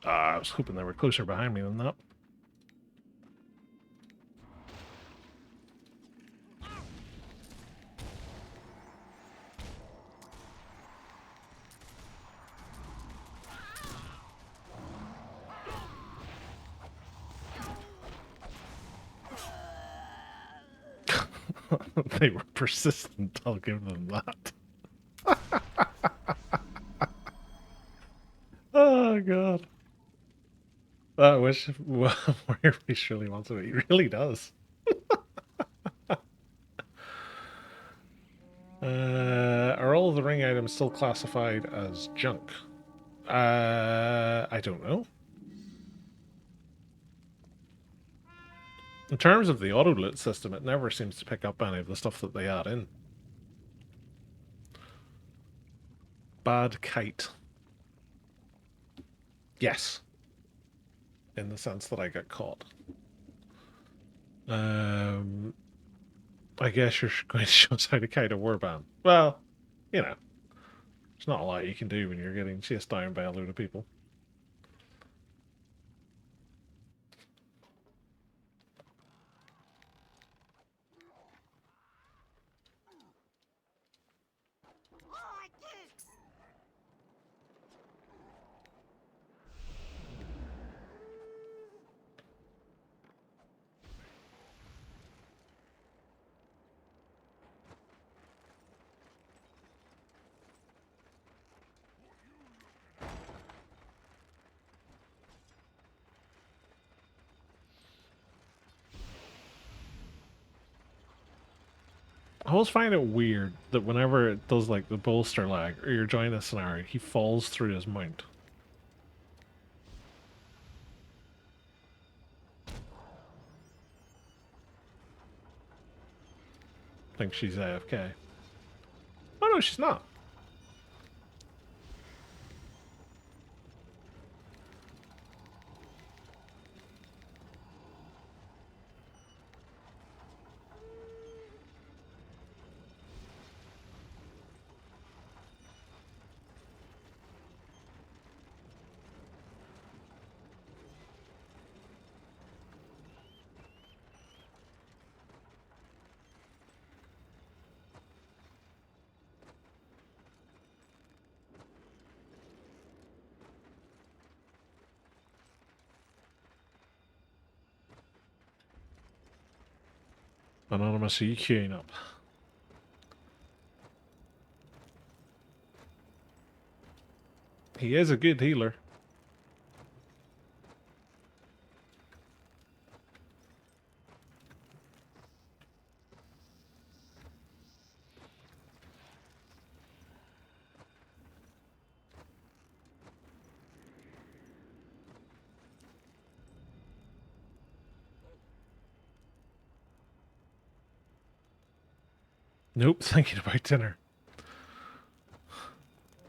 I was hoping they were closer behind me than that. They were persistent, I'll give them that. Oh god. I wish Warrior Beast really wants it. He really does. Are all of the ring items still classified as junk? I don't know. In terms of the auto loot system, it never seems to pick up any of the stuff that they add in. Bad kite. Yes. in the sense that I got caught. I guess you're going to show us how to kite a warband. Well, you know, there's not a lot you can do when you're getting chased down by a load of people. I always find it weird that whenever it does like the bolster lag or you're joining a scenario, he falls through his mount. I think she's AFK. Oh no, she's not. Anonymous, are you queuing up? He is a good healer. Nope, thinking about dinner.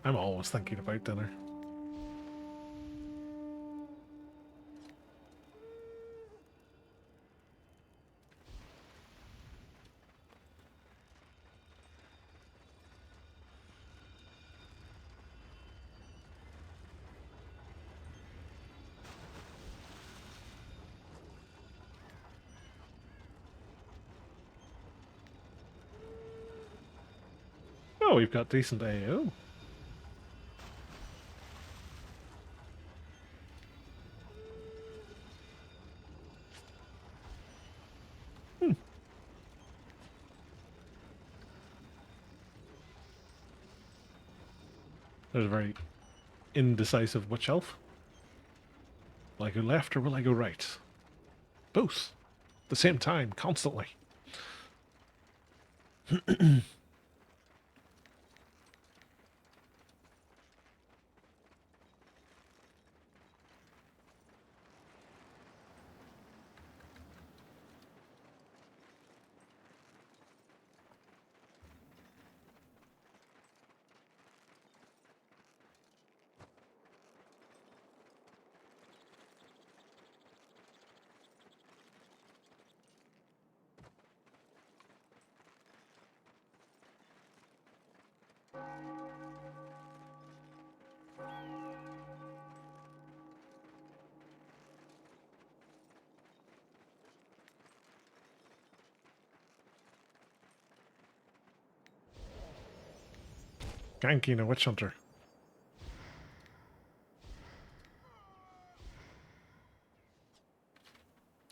I'm always thinking about dinner. Oh, we've got decent AO. There's a very indecisive witch elf. Will I go left or will I go right? Both. At the same time, constantly. Ganking a witch hunter.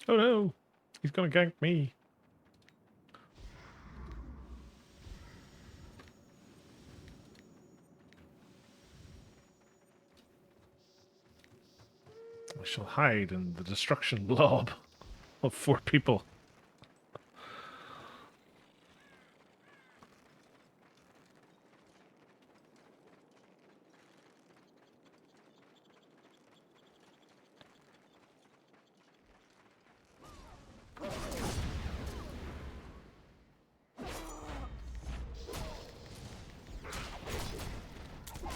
Oh no! He's gonna gank me. I shall hide in the destruction blob of 4 people.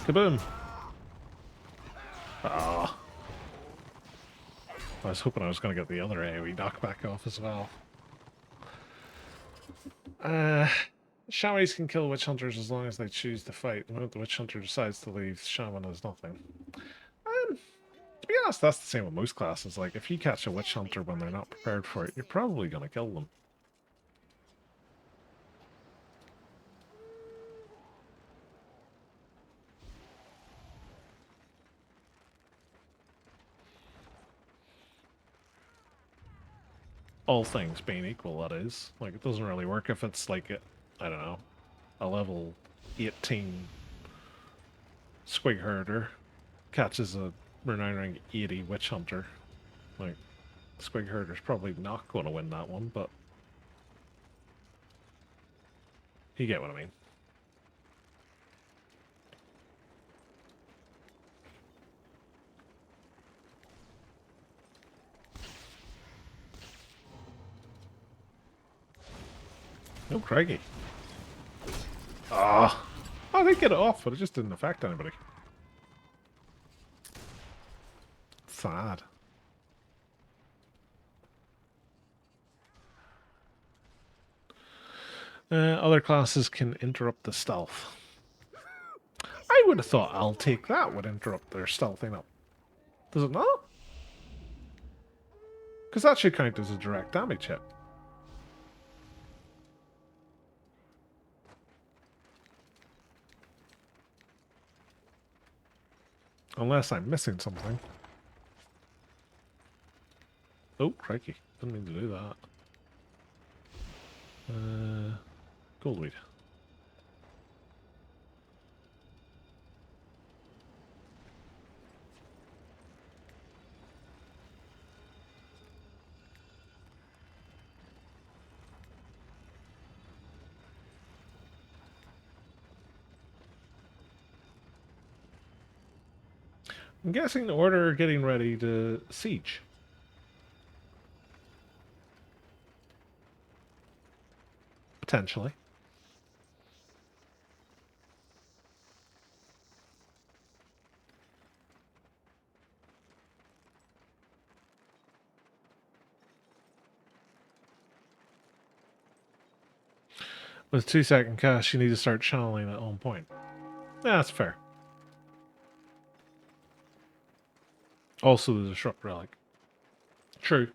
Kaboom! Ah. was hoping I was going to get the other AoE knockback off as well. Shawis can kill witch hunters as long as they choose to fight. The moment the witch hunter decides to leave, shaman has nothing. To be honest, that's the same with most classes. Like, if you catch a witch hunter when they're not prepared for it, you're probably going to kill them. All things being equal, that is. Like, it doesn't really work if it's like, I don't know, a level 18 squig herder catches a renown rank 80 witch hunter. Like, squig herder's probably not going to win that one, but you get what I mean. Oh, crikey. Ah. Oh, they get it off, but it just didn't affect anybody. Sad. Other classes can interrupt the stealth. I would have thought I'll take that would interrupt their stealthing up. Does it not? Because that should count as a direct damage hit. Unless I'm missing something. Oh, crikey. Didn't mean to do that. Goldweed. I'm guessing the Order are getting ready to siege. Potentially. With 2-second cast, you need to start channeling at on point. Yeah, that's fair. Also, the Disrupt Relic. True.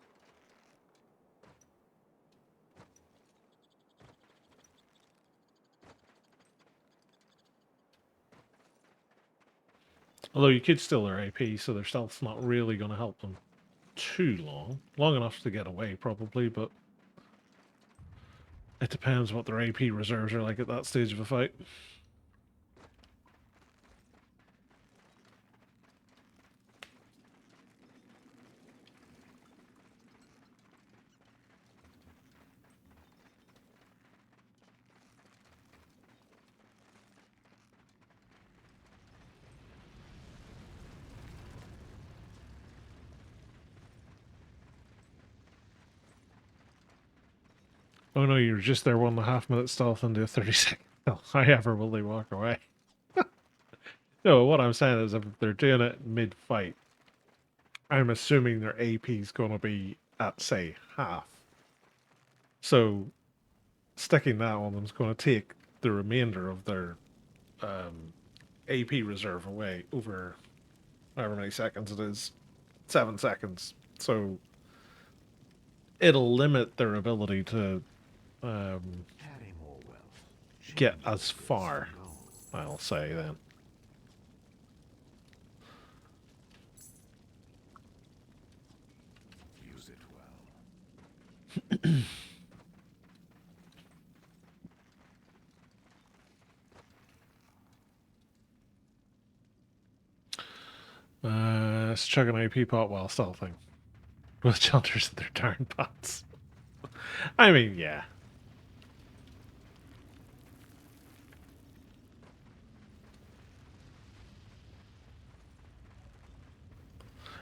Although you could steal their AP, so their stealth's not really going to help them too long. Long enough to get away, probably, but it depends what their AP reserves are like at that stage of a fight. Oh no, you're just there 1.5 minute stealth into a 30-second stealth. However will they walk away? No, what I'm saying is if they're doing it mid-fight, I'm assuming their AP is going to be at, say, half. So, sticking that on them is going to take the remainder of their AP reserve away over however many seconds it is. 7 seconds. So, it'll limit their ability to Carry more wealth. get as far, I'll say then. Use it well. Let's chuck an AP pot while stealthing. With shelters in their darn pots. I mean, yeah.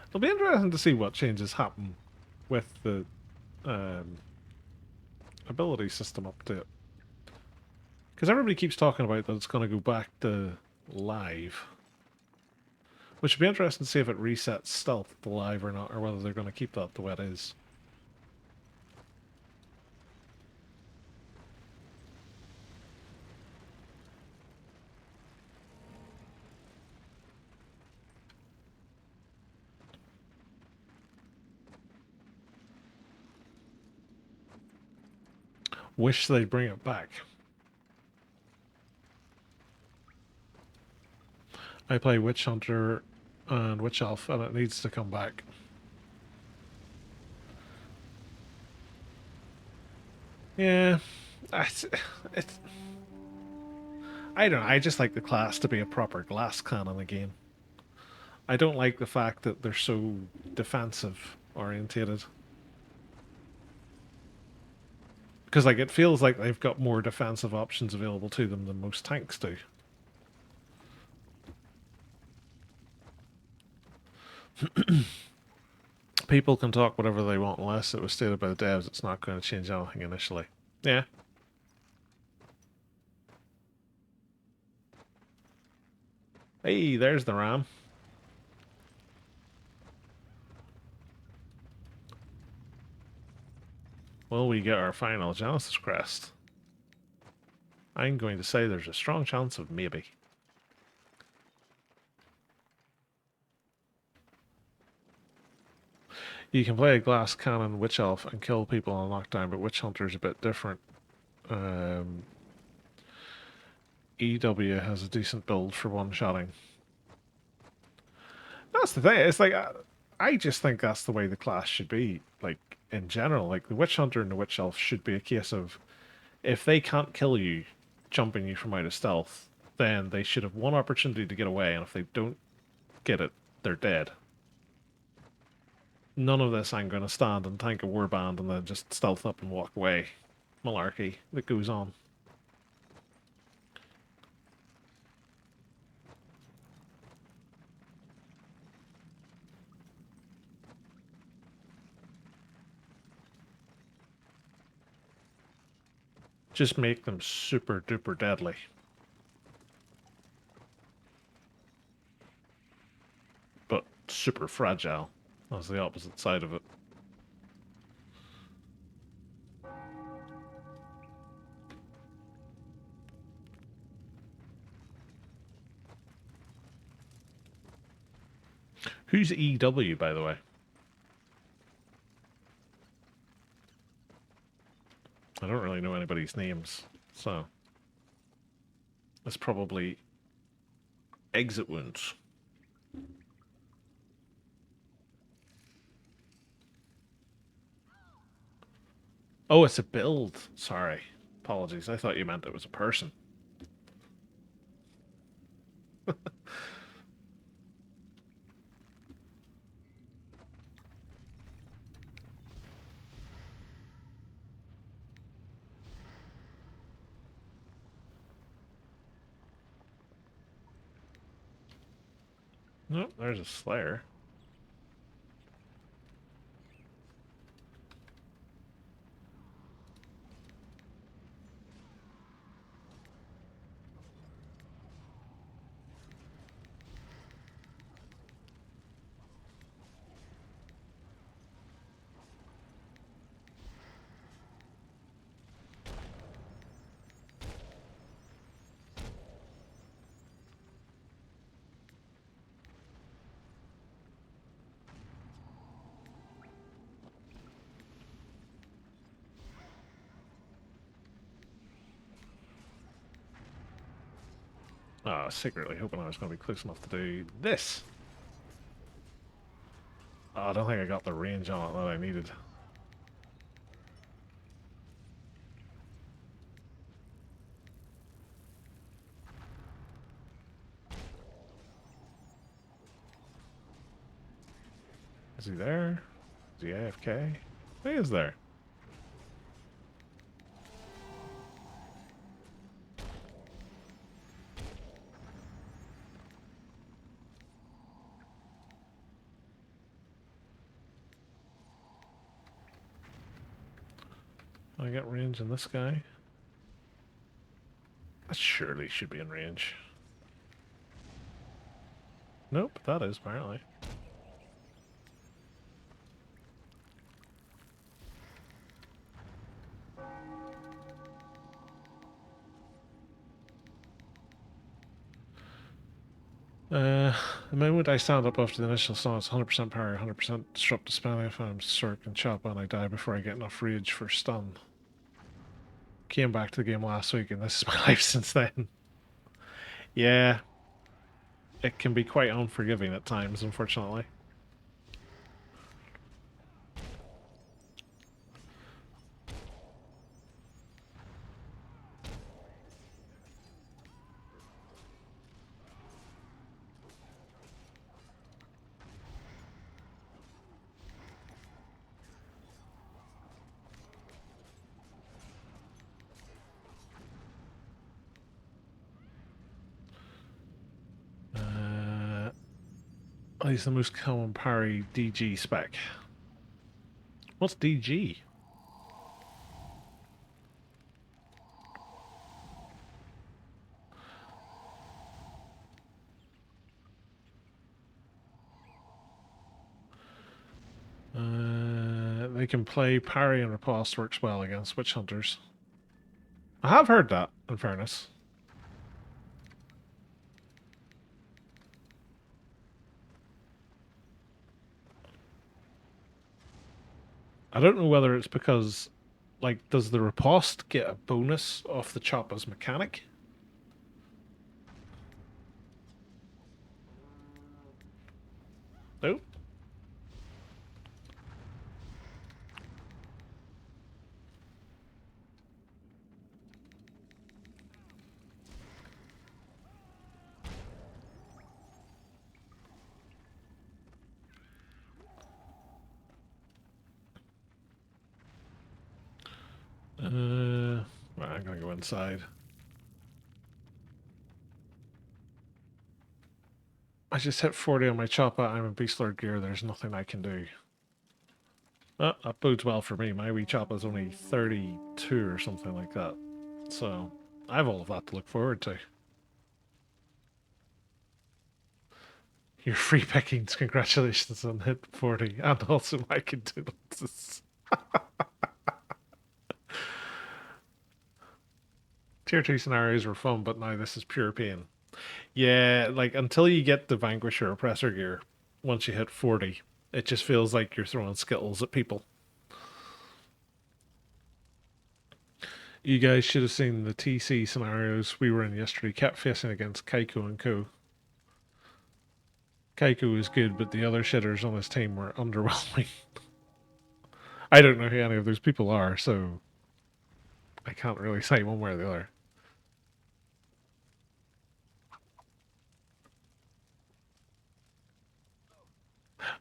It'll be interesting to see what changes happen with the ability system update. Because everybody keeps talking about that it's going to go back to live. Which would be interesting to see if it resets stealth to live or not, or whether they're going to keep that the way it is. Wish they'd bring it back. I play Witch Hunter and Witch Elf, and it needs to come back. Yeah, it's. I don't know. I just like the class to be a proper glass cannon again. I don't like the fact that they're so defensive orientated. Because like it feels like they've got more defensive options available to them than most tanks do. People can talk whatever they want unless it was stated by the devs it's not going to change anything initially. Yeah. Hey, there's the ram. Will we get our final Genesis crest? I'm going to say there's a strong chance of maybe. You can play a glass cannon Witch Elf and kill people on lockdown, but Witch Hunter's a bit different. EW has a decent build for one-shotting. That's the thing. It's like I just think that's the way the class should be. Like in general, like the Witch Hunter and the Witch Elf should be a case of if they can't kill you, jumping you from out of stealth, then they should have one opportunity to get away, and if they don't get it, they're dead. None of this I'm going to stand and tank a warband and then just stealth up and walk away malarkey that goes on. Just make them super duper deadly. But super fragile. That's the opposite side of it. Who's EW, by the way? I don't really know anybody's names, so it's probably exit wounds. Oh, it's a build. Sorry. Apologies. I thought you meant it was a person. Nope, there's a Slayer. Oh, I was secretly hoping I was going to be close enough to do this. Oh, I don't think I got the range on it that I needed. Is he there? Is he AFK? He is there. I get range on this guy. That surely should be in range. Nope, that is apparently. The moment I stand up after the initial stun, it's 100% parry, 100% disrupt the spell if I'm circ and chop and I die before I get enough rage for stun. Came back to the game last week and this is my life since then. Yeah. It can be quite unforgiving at times, unfortunately. He's the most common parry DG spec. What's DG? They can play parry and riposte works well against witch hunters. I have heard that, in fairness. I don't know whether it's because, like, does the riposte get a bonus off the chop as mechanic? Nope. Right, I'm gonna go inside. I just hit 40 on my chopper. I'm in Beast Lord gear. There's nothing I can do. Oh, that bodes well for me. My wee chopper's only 32 or something like that. So, I have all of that to look forward to. Your free pickings, congratulations on hit 40, and also my condolences. Tier 2 scenarios were fun, but now this is pure pain. Yeah, like, until you get the Vanquish or Oppressor gear, once you hit 40, it just feels like you're throwing Skittles at people. You guys should have seen the TC scenarios we were in yesterday, kept facing against Kaiko and Co. Kaiko was good, but the other shitters on his team were underwhelming. I don't know who any of those people are, so I can't really say one way or the other.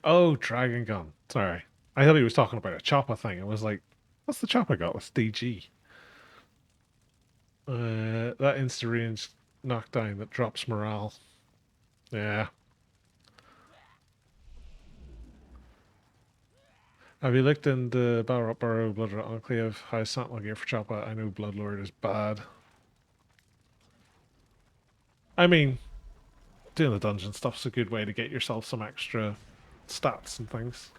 Oh, Dragon Gun. Sorry. I thought he was talking about a chopper thing. I was like, what's the chopper got? It's DG. That insta-range knockdown that drops morale. Yeah. Have you looked into Balrog Burrow, Bloodlord Enclave? How's Sentinel gear for chopper? I know Bloodlord is bad. I mean, doing the dungeon stuff's a good way to get yourself some extra stats and things.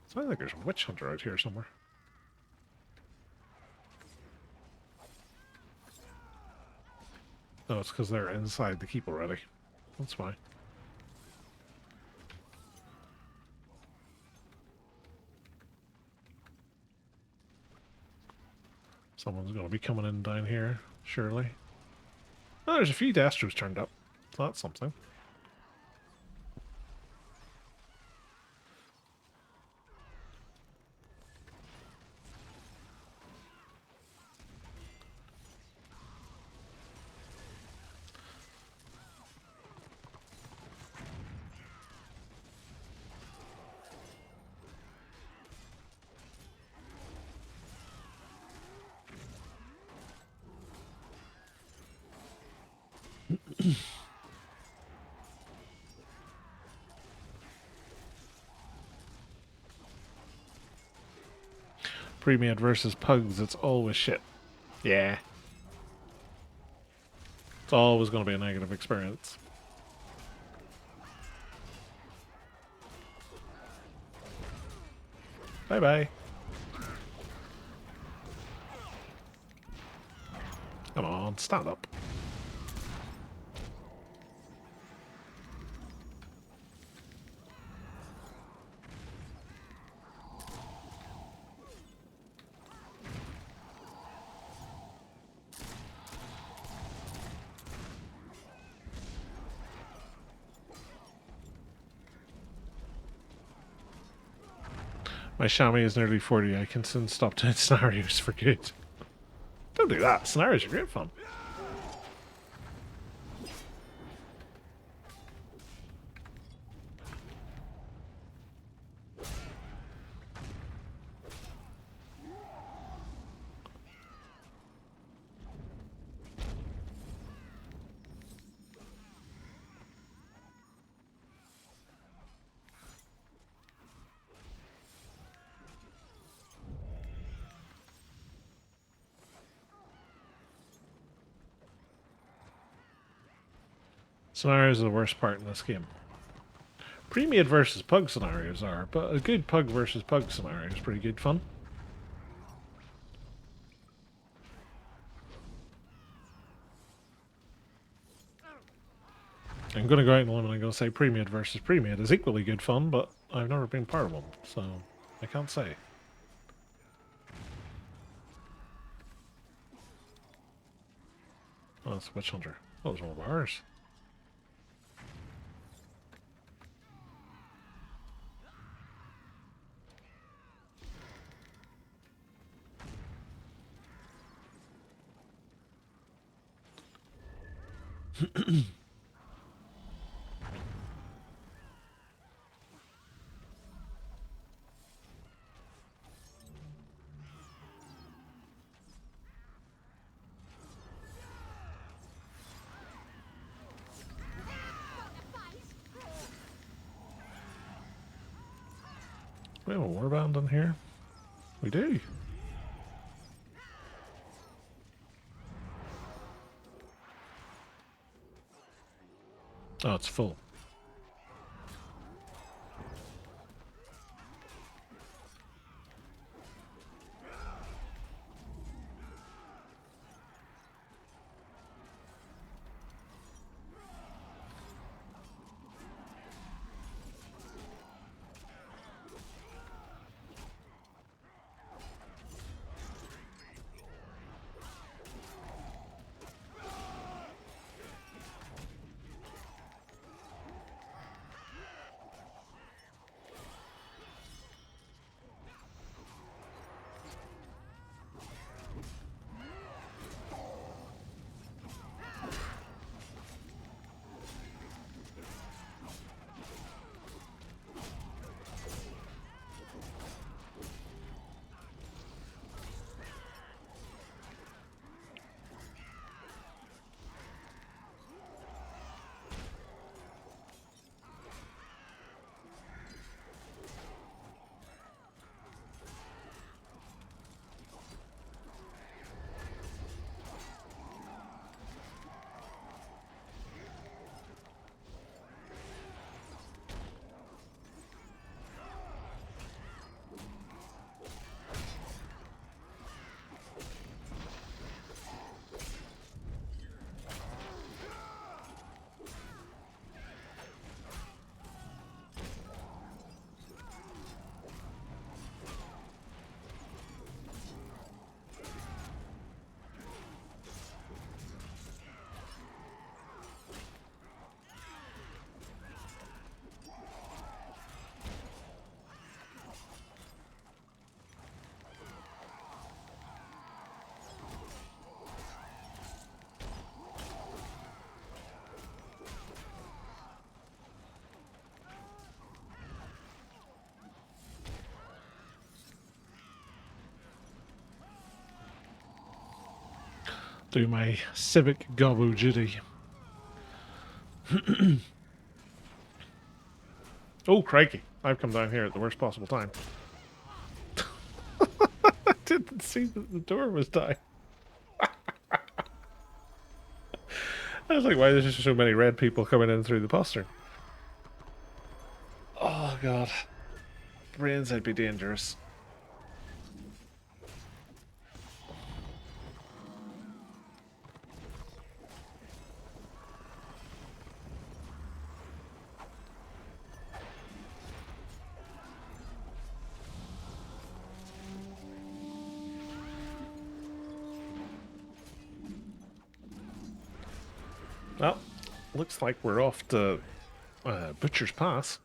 So I think there's a witch hunter out here somewhere. Oh, it's because they're inside the keep already. That's fine. Someone's going to be coming in down here, surely. Oh, there's a few Destros turned up. So that's something. Pre-made versus pugs, it's always shit. Yeah. It's always going to be a negative experience. Bye-bye. Come on, stand up. My Shaman is nearly 40. I can soon stop doing scenarios for good. Don't do that. Scenarios are great fun. Scenarios are the worst part in this game. Pre-made versus pug scenarios are, but a good pug versus pug scenario is pretty good fun. I'm going to go out on a limb and I'm going to say pre-made versus pre-made is equally good fun, but I've never been part of one, so I can't say. Oh, it's a witch hunter. Oh, there's more bars. We have a warband in here. We do. Oh, it's full. Do my civic gobbo duty. Oh, crikey. I've come down here at the worst possible time. I didn't see that the door was down. I was like, why is there so many red people coming in through the postern? Oh, God. Brains, I'd be dangerous. Well, looks like we're off to Butcher's Pass.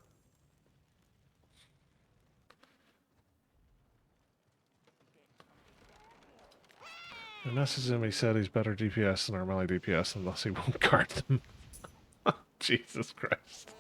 The message in me said he's better DPS than our melee DPS, and thus he won't guard them. Jesus Christ.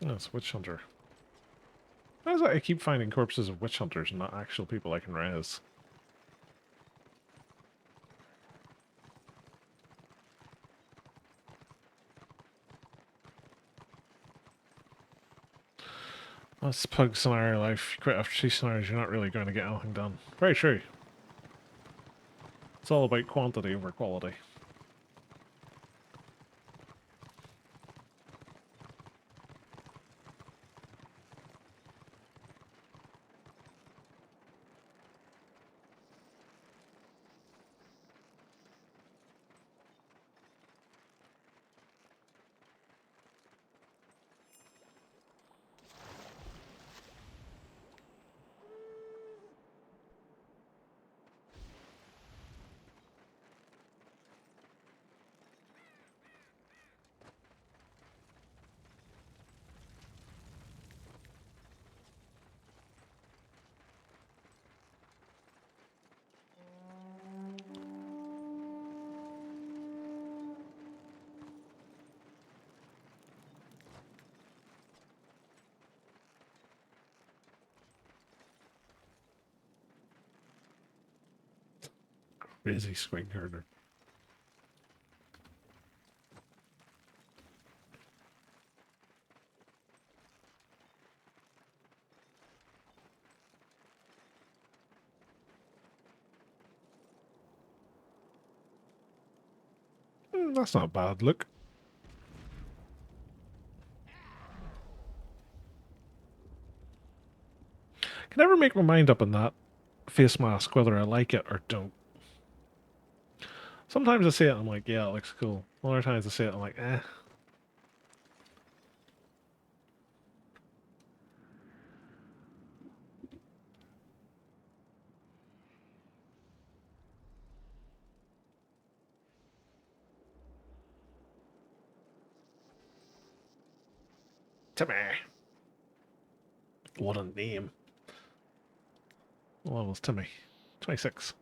Oh, it's Witch Hunter. Why is it I keep finding corpses of witch hunters and not actual people I can res? That's pug scenario life. You quit after 2 scenarios, you're not really going to get anything done. Very true. It's all about quantity over quality. Crazy swing herder. That's not a bad look. Can never make my mind up on that face mask, whether I like it or don't. Sometimes I see it and I'm like, yeah, it looks cool. Other times I see it and I'm like, eh. Timmy! What a name. What level's Timmy? 26.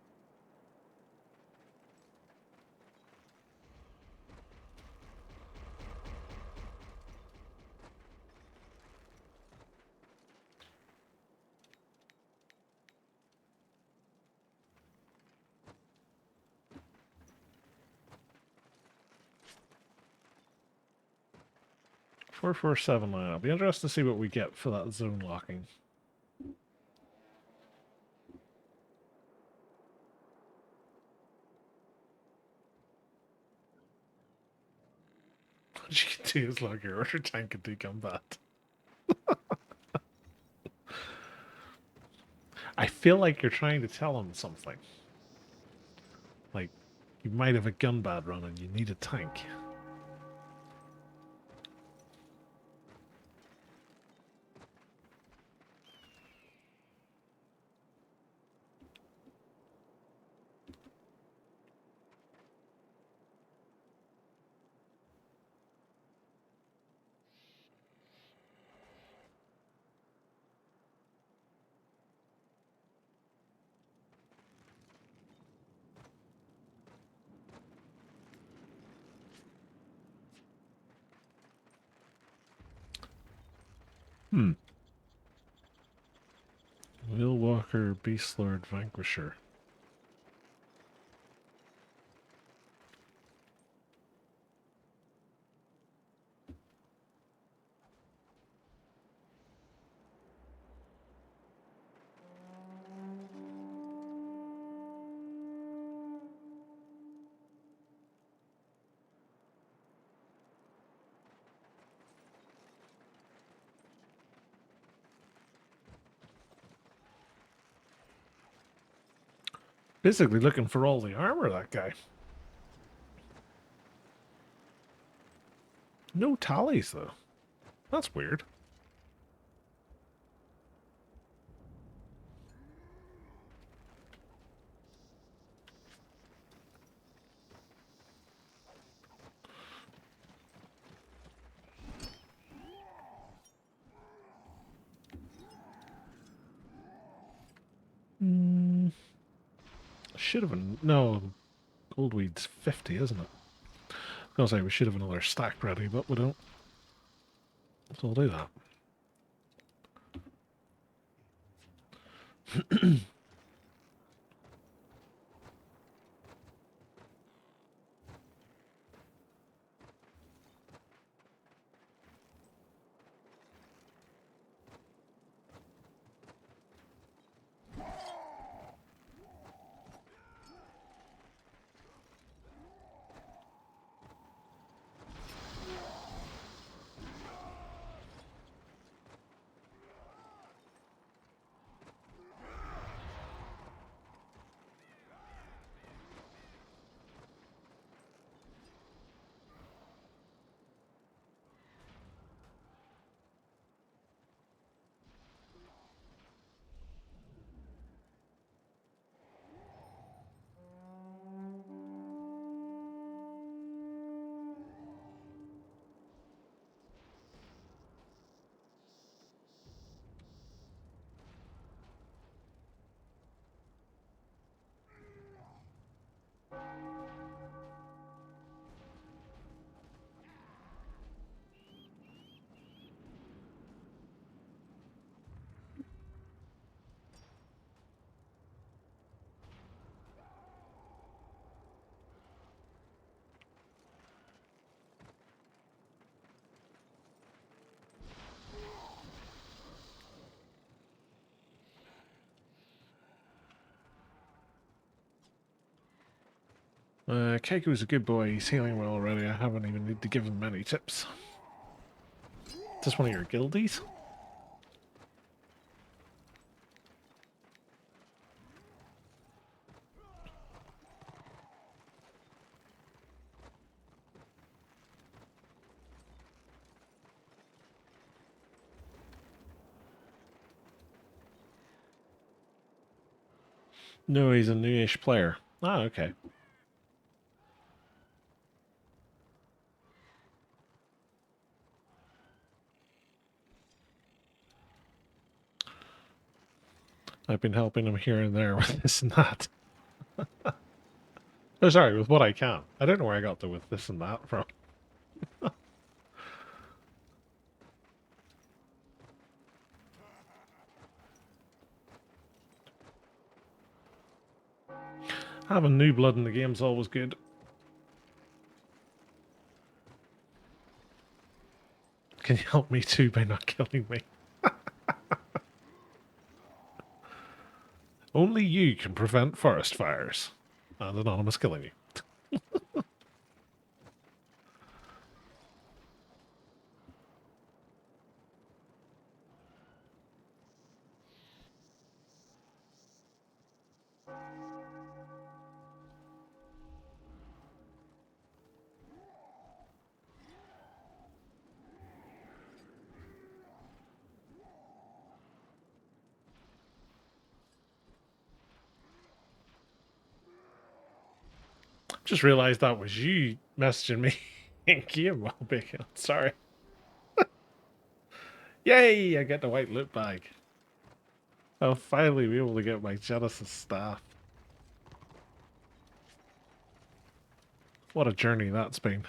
.447 line. I'll be interested to see what we get for that zone locking. What you can do is log your order tank and do combat. I feel like you're trying to tell him something. Like, you might have a gun bad run and you need a tank. Wheelwalker, Beastlord, Vanquisher. Basically looking for all the armor, that guy. No tallies, though. That's weird. Hmm. Should have been... No, goldweed's 50, isn't it? I was gonna say we should have another stack ready, but we don't. So I'll do that. Keiko's a good boy. He's healing well already. I haven't even need to give him many tips. Is this one of your guildies? No, he's a newish player. Ah, okay. I've been helping him here and there with this and that. Oh, sorry, with what I can. I don't know where I got the with this and that from. Having new blood in the game's always good. Can you help me too by not killing me? Only you can prevent forest fires. And Anonymous killing you. Just realised that was you messaging me in game while being on. Sorry. Yay! I get the white loot bag. I'll finally be able to get my Genesis staff. What a journey that's been.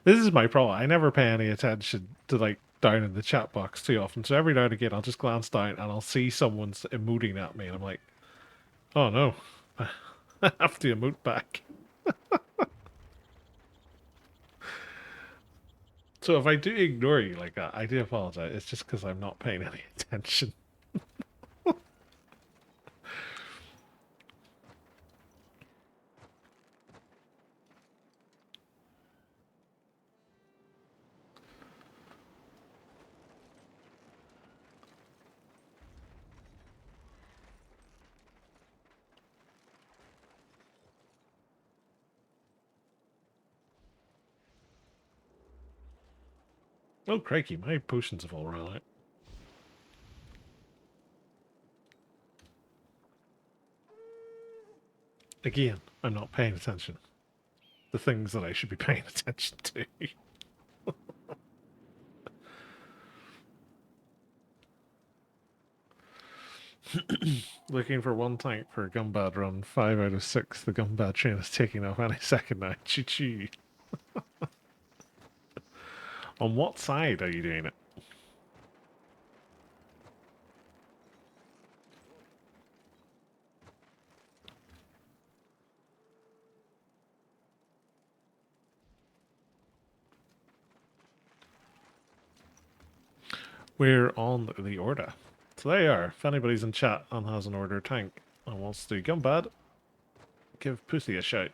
This is my problem. I never pay any attention to, like, down in the chat box too often. So every now and again, I'll just glance down and I'll see someone's emoting at me, and I'm like, oh no, I have to emote back. So if I do ignore you like that, I do apologize. It's just because I'm not paying any attention. Oh, crikey, my potions have all run out. Again, I'm not paying attention. The things that I should be paying attention to. Looking for one tank for a Gumbad run. 5 out of 6. The Gumbad train is taking off any second now. Chee-chee. On what side are you doing it? We're on the order. So there you are. If anybody's in chat and has an order tank and wants to do Gumbad, give Pussy a shout.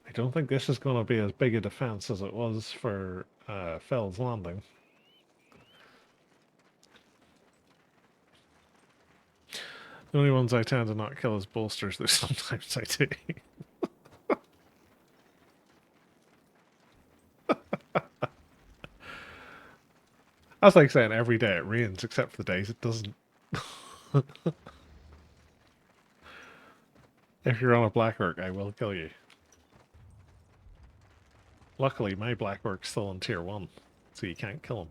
I don't think this is going to be as big a defense as it was for Fell's Landing. The only ones I tend to not kill is bolsters, though sometimes I do. That's like saying every day it rains, except for the days it doesn't. If you're on a black orc, I will kill you. Luckily, my black orc's still on tier 1, so you can't kill him.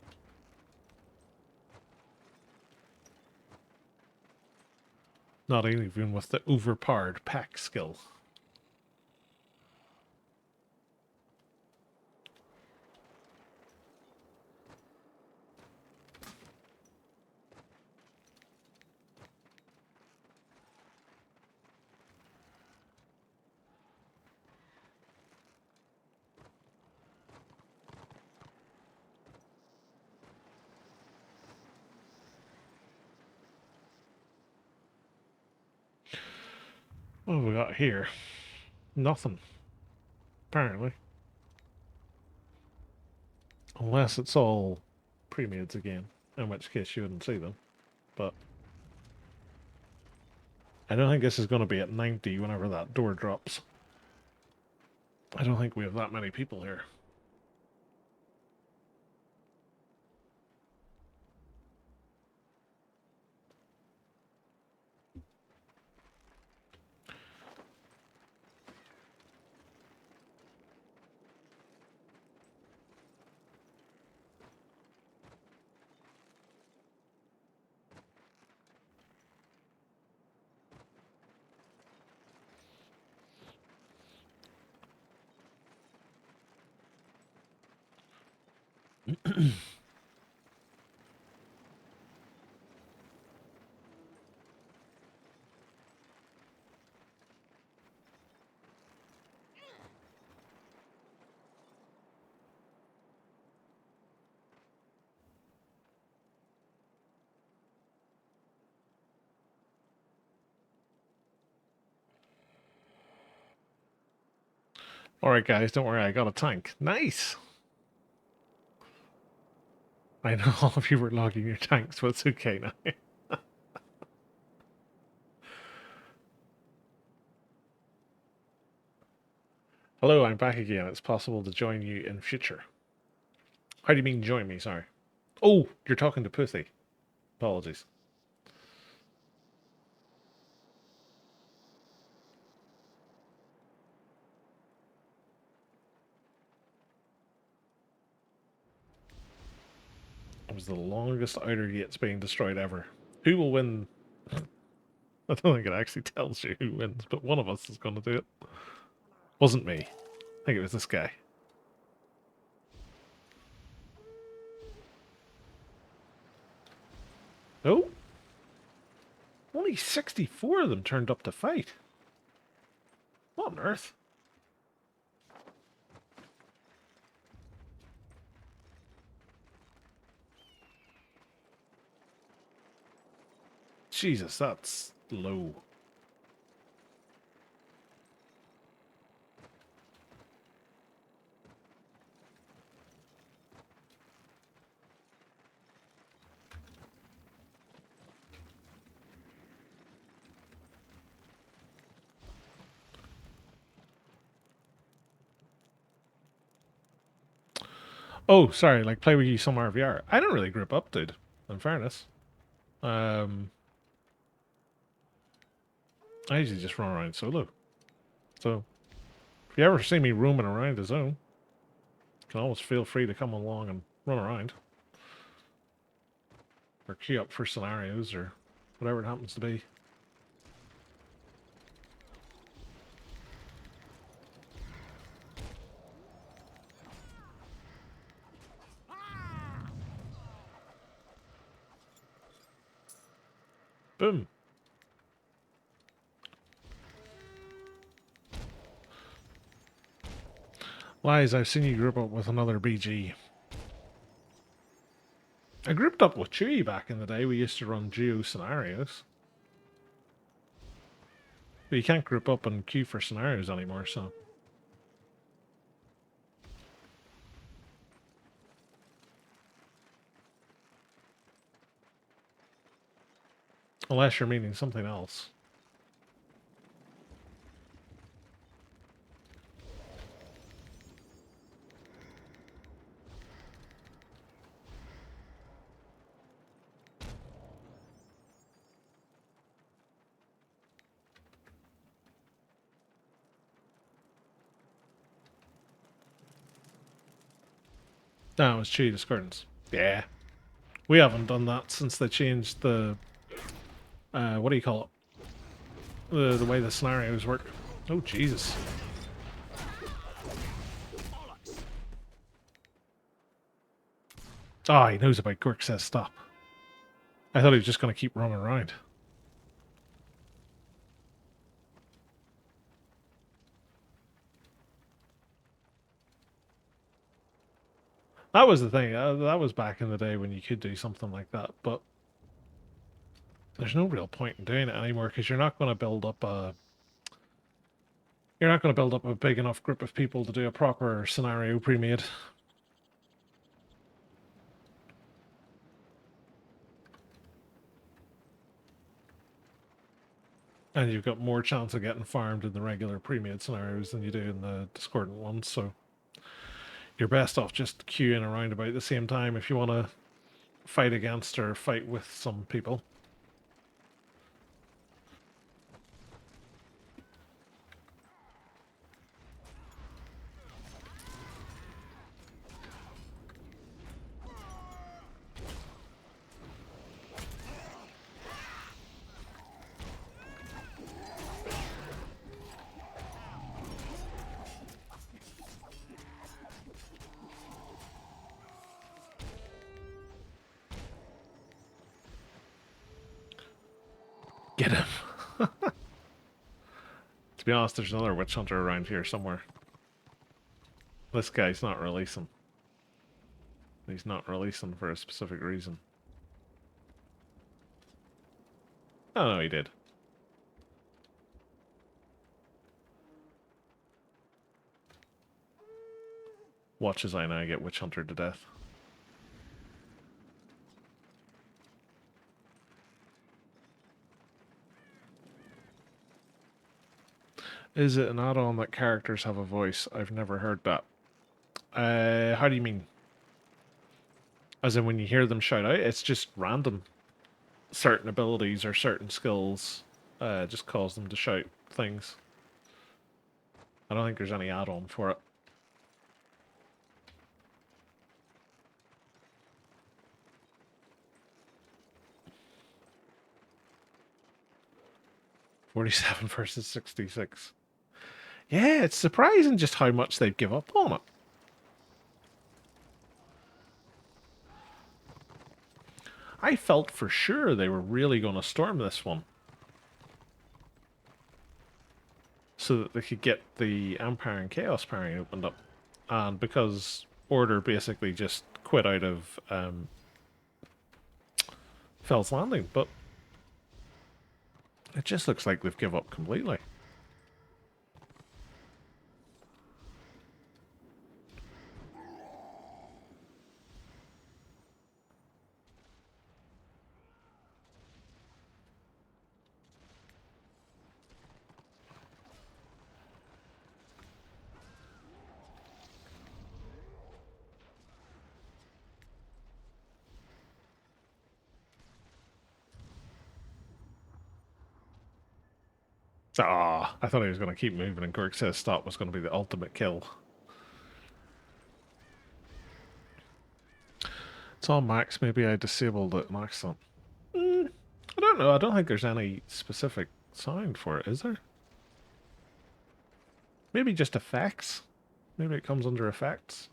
Not even with the overpowered pack skill. What have we got here? Nothing. Apparently. Unless it's all pre-mades again, in which case you wouldn't see them. But I don't think this is going to be at 90 whenever that door drops. I don't think we have that many people here. Alright guys, don't worry, I got a tank. Nice! I know all of you were logging your tanks, but it's okay now. Hello, I'm back again. It's possible to join you in future. How do you mean join me? Sorry. Oh, you're talking to Pussy. Apologies. It was the longest outer gates being destroyed ever. Who will win? I don't think it actually tells you who wins, but one of us is going to do it. Wasn't me. I think it was this guy. No? Only 64 of them turned up to fight. What on earth? Jesus, that's low. Oh, sorry, like play with you some RVR. I don't really grip up, dude, in fairness. I usually just run around solo. So, if you ever see me roaming around the zone, you can always feel free to come along and run around. Or queue up for scenarios or whatever it happens to be. Boom. Lies, I've seen you group up with another BG. I grouped up with Chewy back in the day. We used to run duo scenarios. But you can't group up and queue for scenarios anymore, so... Unless you're meaning something else. No, it's Chewy Discordance. Yeah. We haven't done that since they changed the... what do you call it? The way the scenarios work. Oh, Jesus. Ah, he knows about Quirk says stop. I thought he was just going to keep running around. That was the thing. That was back in the day when you could do something like that, but there's no real point in doing it anymore because you're not going to build up a big enough group of people to do a proper scenario pre-made. And you've got more chance of getting farmed in the regular pre-made scenarios than you do in the discordant ones, so you're best off just queuing around about the same time if you want to fight against or fight with some people. Get him! To be honest, there's another witch hunter around here somewhere. This guy's not releasing. He's not releasing for a specific reason. Oh no, he did. Watch as I now get witch hunter to death. Is it an add-on that characters have a voice? I've never heard that. How do you mean? As in when you hear them shout out, it's just random. Certain abilities or certain skills just cause them to shout things. I don't think there's any add-on for it. $47 versus 66. Yeah, it's surprising just how much they've give up on it. I felt for sure they were really going to storm this one. So that they could get the Empire and Chaos pairing opened up. And because Order basically just quit out of Fell's Landing, but it just looks like they've given up completely. Ah, I thought he was going to keep moving, and Kirk says stop was going to be the ultimate kill. It's all max. Maybe I disabled it in accident. I don't know. I don't think there's any specific sound for it, is there? Maybe just effects. Maybe it comes under effects.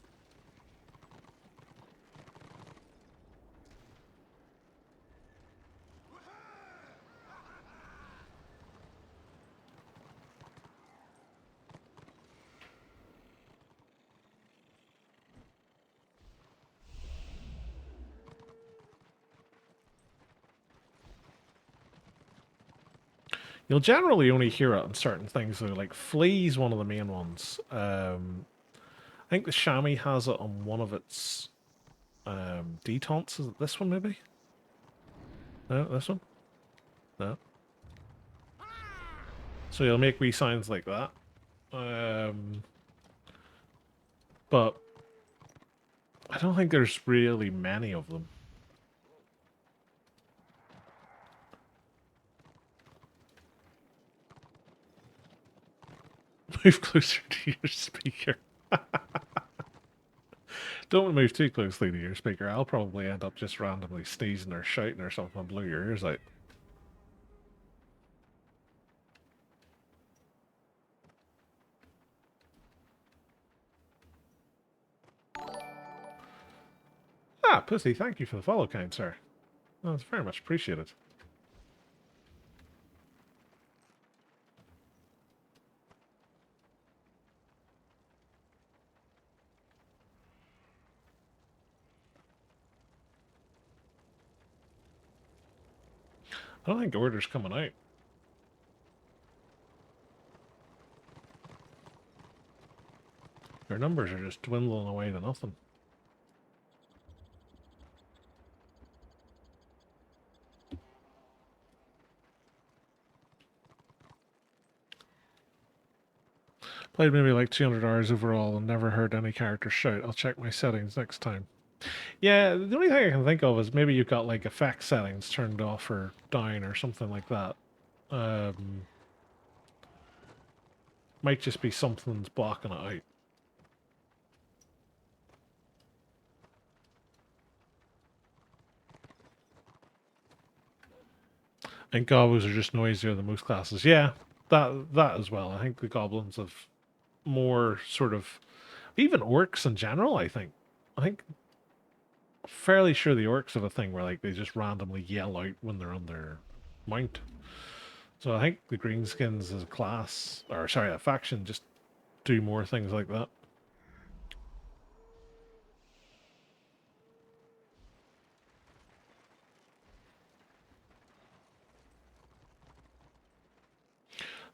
You'll generally only hear it on certain things, though. Like Flea's one of the main ones. I think the Chamois has it on one of its detents. Is it this one, maybe? No, this one? No. So you'll make wee sounds like that. But I don't think there's really many of them. Move closer to your speaker. Don't move too closely to your speaker. I'll probably end up just randomly sneezing or shouting or something and blow your ears out. Ah, Pussy, thank you for the follow, kind sir. That's very much appreciated. I don't think order's coming out. Their numbers are just dwindling away to nothing. Played maybe like 200 hours overall and never heard any character shout. I'll check my settings next time. Yeah, the only thing I can think of is maybe you've got like effect settings turned off or down or something like that. Might just be something's blocking it out. I think gobos are just noisier than most classes. Yeah, that as well. I think the goblins have more sort of, even orcs in general. I think fairly sure the orcs have a thing where like they just randomly yell out when they're on their mount. So I think the greenskins as a class, or sorry, a faction, just do more things like that.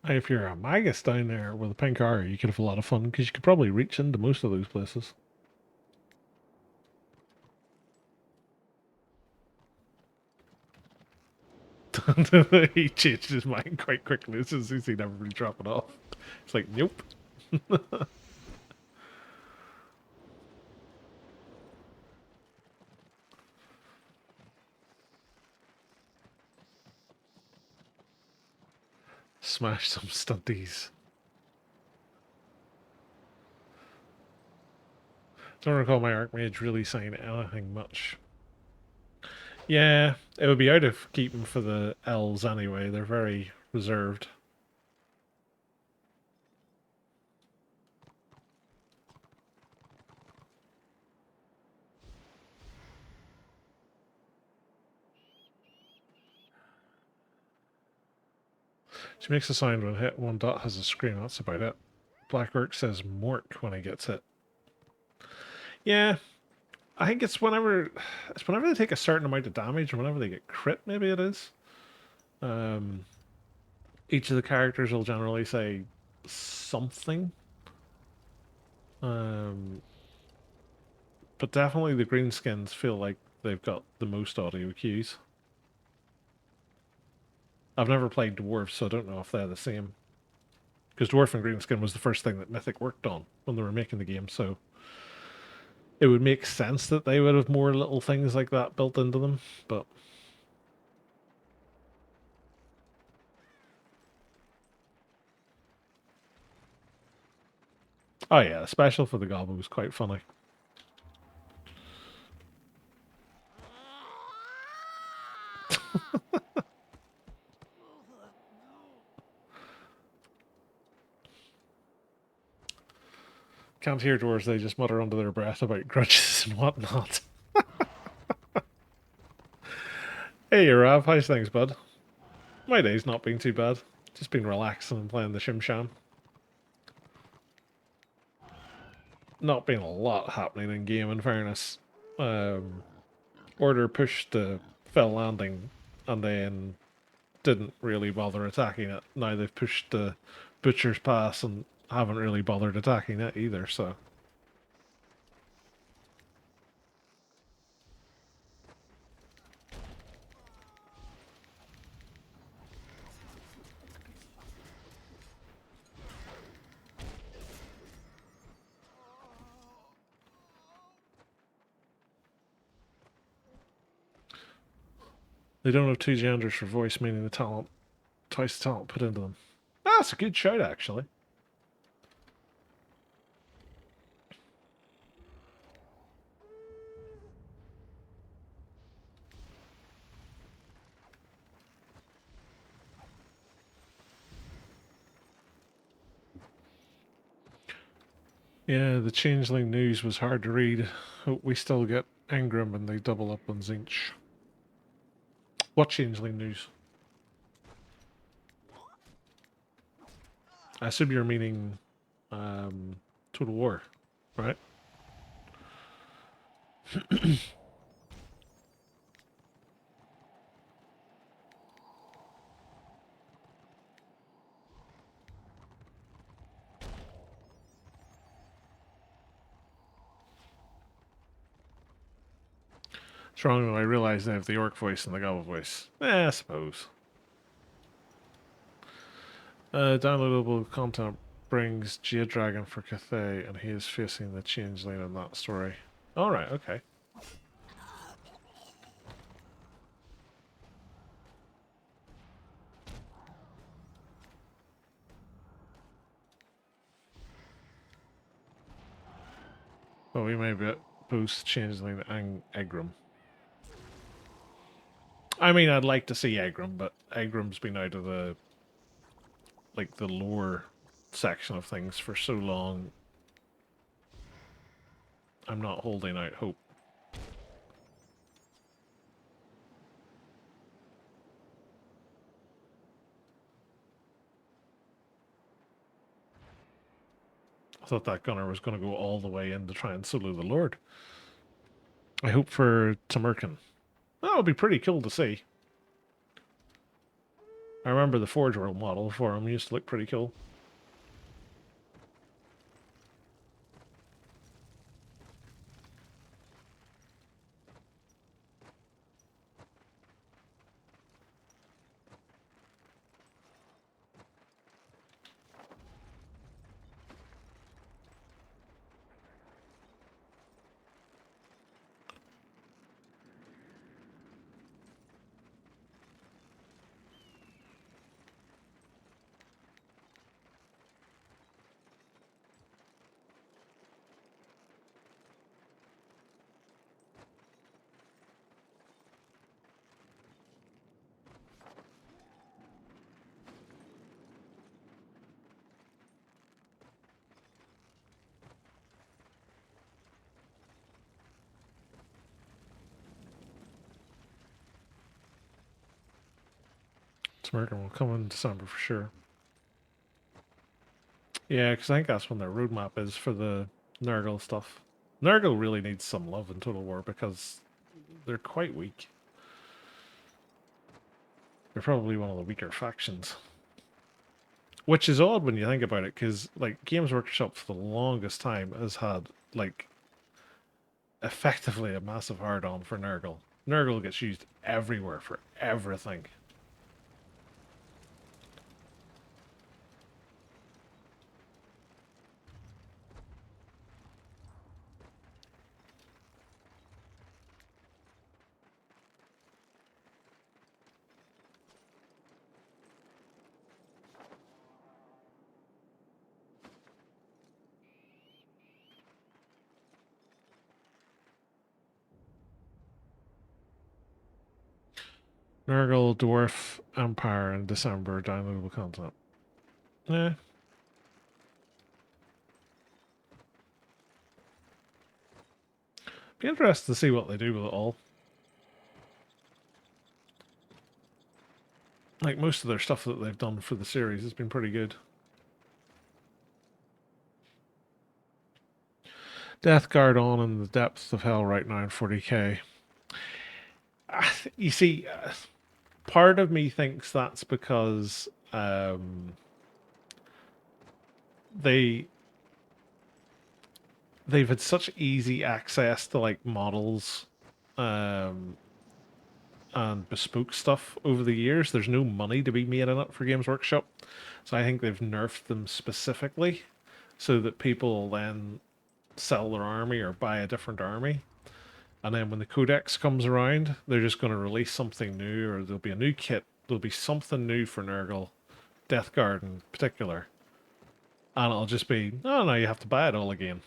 If you're a magus down there with a pink arrow, you could have a lot of fun because you could probably reach into most of those places. He changed his mind quite quickly as soon as he seen everybody drop it off. It's like, nope. Smash some stunties. Don't recall my Archmage really saying anything much. Yeah, it would be out of keeping for the elves anyway. They're very reserved. She makes a sound when hit. One dot has a scream. That's about it. Black Orc says mork when he gets hit. Yeah, I think it's whenever they take a certain amount of damage or whenever they get crit, maybe it is. Each of the characters will generally say something. But definitely the greenskins feel like they've got the most audio cues. I've never played dwarves, so I don't know if they're the same. Because dwarf and greenskin was the first thing that Mythic worked on when they were making the game, so it would make sense that they would have more little things like that built into them, but Oh yeah, the special for the gobble was quite funny. Can't hear dwarves, they just mutter under their breath about grudges and whatnot. Hey Rav, how's things, bud? My day's not been too bad. Just been relaxing and playing the Shim Sham. Not been a lot happening in game, in fairness. Order pushed the Fell Landing and then didn't really bother attacking it. Now they've pushed the Butcher's Pass and haven't really bothered attacking it either, so. They don't have two genders for voice, meaning the talent, twice the talent put into them. That's a good shout, actually. Yeah, the Changeling news was hard to read. Hope we still get Engram and they double up on Zinch. What Changeling news? I assume you're meaning Total War, right? It's wrong when I realize they have the orc voice and the goblin voice. I suppose. Downloadable content brings Jade Dragon for Cathay, and he is facing the Changeling in that story. Alright, okay. Well, we may be boost Changeling and Egram. I mean, I'd like to see Egram, but Egram's been out of the the lore section of things for so long. I'm not holding out hope. I thought that gunner was going to go all the way in to try and solo the Lord. I hope for Tamerkin. That would be pretty cool to see. I remember the Forge World model for him used to look pretty cool. Tamerkin will come in December for sure. Yeah, because I think that's when their roadmap is for the Nurgle stuff. Nurgle really needs some love in Total War because they're quite weak. They're probably one of the weaker factions. Which is odd when you think about it, because like Games Workshop for the longest time has had like effectively a massive hard-on for Nurgle. Nurgle gets used everywhere for everything. Nurgle Dwarf Empire in December, downloadable content. Yeah. Be interested to see what they do with it all. Like, most of their stuff that they've done for the series has been pretty good. Death Guard on in the depths of hell right now in 40k. You see, part of me thinks that's because they they've had such easy access to like models um, and bespoke stuff over the years. There's no money to be made in it for Games Workshop, so I think they've nerfed them specifically so that people will then sell their army or buy a different army. And then when the codex comes around, they're just going to release something new, or there'll be a new kit. There'll be something new for Nurgle, Death Guard in particular, and it'll just be, oh no, you have to buy it all again.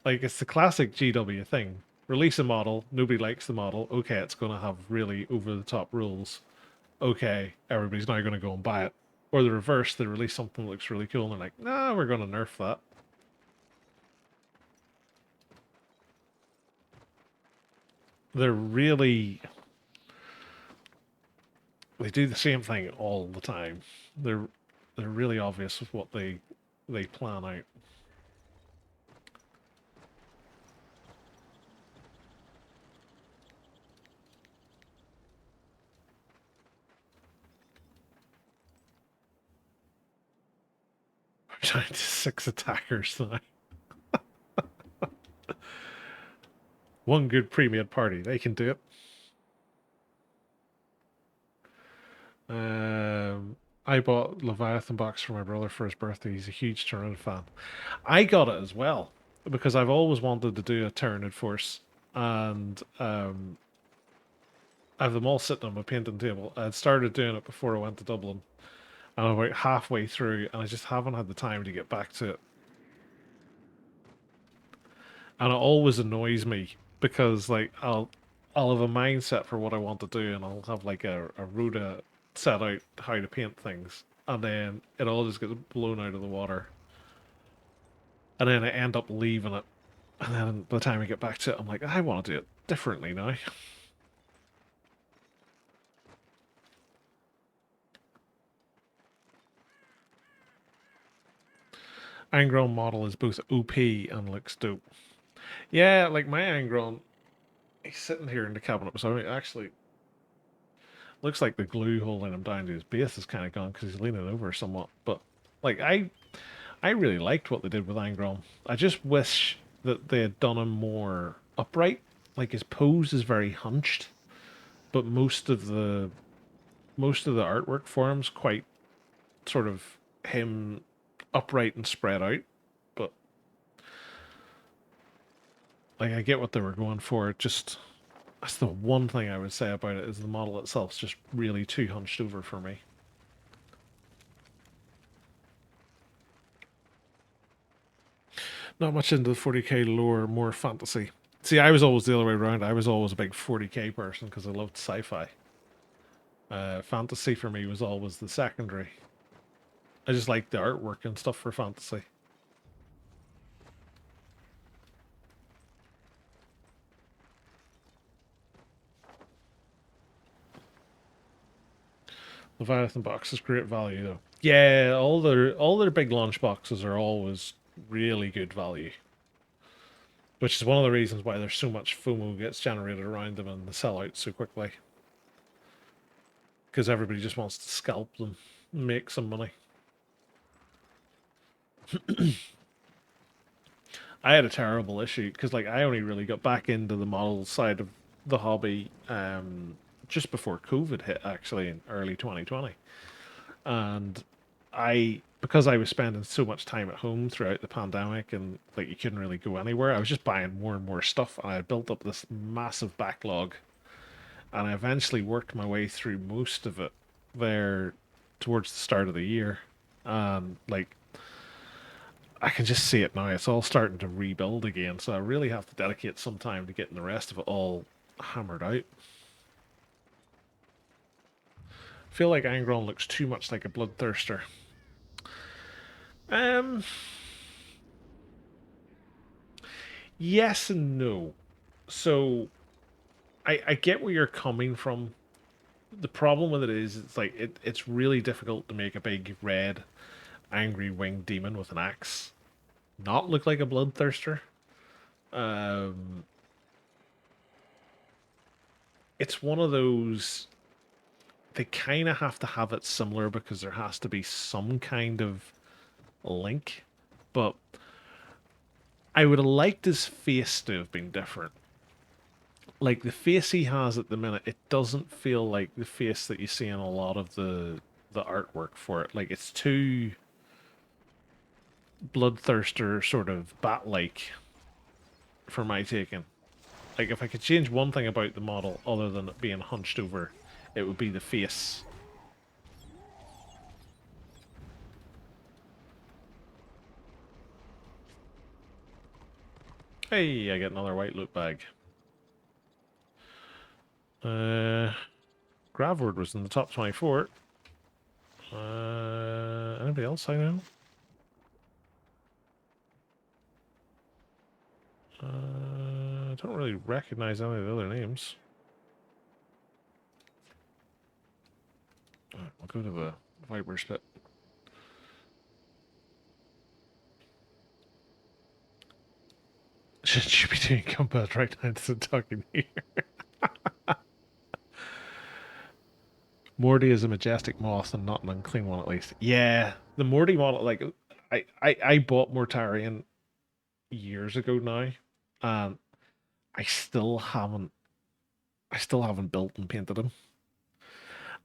Like, it's the classic GW thing. Release a model, nobody likes the model. Okay, it's going to have really over the top rules. Okay, everybody's now going to go and buy it. Or the reverse, they release something that looks really cool and they're like, nah, we're going to nerf that. They're really. They do the same thing all the time. They're really obvious with what they plan out. We're down to 6 attackers now. One good pre-made party, they can do it. I bought Leviathan box for my brother for his birthday. He's a huge Tyranid fan. I got it as well because I've always wanted to do a Tyranid force, and I have them all sitting on my painting table. I had started doing it before I went to Dublin, and I'm about halfway through, and I just haven't had the time to get back to it. And it always annoys me because like I'll have a mindset for what I want to do, and I'll have like a rota set out how to paint things, and then it all just gets blown out of the water, and then I end up leaving it, and then by the time I get back to it, I'm like, I want to do it differently now. Angron model is both OP and looks dope. Yeah, like my Angron, he's sitting here in the cabinet, so I mean, actually looks like the glue holding him down to his base is kind of gone because he's leaning over somewhat. But like I really liked what they did with Angron. I just wish that they had done him more upright. Like his pose is very hunched, but most of the artwork for him's quite sort of him upright and spread out. But like I get what they were going for. Just that's the one thing I would say about it is the model itself's just really too hunched over for me. Not much into the 40k lore, more fantasy. See, I was always the other way around. I was always a big 40k person because I loved sci-fi. Fantasy for me was always the secondary. I just liked the artwork and stuff for fantasy. Leviathan box is great value though. Yeah, all their big launch boxes are always really good value. Which is one of the reasons why there's so much FOMO gets generated around them and they sell out so quickly. Because everybody just wants to scalp them, and make some money. I had a terrible issue because like I only really got back into the model side of the hobby just before COVID hit, actually in early 2020, and because I was spending so much time at home throughout the pandemic and like you couldn't really go anywhere, I was just buying more and more stuff, and I had built up this massive backlog, and I eventually worked my way through most of it there towards the start of the year, and like I can just see it now. It's all starting to rebuild again, so I really have to dedicate some time to getting the rest of it all hammered out. feel like Angron looks too much like a bloodthirster. Um, yes and no. So, I get where you're coming from. The problem with it is, it's like it's really difficult to make a big red, angry winged demon with an axe not look like a bloodthirster. Um, it's one of those. They kind of have to have it similar because there has to be some kind of link, but I would have liked his face to have been different. Like the face he has at the minute, it doesn't feel like the face that you see in a lot of the artwork for it. Like it's too bloodthirster, sort of bat-like for my taking. Like if I could change one thing about the model other than it being hunched over, it would be the face. Hey, I get another white loot bag. Gravward was in the top 24. Anybody else I know? I don't really recognize any of the other names. Alright, we'll go to the Viper's Pit. Should you be doing combat right now to the talking here? Morty is a majestic moth and not an unclean one, at least. Yeah, the Morty model, like, I bought Mortarion years ago now, and I still haven't built and painted him.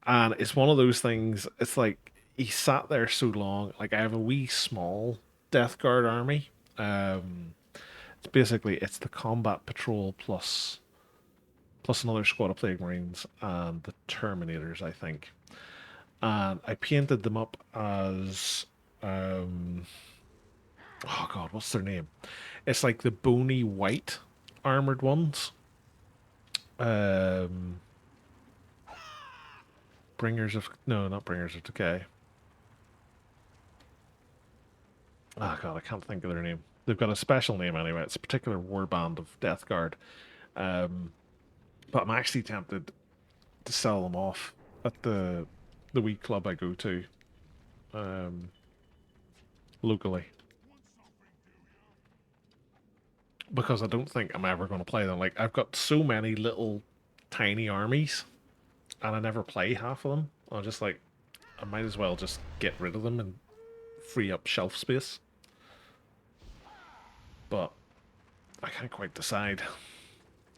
And it's one of those things. It's like he sat there so long. Like I have a wee small Death Guard army. It's basically it's the combat patrol plus another squad of Plague Marines and the Terminators, I think. And I painted them up as oh god, what's their name? It's like the bony white armored ones. Um, Bringers of no, not Bringers of Decay. Oh god, I can't think of their name. They've got a special name anyway. It's a particular warband of Death Guard. Um, but I'm actually tempted to sell them off at the wee club I go to locally. Because I don't think I'm ever going to play them. Like, I've got so many little tiny armies, and I never play half of them. I'm just like, I might as well just get rid of them and free up shelf space. But I can't quite decide.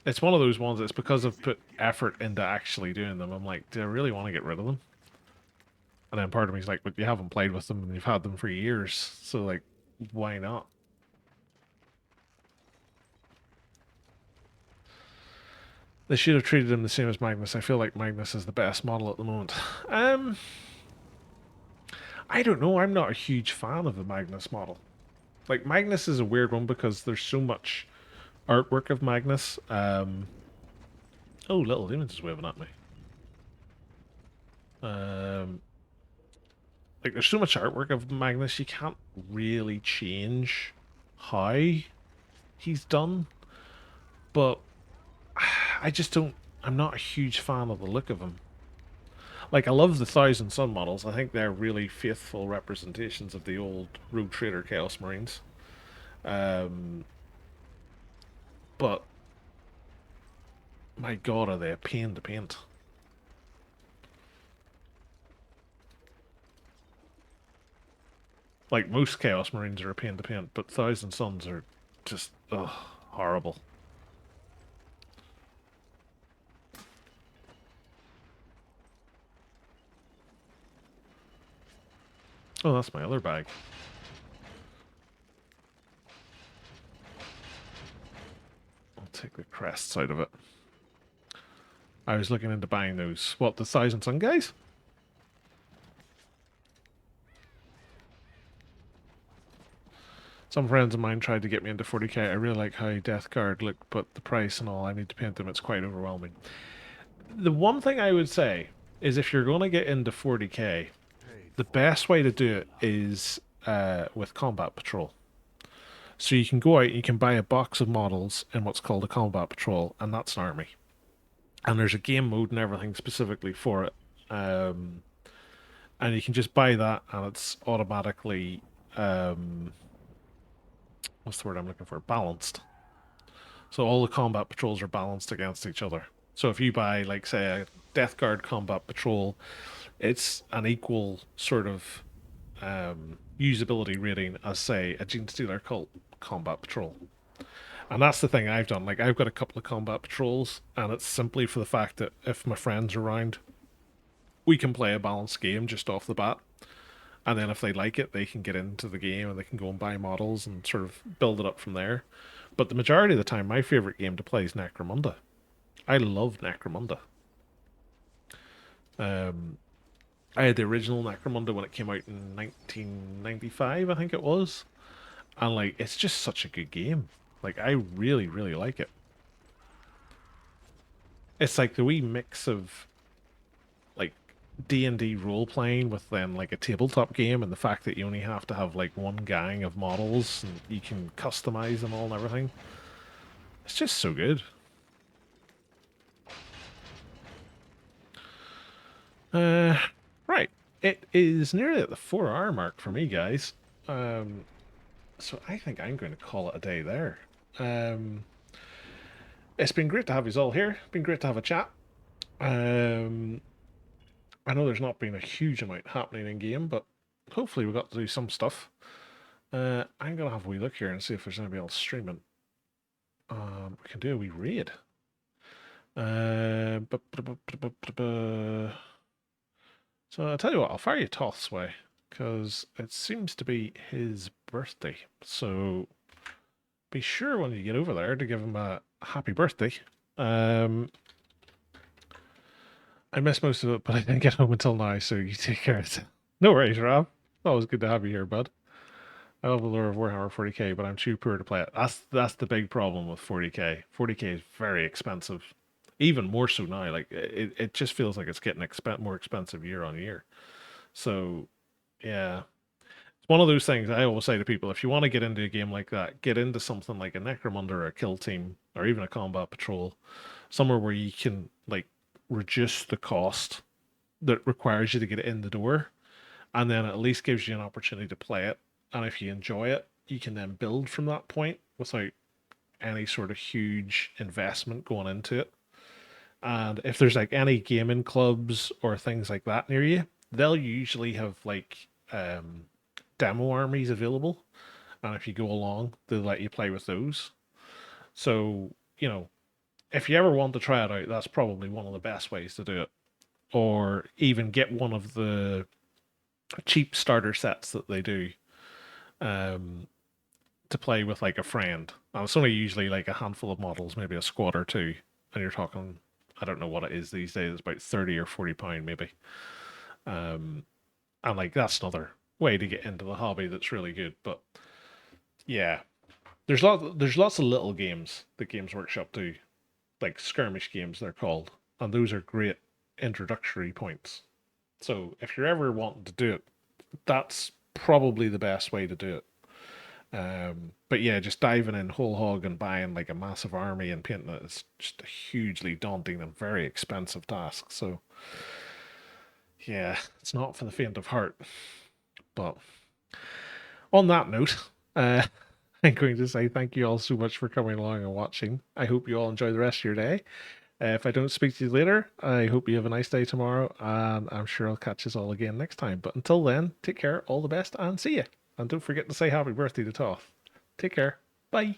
It's one of those ones that's because I've put effort into actually doing them. I'm like, do I really want to get rid of them? And then part of me's like, but you haven't played with them and you've had them for years. So, like, why not? They should have treated him the same as Magnus. I feel like Magnus is the best model at the moment. I don't know. I'm not a huge fan of the Magnus model. Like, Magnus is a weird one because there's so much artwork of Magnus. Oh, Little Demon's is waving at me. Like, there's so much artwork of Magnus, you can't really change how he's done. But I just don't... I'm not a huge fan of the look of him. Like, I love the Thousand Sun models. I think they're really faithful representations of the old Rogue Trader Chaos Marines. But my god, are they a pain to paint. Like, most Chaos Marines are a pain to paint, but Thousand Suns are just, ugh, horrible. Oh, that's my other bag. I'll take the crests out of it. I was looking into buying those. What, the Thousand Sun guys? Some friends of mine tried to get me into 40k. I really like how Death Guard look, but the price and all, I need to paint them. It's quite overwhelming. The one thing I would say is if you're going to get into 40k, Paid the for best way to do it is with Combat Patrol. So you can go out, you can buy a box of models in what's called a Combat Patrol, and that's an army. And there's a game mode and everything specifically for it. Um, and you can just buy that, and it's automatically what's the word I'm looking for? Balanced. So all the combat patrols are balanced against each other. So if you buy, like, say, a Death Guard combat patrol, it's an equal sort of usability rating as, say, a Gene Stealer cult combat patrol. And that's the thing I've done. Like, I've got a couple of combat patrols, and it's simply for the fact that if my friends are around, we can play a balanced game just off the bat. And then if they like it, they can get into the game and they can go and buy models and sort of build it up from there. But the majority of the time, my favorite game to play is Necromunda. I love Necromunda. Um, I had the original Necromunda when it came out in 1995, I think it was. And, like, it's just such a good game. Like, I really, really like it. It's like the wee mix of, like, D&D role-playing with then, like, a tabletop game, and the fact that you only have to have, like, one gang of models and you can customize them all and everything. It's just so good. Right. It is nearly at the 4 hour mark for me, guys. So I think I'm going to call it a day there. It's been great to have you all here. Been great to have a chat. I know there's not been a huge amount happening in game, but hopefully we got to do some stuff. I'm gonna have a wee look here and see if there's anybody else streaming. We can do a wee raid. So I'll tell you what, I'll fire you Toth's way, because it seems to be his birthday. So be sure when you get over there to give him a happy birthday. I missed most of it, but I didn't get home until now, so you take care of it. No worries, Rob. Always good to have you here, bud. I love the lure of Warhammer 40k, but I'm too poor to play it. That's the big problem with 40k. 40k is very expensive, even more so now. Like it just feels like it's getting more expensive year on year. So, yeah, it's one of those things I always say to people: if you want to get into a game like that, get into something like a Necromunda or a Kill Team or even a Combat Patrol, somewhere where you can like reduce the cost that requires you to get it in the door, and then at least gives you an opportunity to play it. And if you enjoy it, you can then build from that point without any sort of huge investment going into it. And if there's like any gaming clubs or things like that near you, they'll usually have like demo armies available. And if you go along, they'll let you play with those. So, if you ever want to try it out, that's probably one of the best ways to do it. Or even get one of the cheap starter sets that they do to play with like a friend. And it's only usually like a handful of models, maybe a squad or two. And you're talking, I don't know what it is these days, it's about 30 or £40 maybe. And like that's another way to get into the hobby that's really good. But yeah, there's lots of little games that Games Workshop do, like skirmish games they're called, and those are great introductory points. So if you're ever wanting to do it, that's probably the best way to do it. But yeah, just diving in whole hog and buying like a massive army and painting it is just a hugely daunting and very expensive task. So yeah, it's not for the faint of heart. But on that note, I'm going to say thank you all so much for coming along and watching. I hope you all enjoy the rest of your day. If I don't speak to you later, I hope you have a nice day tomorrow, and I'm sure I'll catch us all again next time. But until then, take care, all the best, and see you. And don't forget to say happy birthday to Toth. Take care. Bye.